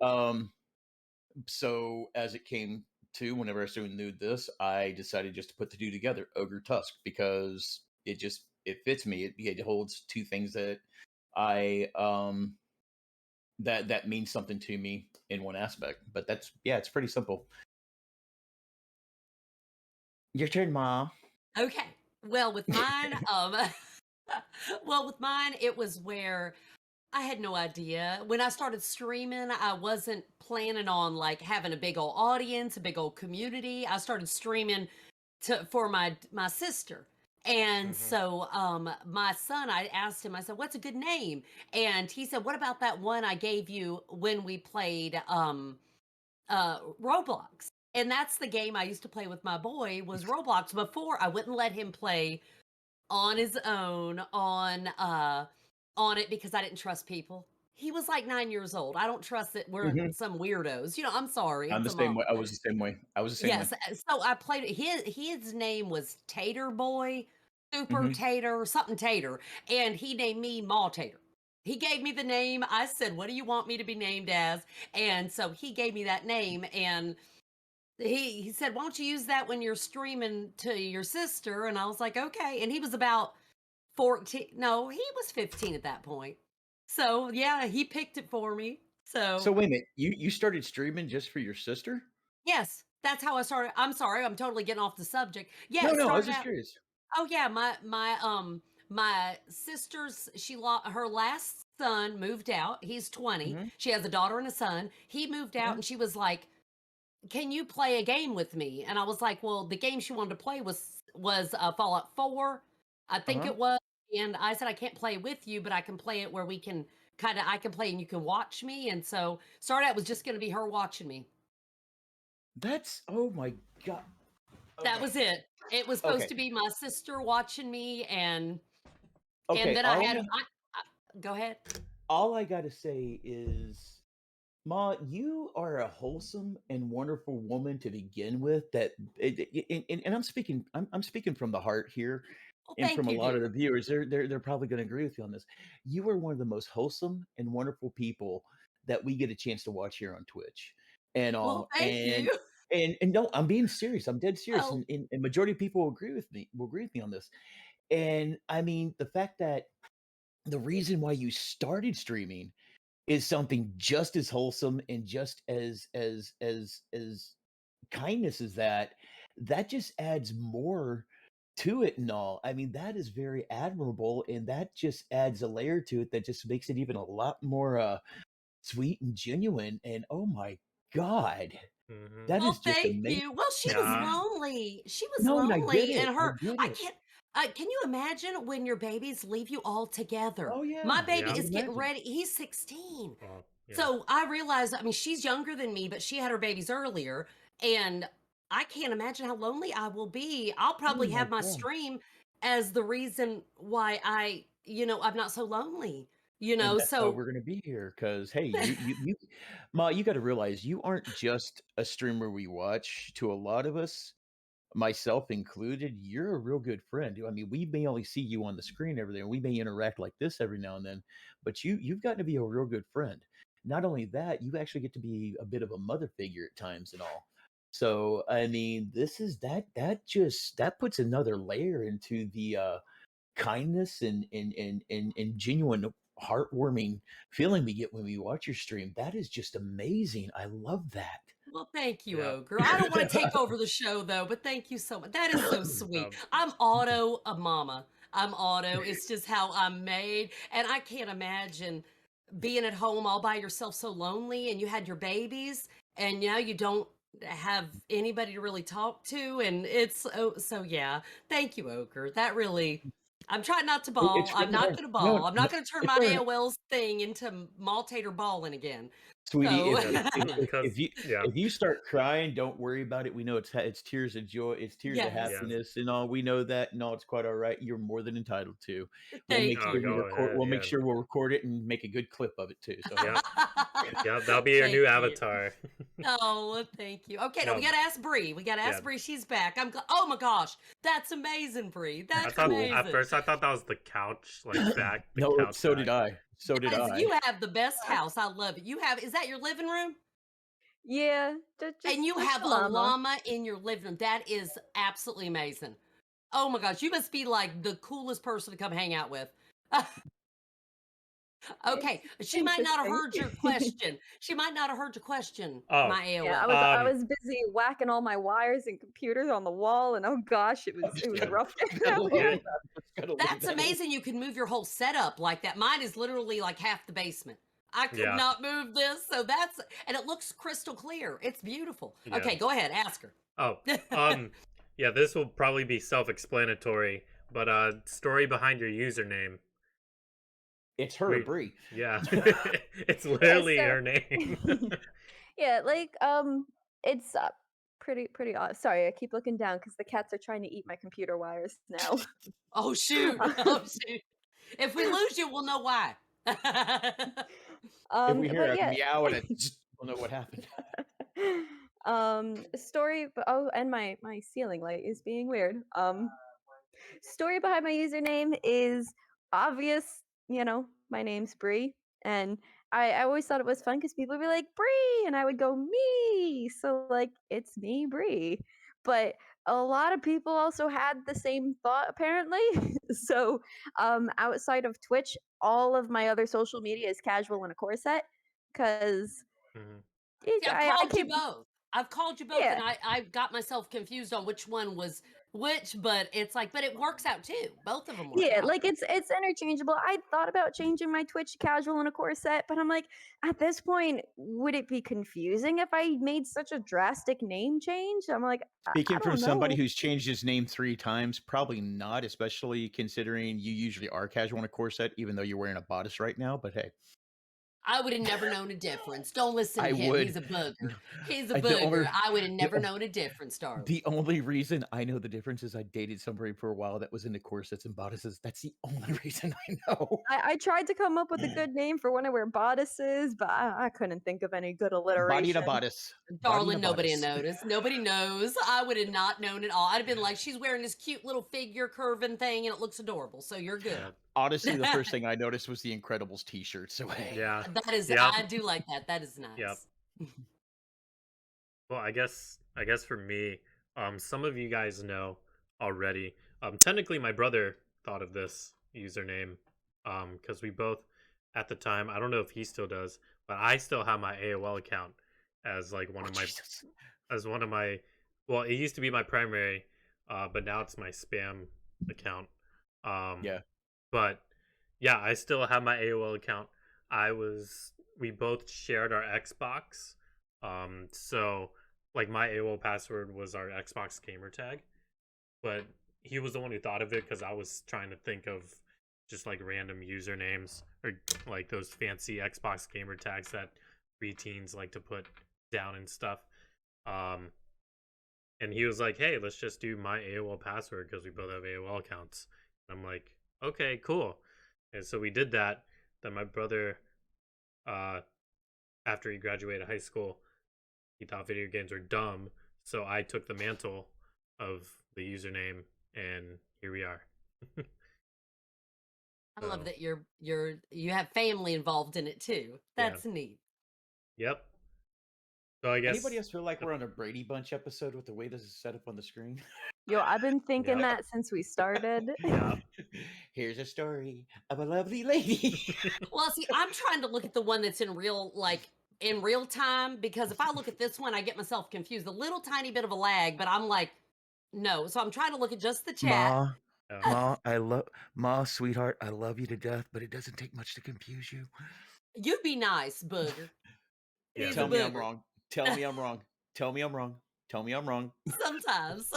so as it came to whenever I started doing this, I decided just to put the two together, Ogre Tusk, because it just it fits me. It holds two things that I that means something to me in one aspect. But that's it's pretty simple. Your turn, Ma. Okay. Well, with mine, it was where I had no idea. When I started streaming, I wasn't planning on like having a big old audience, a big old community. I started streaming for my sister. And so my son, I asked him, I said, "What's a good name?" And he said, "What about that one I gave you when we played Roblox?" And that's the game I used to play with my boy was Roblox. Before I wouldn't let him play on his own on it because I didn't trust people. He was like 9 years old. I don't trust that we're Mhm. some weirdos. I'm sorry. I'm It's the a same way. mama I thing. was the same way. I was the same way. Yes. So I played it. His name was Tater Boy, Super Mhm. Tater, something Tater, and he named me MawTater. He gave me the name. I said, "What do you want me to be named as?" And so he gave me that name, and he said, "Why don't you use that when you're streaming to your sister?" And I was like, "Okay." And he was about 14. No, he was 15 at that point. So yeah, he picked it for me. So So wait a minute. You started streaming just for your sister? yes, that's how I started. I'm sorry, I'm totally getting off the subject. Yeah, No, it no. I was started just out. curious. Oh yeah, my sister's her last son moved out. He's 20. Mhm. She has a daughter and a son. He moved out Okay. and she was like, "Can you play a game with me?" And I was like, "Well, the game she wanted to play was Fallout 4, I Uh think huh. it was." And I said, "I can't play with you, but I can play it where we can I can play and you can watch me." And so started out was just going to be her watching me. That's oh my god. That Okay. was it. It was supposed Okay. to be my sister watching me, and Okay. then go ahead. All I gotta say is, Ma, you are a wholesome and wonderful woman to begin with. And I'm speaking from the heart here, Well, and thank from a you, lot of the dear. viewers, they're probably going to agree with you on this. You are one of the most wholesome and wonderful people that we get a chance to watch here on Twitch, and Well, all. thank you. And no, I'm being serious. I'm dead serious, Oh, and majority of people will agree with me. Will agree with me on this. And I mean, the fact that the reason why you started streaming is something just as wholesome and just as kindness as that just adds more to it and all. I mean, that is very admirable, and that just adds a layer to it that just makes it even a lot more sweet and genuine. And oh my god, that well, is just thank amazing. you. Well, she was Yeah. lonely. She was No, and I get lonely, it. and I her get I it. can't can you imagine when your babies leave you all together? Oh My yeah, baby I Yeah. would is getting imagine. ready. He's 16. Well, yeah. So I realized, I mean, she's younger than me, but she had her babies earlier. And I can't imagine how lonely I will be. I'll Oh probably my have my god. stream as the reason why I'm not so lonely, And that's why so we're gonna be here. Cause hey, you Ma, you gotta realize you aren't just a streamer we watch. To a lot of us, myself included, you're a real good friend. I mean, we may only see you on the screen every day, and we may interact like this every now and then, but you've gotten to be a real good friend. Not only that, you actually get to be a bit of a mother figure at times and all. So I mean, this is that puts another layer into the kindness and genuine heartwarming feeling we get when we watch your stream. That is just amazing. I love that. well, thank you, Yeah. Ogre. I don't want to take over the show though, but thank you so much. That is so sweet. Um, I'm auto a mama. I'm auto. It's just how I'm made. And I can't imagine being at home all by yourself so lonely and you had your babies and now you don't have anybody to really talk to. And it's so yeah. Thank you, Ogre. That really I'm trying not to ball. It's I'm really not hard. gonna No, ball. I'm no, not gonna turn it's my all right. AOL's thing into MawTater balling again. Sweetie, So because yeah. if you start crying, don't worry about it. We know it's tears of joy, it's tears of yes. Yes. happiness, and all. We know that, and all. It's quite all right. You're more than entitled to. We'll make Thank Oh, sure we you. go record. ahead. We'll make Yeah. sure we'll record it and make a good clip of it too. So hey, Yeah. Yeah. That'll be your Thank new you. avatar. Oh, well, thank you. Okay, now we No. gotta ask Bree. We gotta Yeah. ask Bree. She's back. Oh my gosh, that's amazing, Bree. I That's thought cool. at amazing. first I thought that was the couch, like back, the No, couch so did back. I. So did Guys, I. you have the best house. I love it. Is that your living room? Yeah, And you just have a a llama. llama in your living room. That is absolutely amazing. Oh my gosh, you must be like the coolest person to come hang out with. Okay, It's she might not have interesting. heard your question. She might not have heard your question, Oh, my Yeah, AOL. I was busy whacking all my wires and computers on the wall, and oh gosh, it was Yeah. rough Just getting gotta out leave here. Yeah. it. Just gotta leave That's that. amazing. You can move your whole setup like that. Mine is literally like half the basement. I could Yeah. not move this, so that's and it looks crystal clear. It's beautiful. Yeah. Okay, go ahead, ask her. Oh, yeah, this will probably be self-explanatory, but story behind your username. It's her, Wait. Bree. Yeah. It's literally so- her name. Yeah, like it's pretty odd. Sorry, I keep looking down because the cats are trying to eat my computer wires now. Oh shoot! Oh shoot! If we lose you, we'll know why. If we hear but a yeah. meow and we'll know what happened. Story. Oh, and my ceiling light is being weird. Story behind my username is obvious. You know, my name's Bree, and I always thought it was fun because people would be like Bree, and I would go me. So like, it's me, Bree. But a lot of people also had the same thought apparently. So outside of Twitch, all of my other social media is casual in a corset because Mhm. See, I've I called you can't. both. I've called you both, Yeah. and I got myself confused on which one was which. But it's like, but it works out too. Both of them work Yeah, out. like it's interchangeable. I thought about changing my Twitch to casual in a corset, but I'm like, at this point, would it be confusing if I made such a drastic name change? I'm like, I Speaking from don't somebody know. who's changed his name 3 times, probably not, especially considering you usually are casual in a corset, even though you're wearing a bodice right now. But hey, I would have never known a difference. Don't listen to I him. would. He's a booger. No, He's a the only booger. I would have the, never o- known a difference, darling. the only reason I know the difference is I dated somebody for a while that was into corsets and bodices. That's the only reason I know. I tried to come up with a good name for when I wear bodices, but I couldn't think of any good Body alliteration. to bodice. Body Darling, to nobody bodice. noticed. Nobody knows. I would have not known at all. I'd have been like, she's wearing this cute little figure curving thing, and it looks adorable. So you're good. Yeah. Honestly, the first thing I noticed was the Incredibles t-shirt. So hey. Yeah. That is, Yep. I do like that. That is nice. Yep. Well, I guess for me, some of you guys know already. Technically, my brother thought of this username, because we both at the time. I don't know if he still does, but I still have my AOL account as like one Oh, of my Jesus. as one of my. Well, it used to be my primary, but now it's my spam account. Yeah. But yeah, I still have my AOL account. We both shared our Xbox. So like my AOL password was our Xbox gamer tag, but he was the one who thought of it because I was trying to think of just like random usernames or like those fancy Xbox gamer tags that preteens like to put down and stuff. And he was like, "Hey, let's just do my AOL password because we both have AOL accounts." And I'm like, "Okay, cool." And so we did that. Then my brother, after he graduated high school, he thought video games were dumb. So I took the mantle of the username, and here we are. I love that you have family involved in it too. Yeah. That's neat. Yep. So I guess Anybody else feel like we're on a Brady Bunch episode with the way this is set up on the screen? Yo, I've been thinking Yeah. that since we started. Yeah. Here's a story of a lovely lady. Well, see, I'm trying to look at the one that's in real time because if I look at this one, I get myself confused. A little tiny bit of a lag, but I'm like, no. So I'm trying to look at just the chat. Yeah. Ma, sweetheart, I love you to death, but it doesn't take much to confuse you. You be nice, booger. Yeah. He's Tell a me I'm booger. wrong. Tell me I'm wrong. Tell me I'm wrong. Tell me I'm wrong. Sometimes.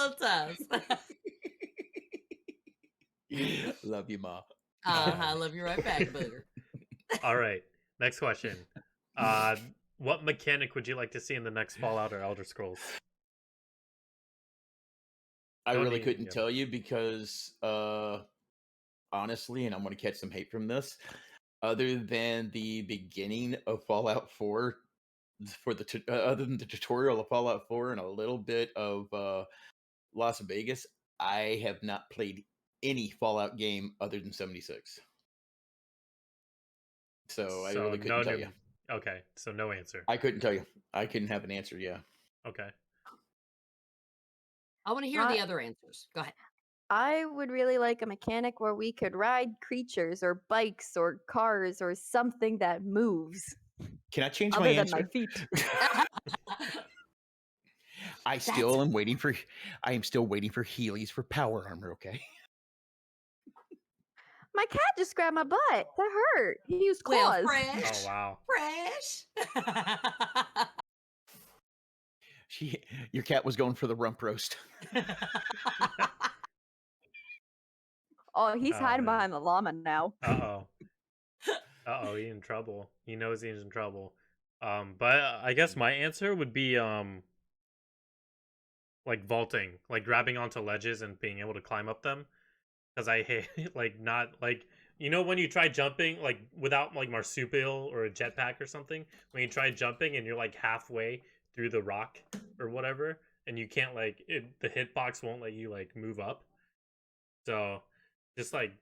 Love you, Ma. I love you right back, booger. All right. Next question. What mechanic would you like to see in the next Fallout or Elder Scrolls? I Don't really need- couldn't yeah. tell you because honestly, and I'm going to catch some hate from this, other than the beginning of Fallout 4 for the other than the tutorial of Fallout 4 and a little bit of Las Vegas, I have not played any Fallout game other than 76. So I really couldn't tell you. Okay, so no answer. I couldn't tell you. I couldn't have an answer. Yeah. Okay. I want to hear the other answers. Go ahead. I would really like a mechanic where we could ride creatures or bikes or cars or something that moves Can I change my other than answer? my feet. I That's still am waiting for. I am still waiting for Heelys for power armor. Okay. My cat just grabbed my butt. That hurt. He used well, claws. fresh. Oh wow. Fresh. Your cat was going for the rump roast. Oh, he's Oh, hiding man. behind the llama now. Uh-oh. Uh-oh, he's in trouble. He knows he's in trouble. But I guess my answer would be like vaulting, like grabbing onto ledges and being able to climb up them. Because I hate like not like when you try jumping like without like marsupial or a jetpack or something, when you try jumping and you're like halfway through the rock or whatever, and you can't like the hitbox won't let you like move up. So just like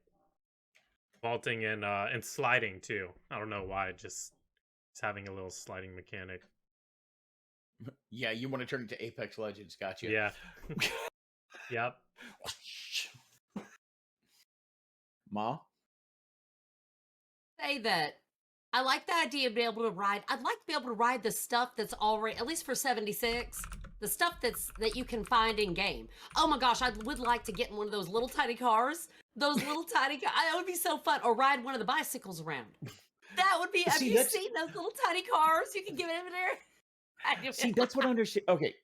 vaulting and sliding too. I don't know why, just having a little sliding mechanic. Yeah, you want to turn it to Apex Legends, gotcha. Yeah. Yep. Ma? Say that I like the idea of being able to ride. I'd like to be able to ride the stuff that's already, at least for 76, the stuff that you can find in game. Oh my gosh, I would like to get in one of those little tiny cars. Those little tiny cars. That would be so fun. Or ride one of the bicycles around. That would be. Have you seen those little tiny cars? You can get in there. See, that's what I understand. Okay.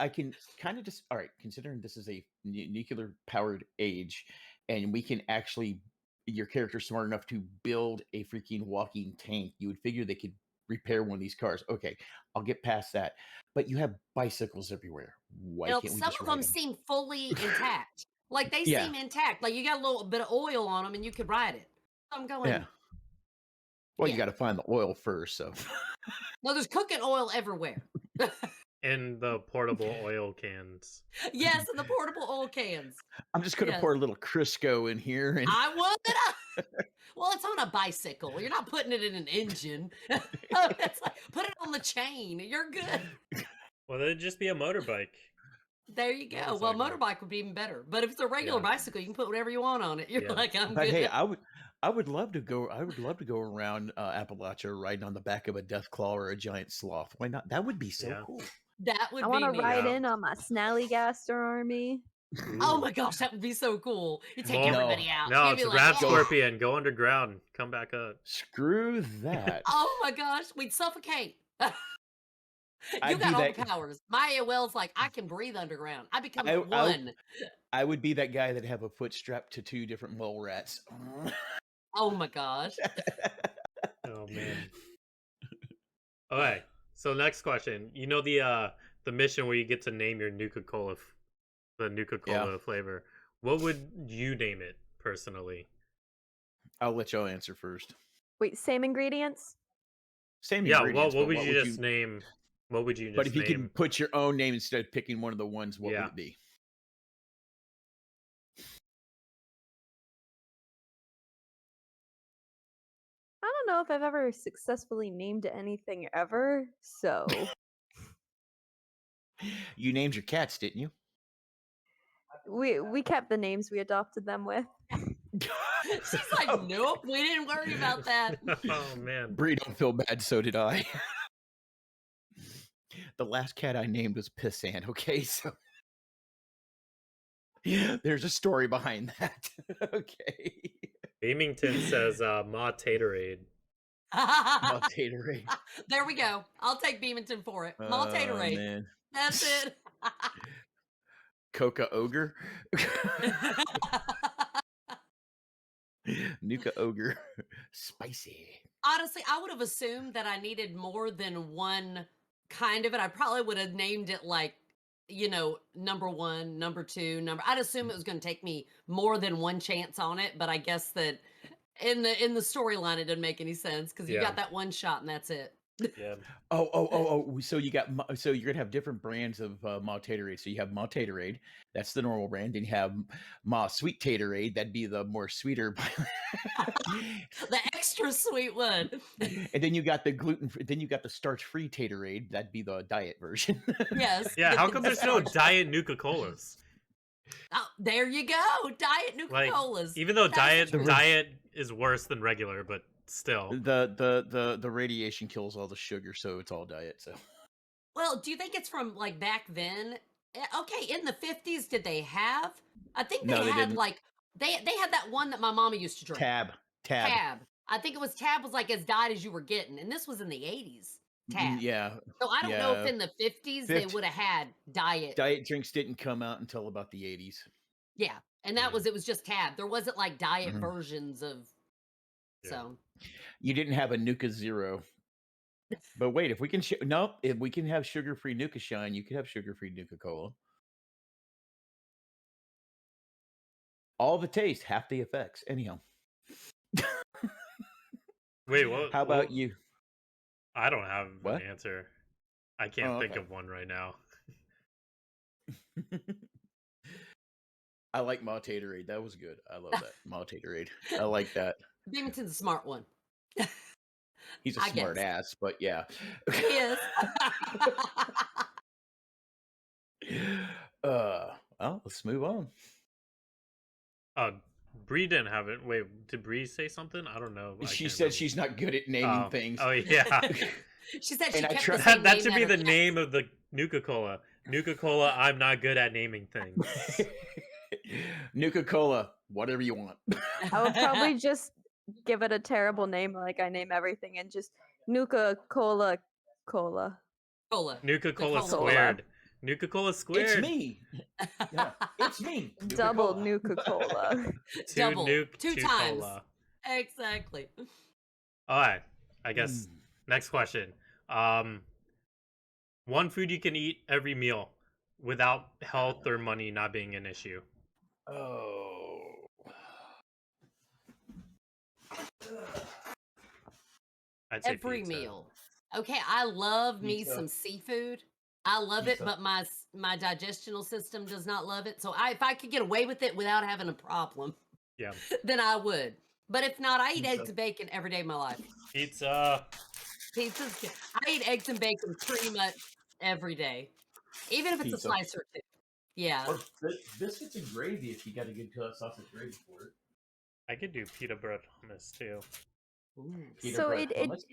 I can kind of just. All right, considering this is a nuclear powered age, and we can actually. Your character's smart enough to build a freaking walking tank. You would figure they could repair one of these cars. Okay, I'll get past that. But you have bicycles everywhere. Why can't we some just of ride them them? seem fully intact. Like they Yeah. seem intact. Like you got a little bit of oil on them and you could ride it. I'm going. Yeah. Well, Yeah. you got to find the oil first. So No, there's cooking oil everywhere. In the portable oil cans. Yes, in the portable oil cans. I'm just going to Yes. pour a little Crisco in here. And I would. Well, it's on a bicycle. You're not putting it in an engine. It's like, put it on the chain. You're good. Well, that'd just be a motorbike. There you go. Well, motorbike would be even better. But if it's a regular bicycle, you can put whatever you want on it. You're like, I'm but good. hey, I would love to go. I would love to go around Appalachia riding on the back of a deathclaw or a giant sloth. Why not? That would be so cool. That would I be want to neat. ride in on my Snallygaster army. Oh my gosh, that would be so cool. You take Well, everybody out. No, You'd it's be a like, rat "Yeah." scorpion. Go underground. Come back up. Screw that. Oh my gosh, we'd suffocate. You I'd got be all that- the powers. My AOL's like, I can breathe underground. I become I- one. I would be that guy that have a foot strapped to 2 different mole rats. Oh my gosh. Oh man. Okay. So next question. You know the mission where you get to name your Nuka-Cola, the Nuka-Cola flavor. What would you name it personally? I'll let y'all answer first. Wait, same ingredients? Same Yeah. ingredients. What but would you just name? What would you just But if you name? can put your own name instead of picking one of the ones, what would it be? I don't know if I've ever successfully named anything ever, so You named your cats, didn't you? we kept the names we adopted them with. She's like, nope, we didn't worry about that. Oh man. Bree, don't feel bad. So did I. The last cat I named was Pissant. Okay, so there's a story behind that. Okay. Beamington says MawTaterade. MawTaterade. There we go. I'll take Beamington for it. MawTaterade. Man. That's it. Coca Ogre. Nuka Ogre. Spicy. Honestly, I would have assumed that I needed more than one kind of it. I probably would have named it like, number 1, number 2, I'd assume it was going to take me more than one chance on it, but I guess that in the storyline it didn't make any sense because you got that one shot and that's it. Yeah. Oh. So you're gonna have different brands of MawTaterade. So you have MawTaterade, that's the normal brand, and you have Ma Sweet Taterade, that'd be the more sweeter. The extra sweet one. And then you got the starch-free Taterade, that'd be the diet version. Yes. Yeah. How come there's no diet Nuka-Colas? Oh, there you go. Diet Like, Nuka-Colas. even though That's the diet is worse than regular, but still. The radiation kills all the sugar, so it's all diet. So Well, do you think it's from like back then? Okay, in the 50s, did they have? I think No, they they had didn't. like they had that one that my mama used to drink. Tab. Tab. I think it was Tab was like as diet as you were getting, and this was in the 80s. Tab. Yeah. So I don't know if Yeah. in the 50s they would have had diet. Diet drinks didn't come out until about the 80s. Yeah, and that Yeah. was it was just Tab. There wasn't like diet Mhm. versions of. Yeah. So You didn't have a Nuka Zero. But wait, if we can if we can have sugar-free Nuka Shine, you could have sugar-free Nuka Cola. All the taste, half the effects. Anyhow. Wait, what? How about you? I don't have What? an answer. I can't think okay. of one right now. I like MawTater. That was good. I love that. MawTater. I like that. Binghamton's a smart one. He's a I smart guess. ass, but yeah. He is. Well, let's move on. Bree didn't have it. Wait, did Bree say something? I don't know. She said she's not good at naming things. Oh yeah. She said she And I kept tried- the same that name should be at her the ex. name of the Nuka-Cola. Nuka-Cola, I'm not good at naming things. Nuka Cola, whatever you want. I would probably just give it a terrible name, like I name everything, and just Nuka Cola Cola. Cola. Nuka-Cola Cola. squared. Nuka-Cola squared. It's me. Yeah, it's me. Nuka Double Cola. Nuka Cola. Two Double. nuke, Two two times. cola. Exactly. All right. I guess next question. One food you can eat every meal without health or money not being an issue. Oh. I'd say Every pizza. meal. Okay, I love me Pizza. some seafood. I love Pizza. it, but my digestional system does not love it. So if I could get away with it without having a problem, Yeah. then I would. But if not, I eat Pizza. eggs and bacon every day of my life. Pizza. Pizza's good. I eat eggs and bacon pretty much every day, even if it's Pizza. a slice or two. Yeah. Or biscuits and gravy if you got a good sausage gravy for it. I could do pita bread hummus too. Ooh. Pita So bread hummus.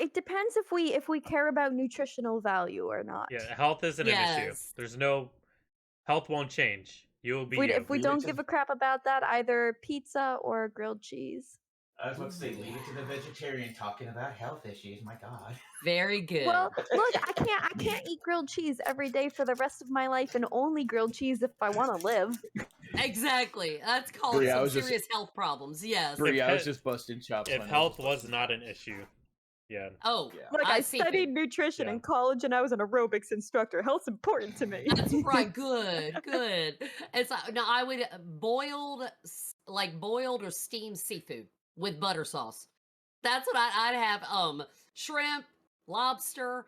it depends if we care about nutritional value or not. Yeah, health isn't an issue. Yes. There's no health won't change. You'll be you. If we Leave it don't to- give a crap about that, either pizza or grilled cheese. I was about to say, leave it to the vegetarian talking about health issues. My God. Very good. Well, look, I can't eat grilled cheese every day for the rest of my life, and only grilled cheese if I want to live. Exactly. That's called Brie, I some was just- serious health problems. Yes. Brie, I was he- just busting chops. If on it. health was not an issue. Yeah. Oh, Yeah. Look, I seafood. studied nutrition Yeah. in college, and I was an aerobics instructor. Health's important to me. That's right. Good. Good. It's like no, I would boiled or steamed seafood with butter sauce. That's what I'd have. Shrimp, lobster.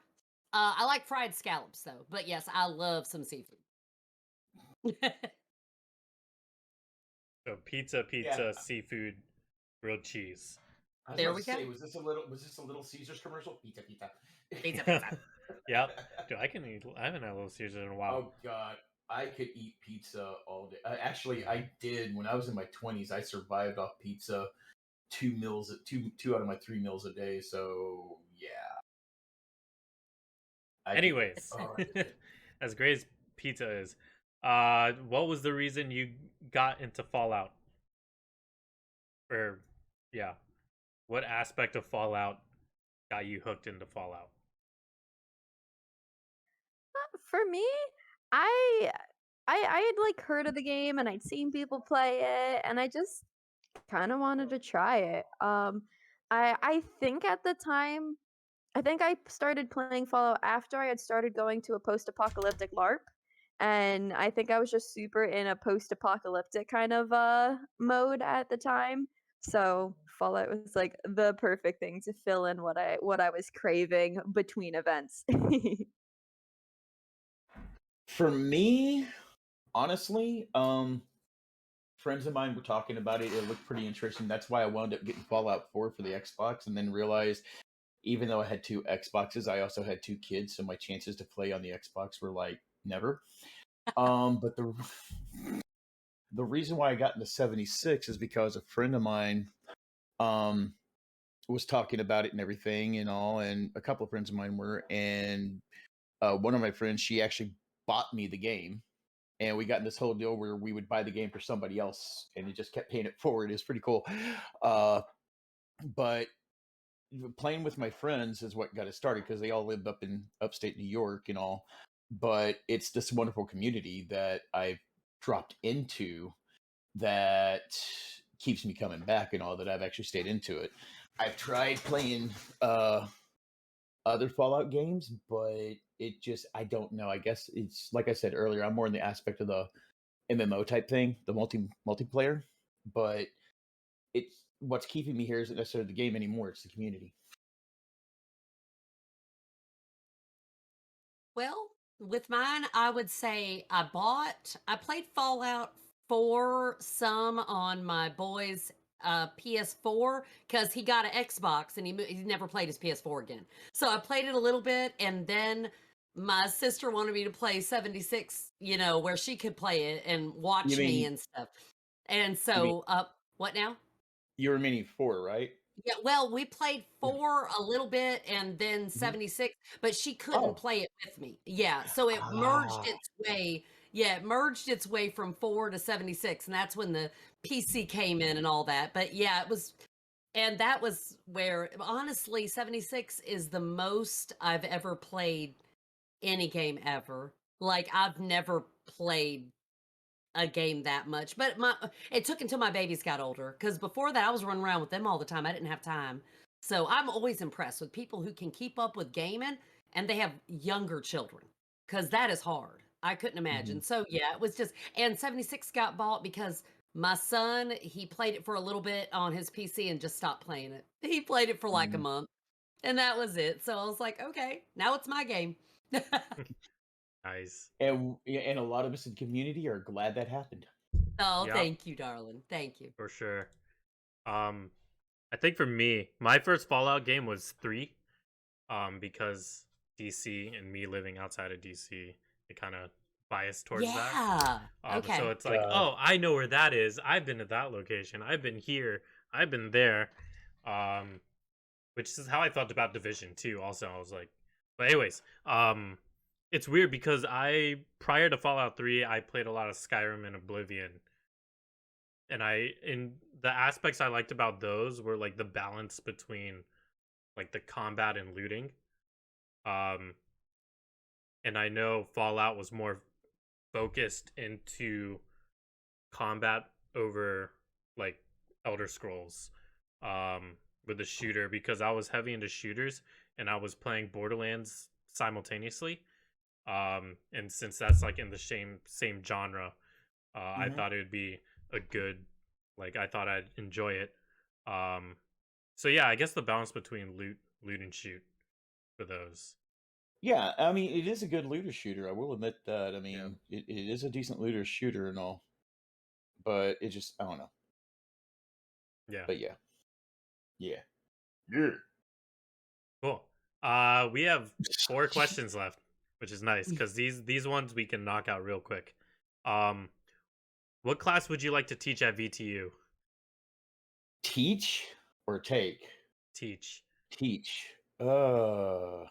I like fried scallops though. But yes, I love some seafood. So pizza, seafood, grilled cheese. I was There about we to say, go. was this a Little Caesars commercial? Pizza. Pizza. Yep. Dude, I haven't had Little Caesars in a while. Oh God, I could eat pizza all day. Actually, I did when I was in my 20s. I survived off pizza, two out of my 3 meals a day. So yeah. Anyways, Oh, I did. as great as pizza is, what was the reason you got into Fallout? Or, yeah, what aspect of Fallout got you hooked into Fallout? For me, I had like heard of the game and I'd seen people play it, and I just kind of wanted to try it. I think at the time, I think I started playing Fallout after I had started going to a post-apocalyptic LARP, and I think I was just super in a post-apocalyptic kind of mode at the time. So Fallout was like the perfect thing to fill in what I was craving between events. For me, honestly, friends of mine were talking about it. It looked pretty interesting. That's why I wound up getting Fallout 4 for the Xbox, and then realized, even though I had 2 Xboxes, I also had 2 kids, so my chances to play on the Xbox were like never. But the reason why I got into 76 is because a friend of mine um was talking about it and everything and all, and a couple of friends of mine were, and one of my friends, she actually bought me the game, and we got in this whole deal where we would buy the game for somebody else, and it just kept paying it forward. It's pretty cool. But playing with my friends is what got it started because they all lived up in upstate New York and all. But it's this wonderful community that I've dropped into that keeps me coming back and all, that I've actually stayed into it. I've tried playing other Fallout games, but it just, I don't know. I guess it's like I said earlier, I'm more in the aspect of the MMO type thing, the multiplayer. But it's what's keeping me here isn't necessarily the game anymore, it's the community. Well, with mine, I would say I played Fallout 4 some on my boy's PS4 because he got an Xbox and he never played his PS4 again. So I played it a little bit, and then my sister wanted me to play 76, where she could play it and watch You me mean and stuff. And you mean so, what now? you were meaning 4, right? Yeah, well, we played Yeah. 4 a little bit and then Mhm. 76, but she couldn't Oh. play it with me. Yeah, so it merged its way. Yeah, it merged its way from 4 to 76, and that's when the PC came in and all that. But yeah, and that was where, honestly, 76 is the most I've ever played any game ever. Like, I've never played a game that much. But it took until my babies got older, because before that I was running around with them all the time. I didn't have time. So I'm always impressed with people who can keep up with gaming and they have younger children, because that is hard. I couldn't imagine. Mhm. So yeah, it was just, and 76 got bought because my son, he played it for a little bit on his PC and just stopped playing it. He played it for like a Mhm. month and that was it. So I was like, okay, now it's my game. Nice. And a lot of us in the community are glad that happened. Oh, Yeah, thank you, darling. Thank you. for sure. Um, I think for me, my first Fallout game was 3. Because DC and me living outside of DC, it kind of biased towards that. Yeah. So Okay. it's like, oh, I know where that is. I've been to that location. I've been here. I've been there. Which is how I felt about Division 2 also. I was like, but anyways, it's weird because prior to Fallout 3, I played a lot of Skyrim and Oblivion. And in the aspects I liked about those were like the balance between like the combat and looting. Um and I know Fallout was more focused into combat over like Elder Scrolls with the shooter, because I was heavy into shooters and I was playing Borderlands simultaneously. And since that's like in the same genre, I Mhm. thought it would be a good, like, I thought I'd enjoy it. Um so yeah, I guess the balance between loot and shoot for those. Yeah, I mean, it is a good looter shooter. I will admit that. I Yeah. mean, it is a decent looter shooter and all, but it just, I don't know. Yeah. But yeah, yeah, yeah. Cool. We have 4 questions left, which is nice because these ones we can knock out real quick. What class would you like to teach at VTU? Teach or take? Teach. Teach. Hmm.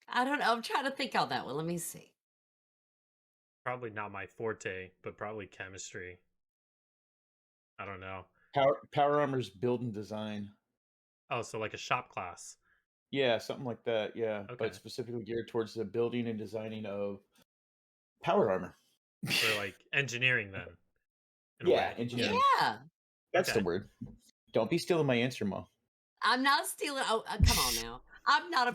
I don't know. I'm trying to think on that one. Let me see. Probably not my forte, but probably chemistry. I don't know. Power Armor's build and design. Oh, so like a shop class. Yeah, something like that. Yeah, Okay. but specifically geared towards the building and designing of Power Armor. Or like engineering then. In a Yeah, way. engineering. Yeah. That's Okay. the word. Don't be stealing my answer, Ma. I'm not stealing. Oh, come on now. I'm not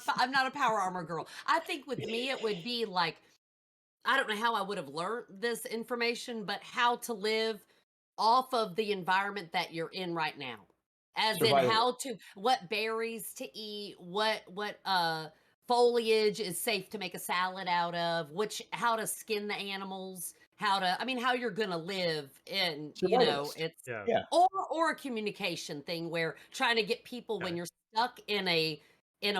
a power armor girl. I think with me it would be like, I don't know how I would have learned this information, but how to live off of the environment that you're in right now. As in Survival. what berries to eat, what foliage is safe to make a salad out of, how to skin the animals, how you're gonna live in, Survivalist. it's Yeah. Yeah. or a communication thing where trying to get people when Okay. you're stuck in a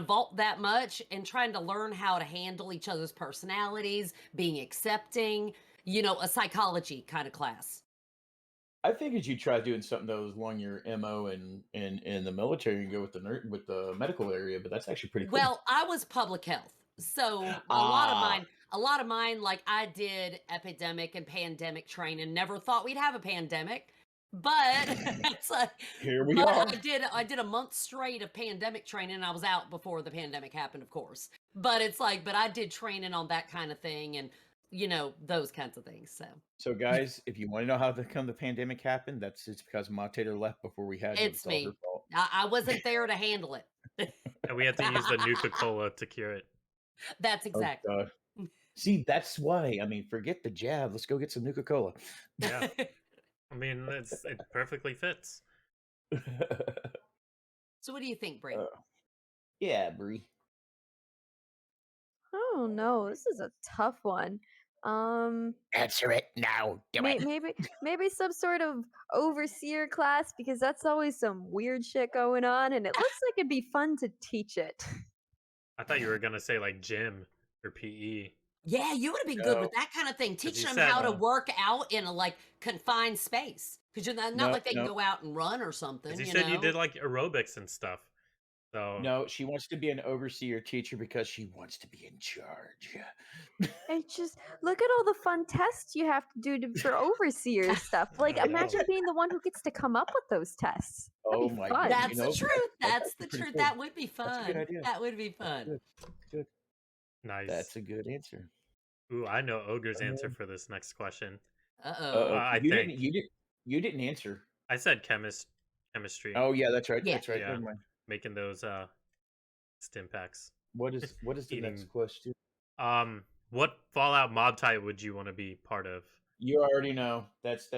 vault that much and trying to learn how to handle each other's personalities, being accepting, a psychology kind of class. I figured you'd try doing something that was along your MO in the military and go with with the medical area, but that's actually pretty cool. Well, I was public health. So Ah, a lot of mine, like I did epidemic and pandemic training, never thought we'd have a pandemic. But it's like, here we but are. I did a month straight of pandemic training and I was out before the pandemic happened, of course. But it's like, but I did training on that kind of thing and those kinds of things. So So, guys, if you want to know how the pandemic happened, it's because MawTater left before we had you. it's It's all her me. fault. I wasn't there to handle it. And we had to use the Nuka-Cola to cure it. That's Oh exactly. God. See, that's why. I mean, forget the jab. Let's go get some Nuka Cola. Yeah. I mean, it perfectly fits. So what do you think, Brie? Yeah, Brie. Oh no, this is a tough one. Answer it now. Do it. Maybe some sort of overseer class because that's always some weird shit going on, and it looks like it'd be fun to teach it. I thought you were gonna say like gym or PE. Yeah, you would be good No. with that kind of thing. you Teaching them said, how to work out in a confined space because you're not No, like they can no. go out and run or something. Because you said you did like aerobics and stuff. So No, she wants to be an overseer teacher because she wants to be in charge. And just look at all the fun tests you have to do for overseer stuff. Like, I know. imagine being the one who gets to come up with those tests. That'd Oh be my fun. God. That's the truth. That's the pretty truth. cool. That would be That's a good fun. idea. That would be That's fun. good. Good. nice. That's a good answer. Ooh, I know Ogre's answer for this next question. Uh-oh. I you think you didn't answer. I said chemistry. Oh yeah, that's right. Yeah. That's right. Yeah. Never mind. Making those stim packs. What is the Eating- next question? What Fallout mob type would you want to be part of? You already know. That's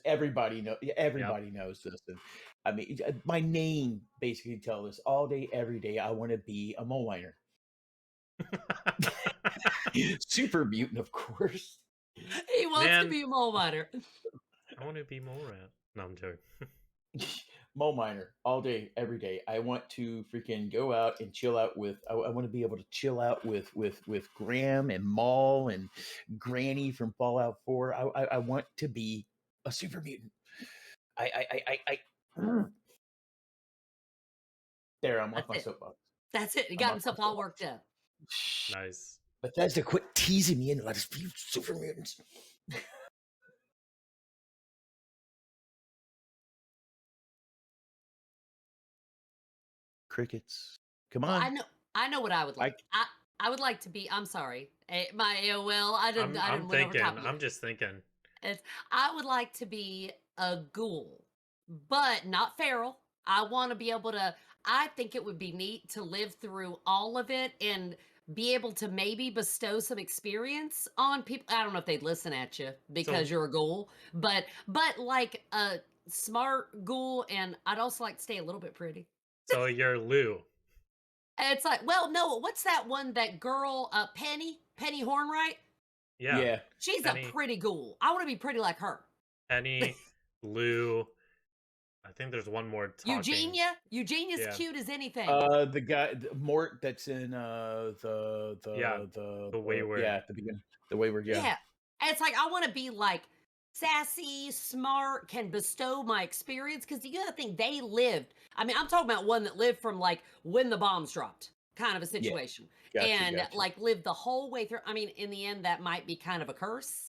everybody know. Everybody knows this. And, I mean, my name basically tells us all day, every day. I want to be a mole miner. Super mutant, of course. He wants to Man. be a mole miner. I want to be mole rat. No, I'm joking. Mole miner all day, every day. I want to freaking go out and chill out with. I want to be able to chill out with Graham and Maul and Granny from Fallout 4. I want to be a super mutant. I There, I'm off That's my it. soapbox. That's it. He I'm got off himself my all soapbox. worked up. Nice. Bethesda, quit teasing me and let us be super mutants. Crickets. Come Well, on. I know what I would like. I would like to be. I'm sorry, my AOL. I didn't I'm went over thinking. top of you. I'm just thinking. I would like to be a ghoul, but not feral. I want to be able to. I think it would be neat to live through all of it and be able to maybe bestow some experience on people. I don't know if they'd listen at you because So- you're a ghoul, but like a smart ghoul, and I'd also like to stay a little bit pretty. So you're Lou. And it's like, well, no, what's that one? That girl, Penny Hornwright. Yeah. She's Penny. a pretty ghoul. I want to be pretty like her. Penny, Lou. I think there's one more talking. Eugenia's Yeah. cute as anything. The guy Mort that's in the Wayward. Yeah, at the beginning. The Wayward, yeah. And it's like I want to be like sassy, smart, can bestow my experience because you gotta think they lived. I mean, I'm talking about one that lived from like when the bombs dropped, kind of a situation, Gotcha. like lived the whole way through. I mean, in the end, that might be kind of a curse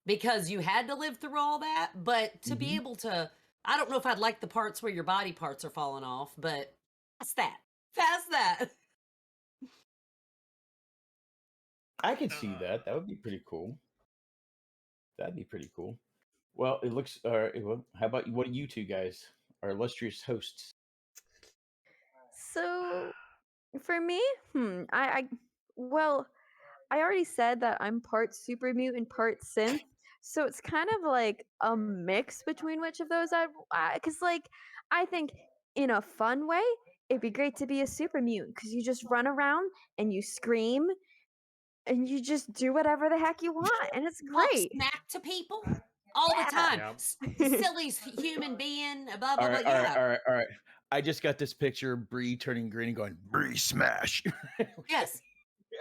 because you had to live through all that. But to be able to, I don't know if I'd like the parts where your body parts are falling off, but past that. I could see that. That would be pretty cool. That'd be pretty cool. Well, it looks. Well, how about what do you two guys, our illustrious hosts? So, for me, well, I already said that I'm part super mutant, part synth. So it's kind of like a mix between which of those because I think in a fun way, it'd be great to be a super mutant because you just run around and you scream and you just do whatever the heck you want, and it's Talk great. smack to people all the time. Yep. Silly human being, blah, blah, All blah. right, Yeah. all right. I just got this picture of Bree turning green and going, Bree smash. Yes.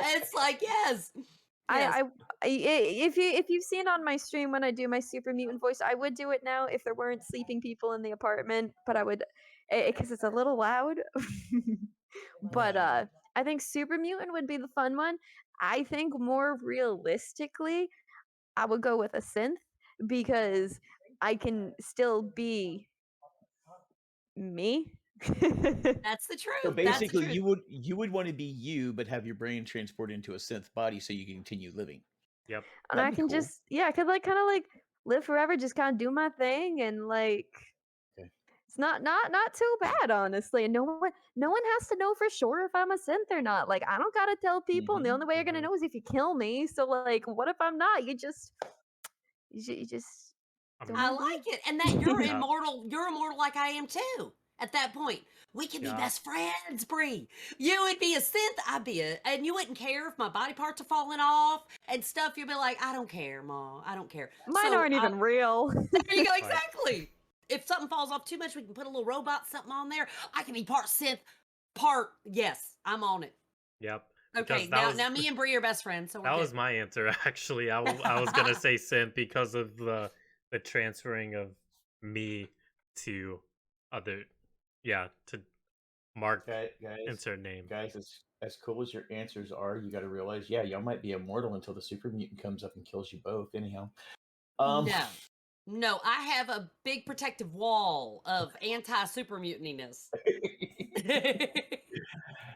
It's like, yes. If you've seen on my stream when I do my super mutant voice, I would do it now if there weren't sleeping people in the apartment, but I would, because it's a little loud. But I think super mutant would be the fun one. I think more realistically, I would go with a synth because I can still be me. That's the truth. So That's the basically, truth. you would want to be you, but have your brain transport into a synth body so you can continue living. Yep. And That'd I be can cool. just I could kind of live forever, just kind of do my thing, and Okay. it's not too bad, honestly. And no one has to know for sure if I'm a synth or not. Like, I don't gotta tell people, and the only way you're gonna know is if you kill me. So like, what if I'm not? You just do I my like thing. it. And that you're Yeah. immortal. You're immortal like I am too. At that point, we can be Yeah. best friends, Bree. You would be a synth, I'd be and you wouldn't care if my body parts are falling off and stuff. You'd be like, I don't care, Ma. I don't care. Mine So, aren't even real. there you go, Right. exactly. If something falls off too much, we can put a little robot something on there. I can be part synth, part yes, I'm on it. Yep. Okay, Because that now was me and Bree are best friends. So we're that good. was my answer actually. I was gonna say synth because of the transferring of me to other, to Mark Guys, insert name. guys, as cool as your answers are, you got to realize, y'all might be immortal until the super mutant comes up and kills you both. Anyhow, No, I have a big protective wall of anti-super mutininess.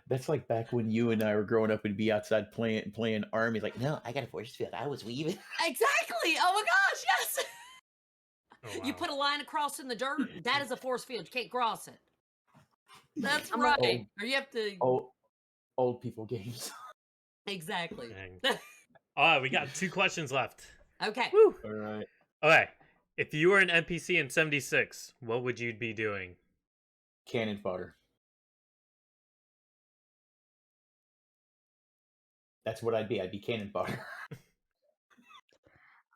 That's like back when you and I were growing up and be outside playing army. Like, no, I got a force field. I was weaving. Exactly. Oh my gosh, yes. Oh, You wow. put a line across in the dirt, that is a force field. You can't cross it. That's I'm right. Or you have to. Old people games. Exactly. Dang. All right, we got 2 questions left. Okay. Woo. All right. Okay. If you were an NPC in 76, what would you be doing? Cannon fodder. That's what I'd be. I'd be cannon fodder.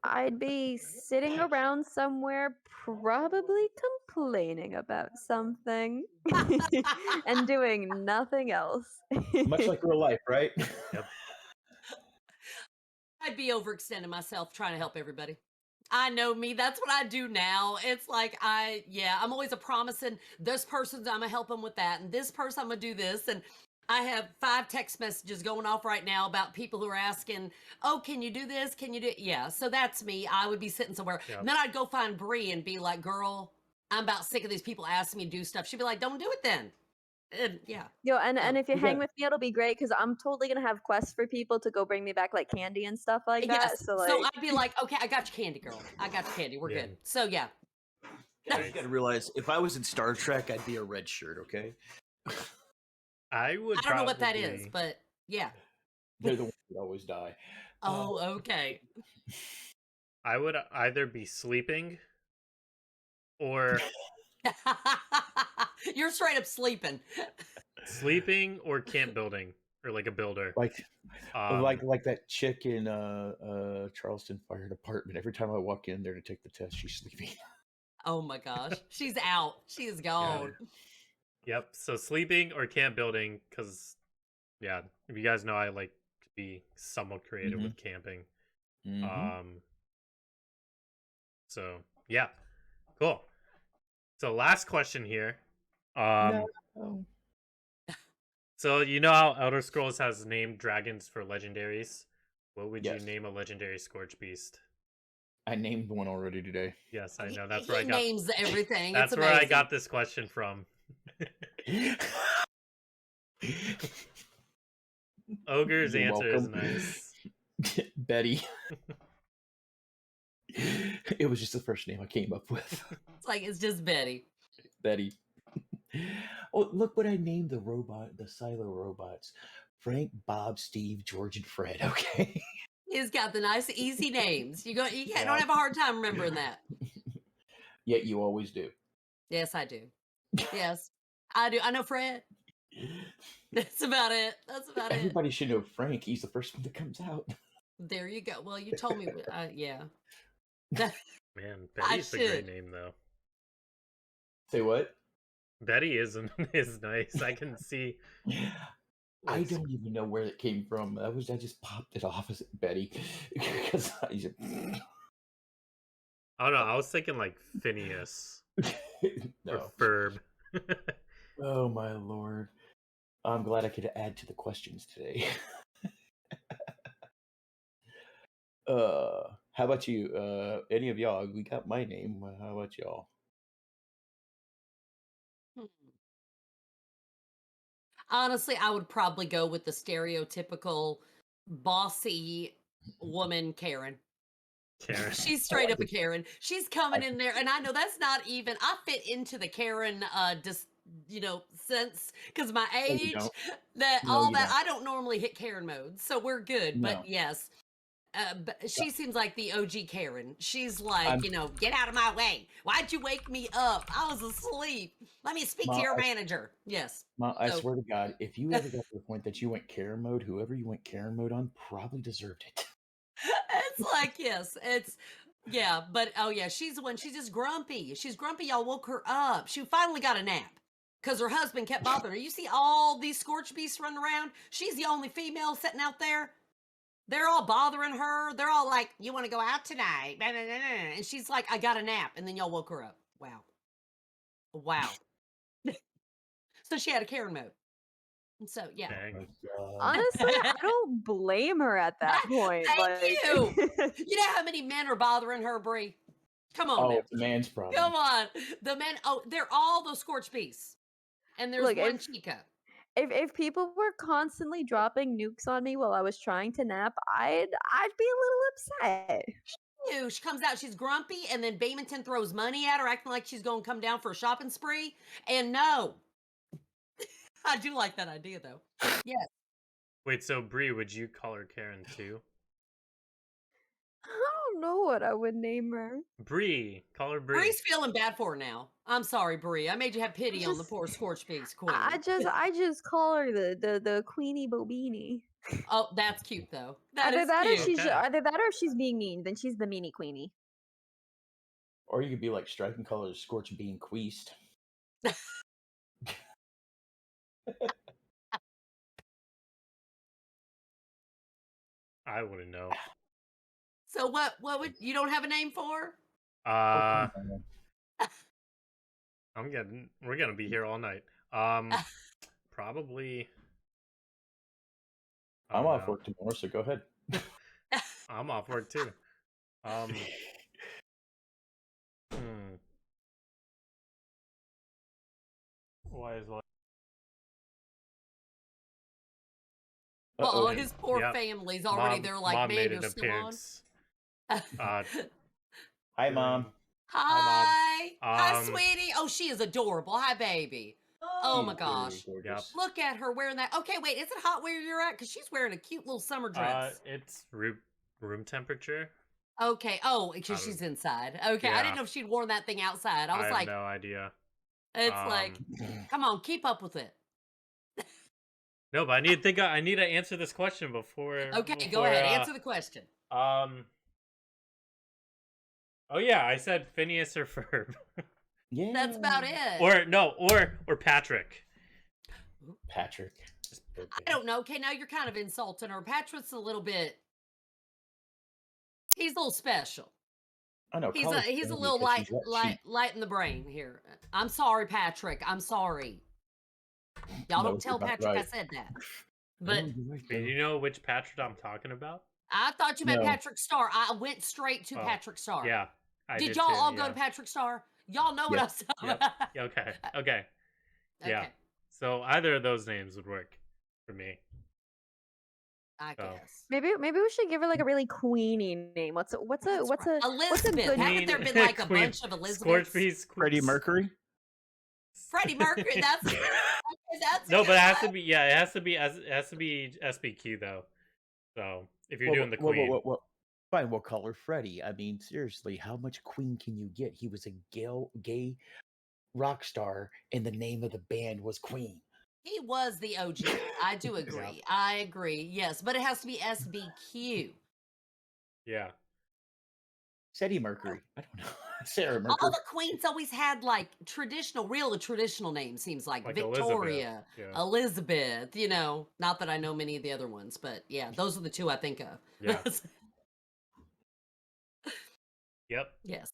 I'd be sitting around somewhere, probably complaining about something and doing nothing else. Much like real life, right? Yep. I'd be overextending myself trying to help everybody. I know me. That's what I do now. It's like I'm always promising this person I'm gonna help them with that, and this person I'm gonna do this, and I have 5 text messages going off right now about people who are asking, "Oh, can you do this? Can you do?" Yeah, so that's me. I would be sitting somewhere, Yep. and then I'd go find Bree and be like, "Girl, I'm about sick of these people asking me to do stuff." She'd be like, "Don't do it then." And yeah. Yo, and if you we hang got- with me, it'll be great because I'm totally gonna have quests for people to go bring me back like candy and stuff like that. Yes. So So I'd be like, "Okay, I got you candy, girl. I got you candy. We're Yeah. good." So yeah. Guys, you got to realize, if I was in Star Trek, I'd be a red shirt. Okay. I would. I don't know what that is, probably- but yeah. They're the ones that always die. Oh, okay. I would either be sleeping or You're straight up sleeping. camp building, or like a builder. Like Um, like that chick in Charleston Fire Department. Every time I walk in there to take the test, she's sleeping. Oh my gosh. She's out. She is gone. Yep. So sleeping or camp building, because if you guys know, I like to be somewhat creative with camping. So yeah, cool. So last question here. No. So you know how Elder Scrolls has named dragons for legendaries? What would you Yes. name a legendary Scorch Beast? I named one already today. Yes, I know. He That's where I got. names everything. That's It's where I amazing. got this question from. Ogre's You're answer is welcome. nice. Betty. It was just the first name I came up with. It's like it's just Betty. Betty. Oh, look what I named the silo robots. Frank, Bob, Steve, George, and Fred. Okay. He's got the nice, easy names. You don't Yeah. have a hard time remembering that. Yet you always do. Yes, I do. Yes, I do. I know Fred. That's about it. That's about it. Everybody should know Frank. He's the first one that comes out. There you go. Well, you told me. Yeah. Man, I Betty's a great should. name though. Say what? Betty is nice. I can see. I like, don't even know where it came from. I just popped it off as Betty because I just. I don't know. I was thinking like Phineas No. or Ferb. Oh my lord! I'm glad I could add to the questions today. How about you? Any of y'all? We got my name. How about y'all? Hmm. Honestly, I would probably go with the stereotypical bossy woman, Karen. Karen. She's straight up a Karen. She's coming in there, and I know that's not even. I fit into the Karen, sense because my No, you age, don't. that No, all you that. don't. I don't normally hit Karen mode, so we're good. No. But yes, but she seems like the OG Karen. She's like, I'm- get out of my way. Why'd you wake me up? I was asleep. Let me speak to Ma, your I- manager. Yes. Ma, I So- swear to God, if you ever got to the point that you went Karen mode, whoever you went Karen mode on probably deserved it. It's like, yes, it's yeah, but oh yeah, she's the one. She's just grumpy. She's grumpy. Y'all woke her up. She finally got a nap because her husband kept bothering her. You see all these scorched beasts running around. She's the only female sitting out there. They're all bothering her. They're all like, "You want to go out tonight?" And she's like, "I got a nap," and then y'all woke her up. Wow. So she had a Karen mode. And so yeah. Dang. Honestly, I don't blame her at that point. Thank like... you. You know how many men are bothering her, Brie? Come on Oh, now. it's a man's problem. Come on. The men, they're all those scorched beasts. And there's Look, one Chica. If people were constantly dropping nukes on me while I was trying to nap, I'd be a little upset. She comes out, she's grumpy, and then Baymonton throws money at her, acting like she's going to come down for a shopping spree. And no. I do like that idea, though. Yes. Wait, so Bree, would you call her Karen too? I don't know what I would name her. Bree, call her Bree. Brie's feeling bad for her now. I'm sorry, Brie. I made you have pity on the poor scorched beast queen. I just call her the Queenie Bobini. Oh, that's cute, though. That Either is that or cute. either that or if she's being mean, then she's the meanie Queenie. Or you could be like striking colors, scorch being queased. I wouldn't know. So what would you don't have a name for? We're gonna be here all night. Probably. I I'm don't off know. work tomorrow, so go ahead. I'm off work too. Why is like? Well, his poor family's already Mom, there. Like, Mom man, made you're an still on. appearance. Hi, Mom. Hi, hi, Um, sweetie. Oh, she is adorable. Hi, baby. Oh my gosh. Gorgeous. Look at her wearing that. Okay, wait, is it hot where you're at? Because she's wearing a cute little summer dress. It's room temperature. Okay. Oh, because she's inside. Okay, I yeah. didn't know if she'd worn that thing outside. I was have like, no idea. it's like, come on, keep up with it. No, but I need to answer this question before. Okay, go ahead. Answer the question. Oh yeah, I said Phineas or Ferb. Yeah. That's about it. Or Patrick. Patrick. I don't know. Okay, now you're kind of insulting her. Patrick's a little bit. He's a little special. I know. He's a little light in the brain here. I'm sorry, Patrick. I'm sorry. Y'all don't tell Patrick I said that. But You know which Patrick I'm talking about? I thought you meant Patrick Star. I went straight to Patrick Star. Yeah. Did y'all all go to Patrick Star? Y'all know what I'm talking about. Okay. Yeah. So either of those names would work for me. I guess. Maybe we should give her like a really queeny name. What's a Elizabeth? good Haven't there been like a bunch of Elizabeths? Freddie Mercury. Freddie Mercury. That's no, but it has to be. Yeah, it has to be SBQ though. So if you're doing the Queen, Fine, we'll call her Freddie. I mean, seriously, how much Queen can you get? He was a gay rock star, and the name of the band was Queen. He was the OG. I do agree. I agree. Yes, but it has to be SBQ. Yeah. Eddie Mercury. I don't know. Sarah All Mercury. the queens always had like traditional names, seems like Like Victoria, Elizabeth, yeah. Elizabeth, not that I know many of the other ones, but yeah, those are the two I think of. Yeah. Yep. Yes.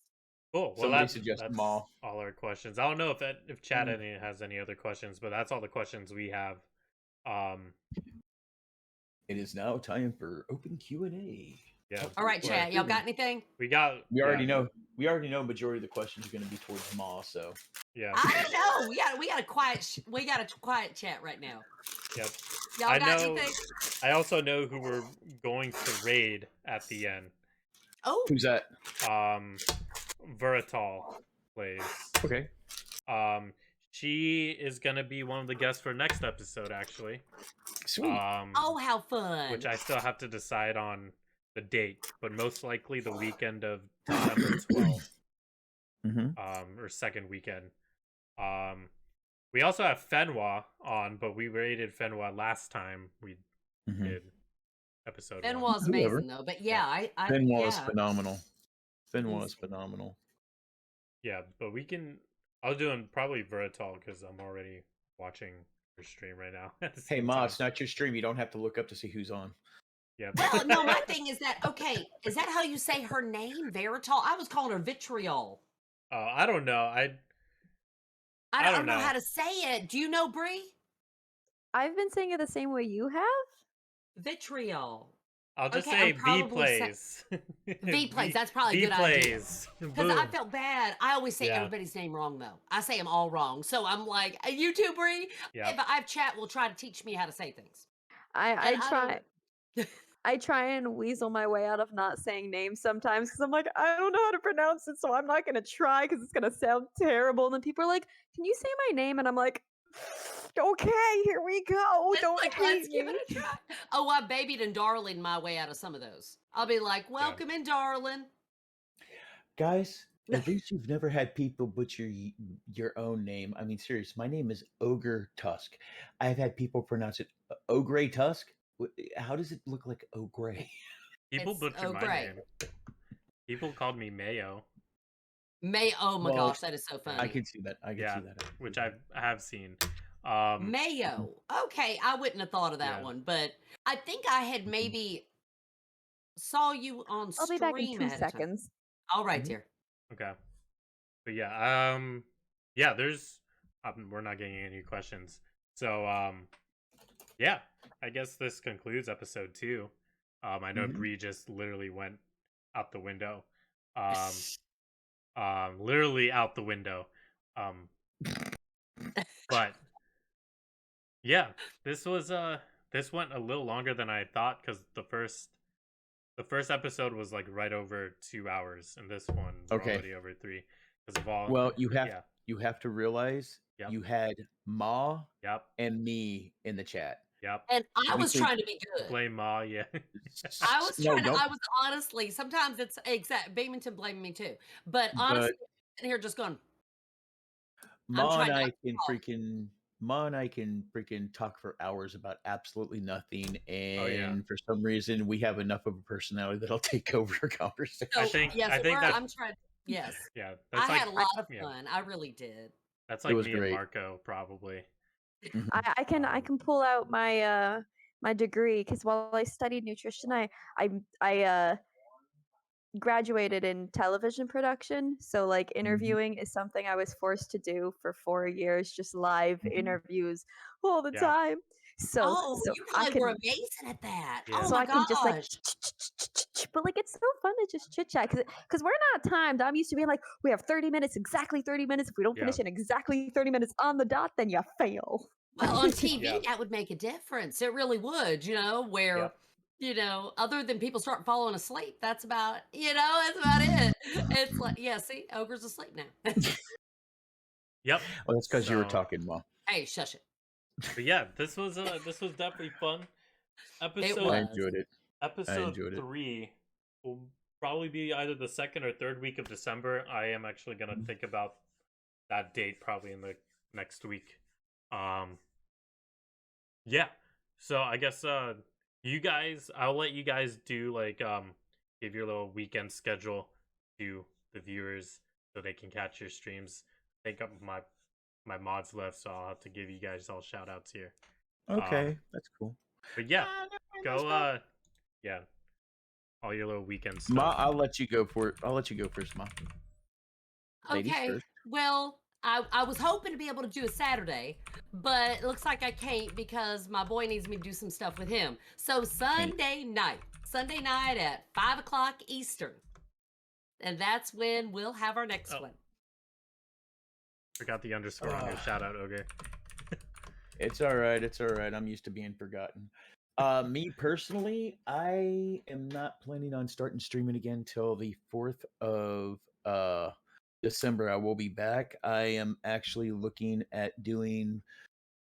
Cool. Well, Somebody suggest that's Maw. all our questions. I don't know if Chad has any other questions, but that's all the questions we have. It is now time for open Q&A. Yeah. All right, chat. Y'all got anything? We already know. We already know majority of the questions are going to be towards Maw. So yeah. I don't know. We got a quiet chat right now. Yep. Y'all got anything? I also know who we're going to raid at the end. Oh, who's that? Verital plays. Okay. She is gonna be one of the guests for next episode, actually. Sweet. Oh, how fun! Which I still have to decide on the date, but most likely the weekend of December 12th. Or second weekend. We also have Fenwa on, but we rated Fenwa last time we did episode one. Fenwa's amazing though, but I Fenwa is phenomenal. Fenwa is phenomenal. Yeah, but I'll do probably Verital because I'm already watching your stream right now. Hey, Ma, it's not your stream. You don't have to look up to see who's on. Yeah. Well, no, my thing is that, okay, is that how you say her name, Verital? I was calling her Vitriol. I don't know. I don't know how to say it. Do you know, Bri? I've been saying it the same way you have. Vitriol. I'll just say V plays. V plays. That's probably a good idea. Because I felt bad. I always say everybody's name wrong, though. I say them all wrong. So I'm like, you too, Bri? Yeah. If I've chat will try to teach me how to say things. I try. I try and weasel my way out of not saying names sometimes because I'm like, I don't know how to pronounce it, so I'm not going to try because it's going to sound terrible. And then people are like, can you say my name? And I'm like, okay, here we go. Don't let's give it a try. Oh, I babied and darling my way out of some of those. I'll be like, welcome in, darling. Guys, at least you've never had people butcher your own name. I mean, serious. My name is Ogre Tusk. I've had people pronounce it Ogre Tusk. How does it look like Ogre? People butcher my name. People called me Mayo. Oh my gosh, that is so funny. I can see that. I can see that. Which I have seen. Mayo. Okay, I wouldn't have thought of that one, but I think I had maybe saw you on stream. I'll be back in 2 seconds. All right, dear. Okay. But yeah, there's we're not getting any questions. So yeah, I guess this concludes episode 2. I know Bri just literally went out the window. Literally out the window. But yeah, this went a little longer than I thought because the first episode was like right over 2 hours, and this one already over 3 because of all. Well, you have to realize you had Ma and me in the chat. Yep. And I was trying to be good. Blame Ma, yeah. I was trying I was honestly, sometimes it's Beamington blaming me too. But honestly, here just going. Ma and I can freaking talk for hours about absolutely nothing. And for some reason we have enough of a personality that'll take over a conversation. I think I'm trying. Yes. Yeah. I had a lot of fun. I really did. That's like me and Marco probably. I can pull out my my degree because while I studied nutrition, I graduated in television production. So like interviewing is something I was forced to do for 4 years, just live interviews all the time. So you probably were amazing at that. Yeah. Oh so my I can just like, gosh. but like it's so fun to just chit chat because we're not timed. I'm used to being like, we have 30 minutes, exactly 30 minutes. If we don't finish in exactly 30 minutes on the dot, then you fail. Well, on TV, that would make a difference. It really would, where, other than people start falling asleep, that's about it. It's like, see, Ogre's asleep now. Yep. Well, that's because you were talking, Mom. Hey, shush it. But yeah, this was definitely fun. I enjoyed it. Episode 3 will probably be either the 2nd or 3rd week of December. I am actually gonna think about that date probably in the next week. yeah. So I guess you guys, I'll let you guys do like give your little weekend schedule to the viewers so they can catch your streams. I think my mods left, so I'll have to give you guys all shout outs here. Okay, that's cool. But yeah, Never mind, go that's fine. yeah, all your little weekend Ma, stuff. I'll let you go for it. I'll let you go first, Ma. Ladies Okay. first. Well, I was hoping to be able to do a Saturday, but it looks like I can't because my boy needs me to do some stuff with him. So Sunday night at 5 o'clock Eastern. And that's when we'll have our next Oh. one. Forgot the underscore on your shout out, Ogre. It's all right. It's all right. I'm used to being forgotten. Me personally, I am not planning on starting streaming again till the 4th of December. I will be back. I am actually looking at doing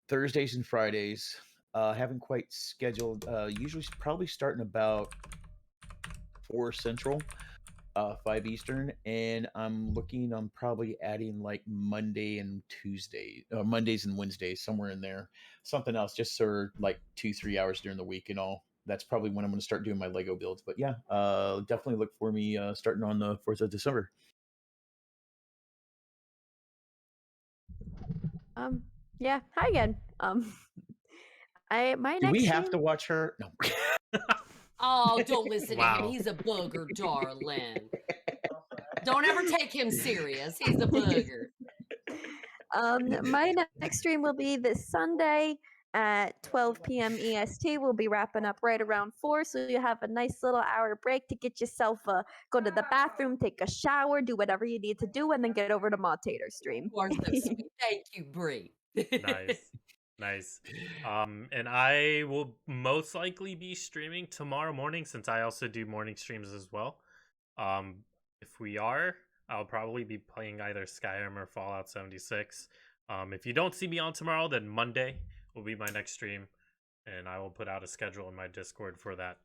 Thursdays and Fridays. Haven't quite scheduled. Usually, probably starting about 4 Central. 5 Eastern, and I'm looking on probably adding like Mondays and Wednesdays, somewhere in there. Something else, just for like 2-3 hours during the week and all. That's probably when I'm going to start doing my Lego builds. But yeah, definitely look for me starting on the 4th of December. Yeah. Hi again. My Do next we have stream. to watch her? No. Oh, don't listen to him. Wow. He's a booger, darling. Don't ever take him serious. He's a booger. My next stream will be this Sunday at 12 p.m. EST. We'll be wrapping up right around 4, so you have a nice little hour break to get yourself go to the bathroom, take a shower, do whatever you need to do, and then get over to MawTater stream. You are so sweet. Thank you, Bri. Nice. And I will most likely be streaming tomorrow morning since I also do morning streams as well. If we are, I'll probably be playing either Skyrim or Fallout 76. If you don't see me on tomorrow, then Monday will be my next stream, and I will put out a schedule in my Discord for that.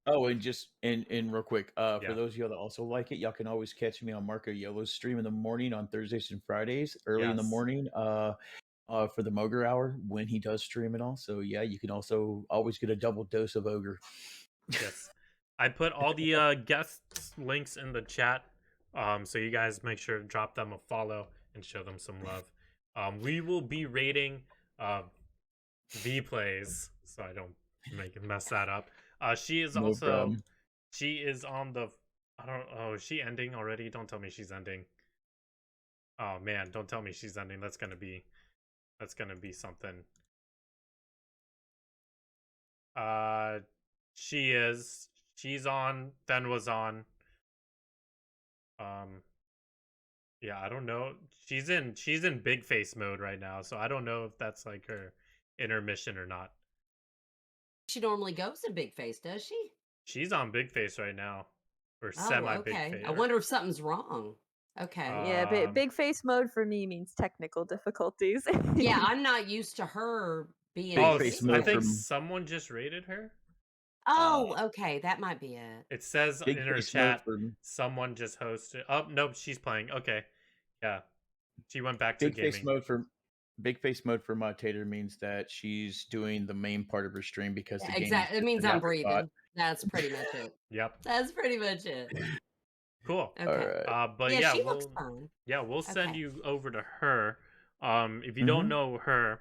Oh, and just and real quick, Yeah. for those of y'all that also like it, y'all can always catch me on Marco Yellow's stream in the morning on Thursdays and Fridays, early in the Yes. morning. For the Mogre Hour when he does stream and all. So yeah, you can also always get a double dose of Ogre. Yes. I put all the guests links in the chat. So you guys make sure to drop them a follow and show them some love. We will be rating V plays, so I don't mess that up. She is No also problem. she is on the is she ending already? Don't tell me she's ending. Oh man, don't tell me she's ending. That's gonna be something. She's on, then was on. Yeah, I don't know. She's in big face mode right now, so I don't know if that's like her intermission or not. She normally goes in big face, does she? She's on big face right now, or Oh, semi big okay. face. I wonder if something's wrong. Okay. Yeah, big face mode for me means technical difficulties. Yeah, I'm not used to her being Big Oh, in face big mode I think from- someone just rated her. Oh, okay. That might be it. It says Big in her face mode chat, for someone just hosted. Oh, nope, she's playing. Okay, yeah, she went back to big gaming. face mode for big face mode for MawTater means that she's doing the main part of her stream because the game Exactly. It means an I'm afterthought. breathing. That's pretty much it. Yep, That's pretty much it. cool. Okay. All right. But Yeah, yeah, she looks fun. we'll send Okay. you over to her. If you don't know her,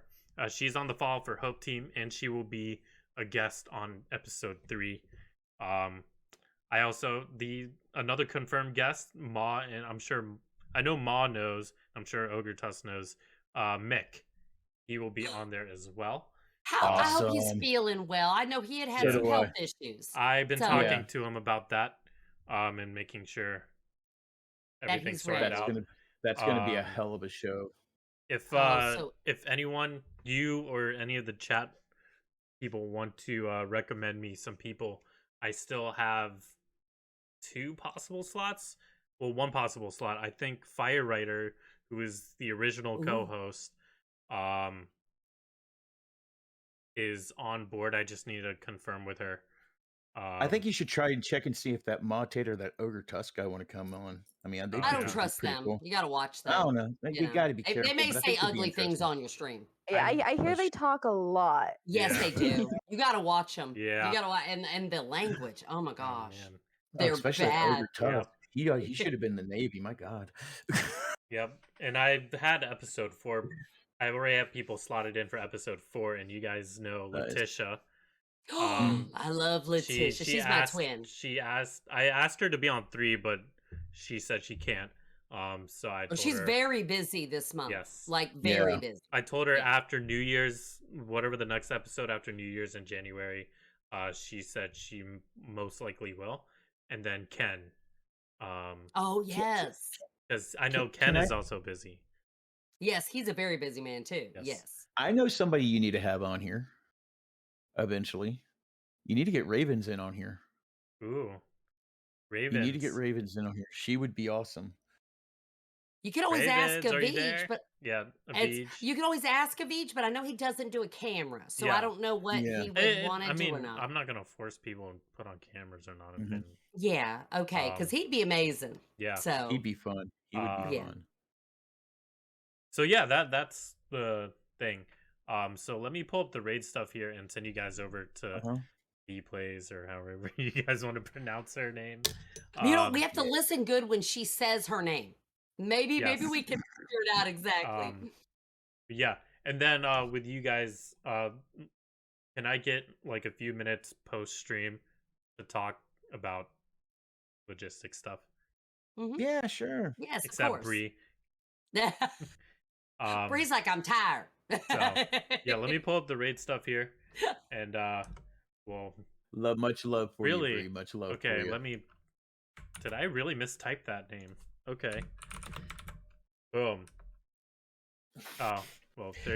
she's on the Fall for Hope team, and she will be a guest on episode 3. I also another confirmed guest, Ma, and I know Ma knows. I'm sure Ogre Tuss knows. Mick, he will be on there as well. I hope he's Awesome. feeling well. I know he had So some do health issues. I've been So- talking Yeah. to him about that, and making sure That everything's he's sorted ready. out. That's gonna be a Um, hell of a show. If so- if anyone, you or any of the chat people want to recommend me some people, I still have 2 possible slots. Well, 1 possible slot. I think Firewriter, who is the original Ooh. co-host, is on board. I just need to confirm with her. I think you should try and check and see if that MawTater, that Ogre Tusk guy, want to come on. I mean, they Oh, I think don't it'd be trust pretty them. cool. You got to watch I them. don't know. You You know. got to be They careful. may but I say think it'd be ugly things interesting. on your stream. Yeah, I hear That's they true. talk a lot. Yes, Yeah. they do. You got to watch them. Yeah. You got to watch, and the language. Oh my Oh, gosh, man. they're Especially that bad. Ogre Tusk. Yep. He should have been in the Navy. My God. Yep. And I've had episode 4. I already have people slotted in for episode 4, and you guys know Nice. Letitia. I love Letitia. She's my twin. I asked her to be on 3, but she said she can't. So I told She's her, very busy this month. Yes. Like very Yeah. busy. I told her Yeah. after New Year's, whatever the next episode after New Year's in January, she said she most likely will. And then Ken. Oh yes. Because I know Can Ken I- is also busy. Yes, he's a very busy man too. Yes. Yes. I know somebody you need to have on here. Eventually, you need to get Ravens in on here. Ooh. Ravens. You need to get Ravens in on here. She would be awesome. You can always ask Ravens, are you Avij, there? but Yeah, it's, Avij. you can always ask Avij, but I know he doesn't do a camera, so Yeah. I don't know what Yeah. he would want I to do mean, or not. I'm not gonna force people to put on cameras or not. Mhm. Yeah, okay, because he'd be amazing. Yeah. So He'd be fun. He would be Yeah. fun. So yeah, that's the thing. So let me pull up the raid stuff here and send you guys over to Uh-huh. B Plays or however you guys want to pronounce her name. you know, we have to listen good when she says her name. Maybe Yes. we can figure it out exactly. Yeah, and then with you guys, can I get like a few minutes post stream to talk about logistics stuff? Yeah, sure. Yes, Except of course. Bree. Bree's like, I'm tired. Yeah, let me pull up the raid stuff here, and well, Much love for really, you, Bree. Much love for okay. you. Let me. Did I really mistype that name? Okay. Boom. Oh well. There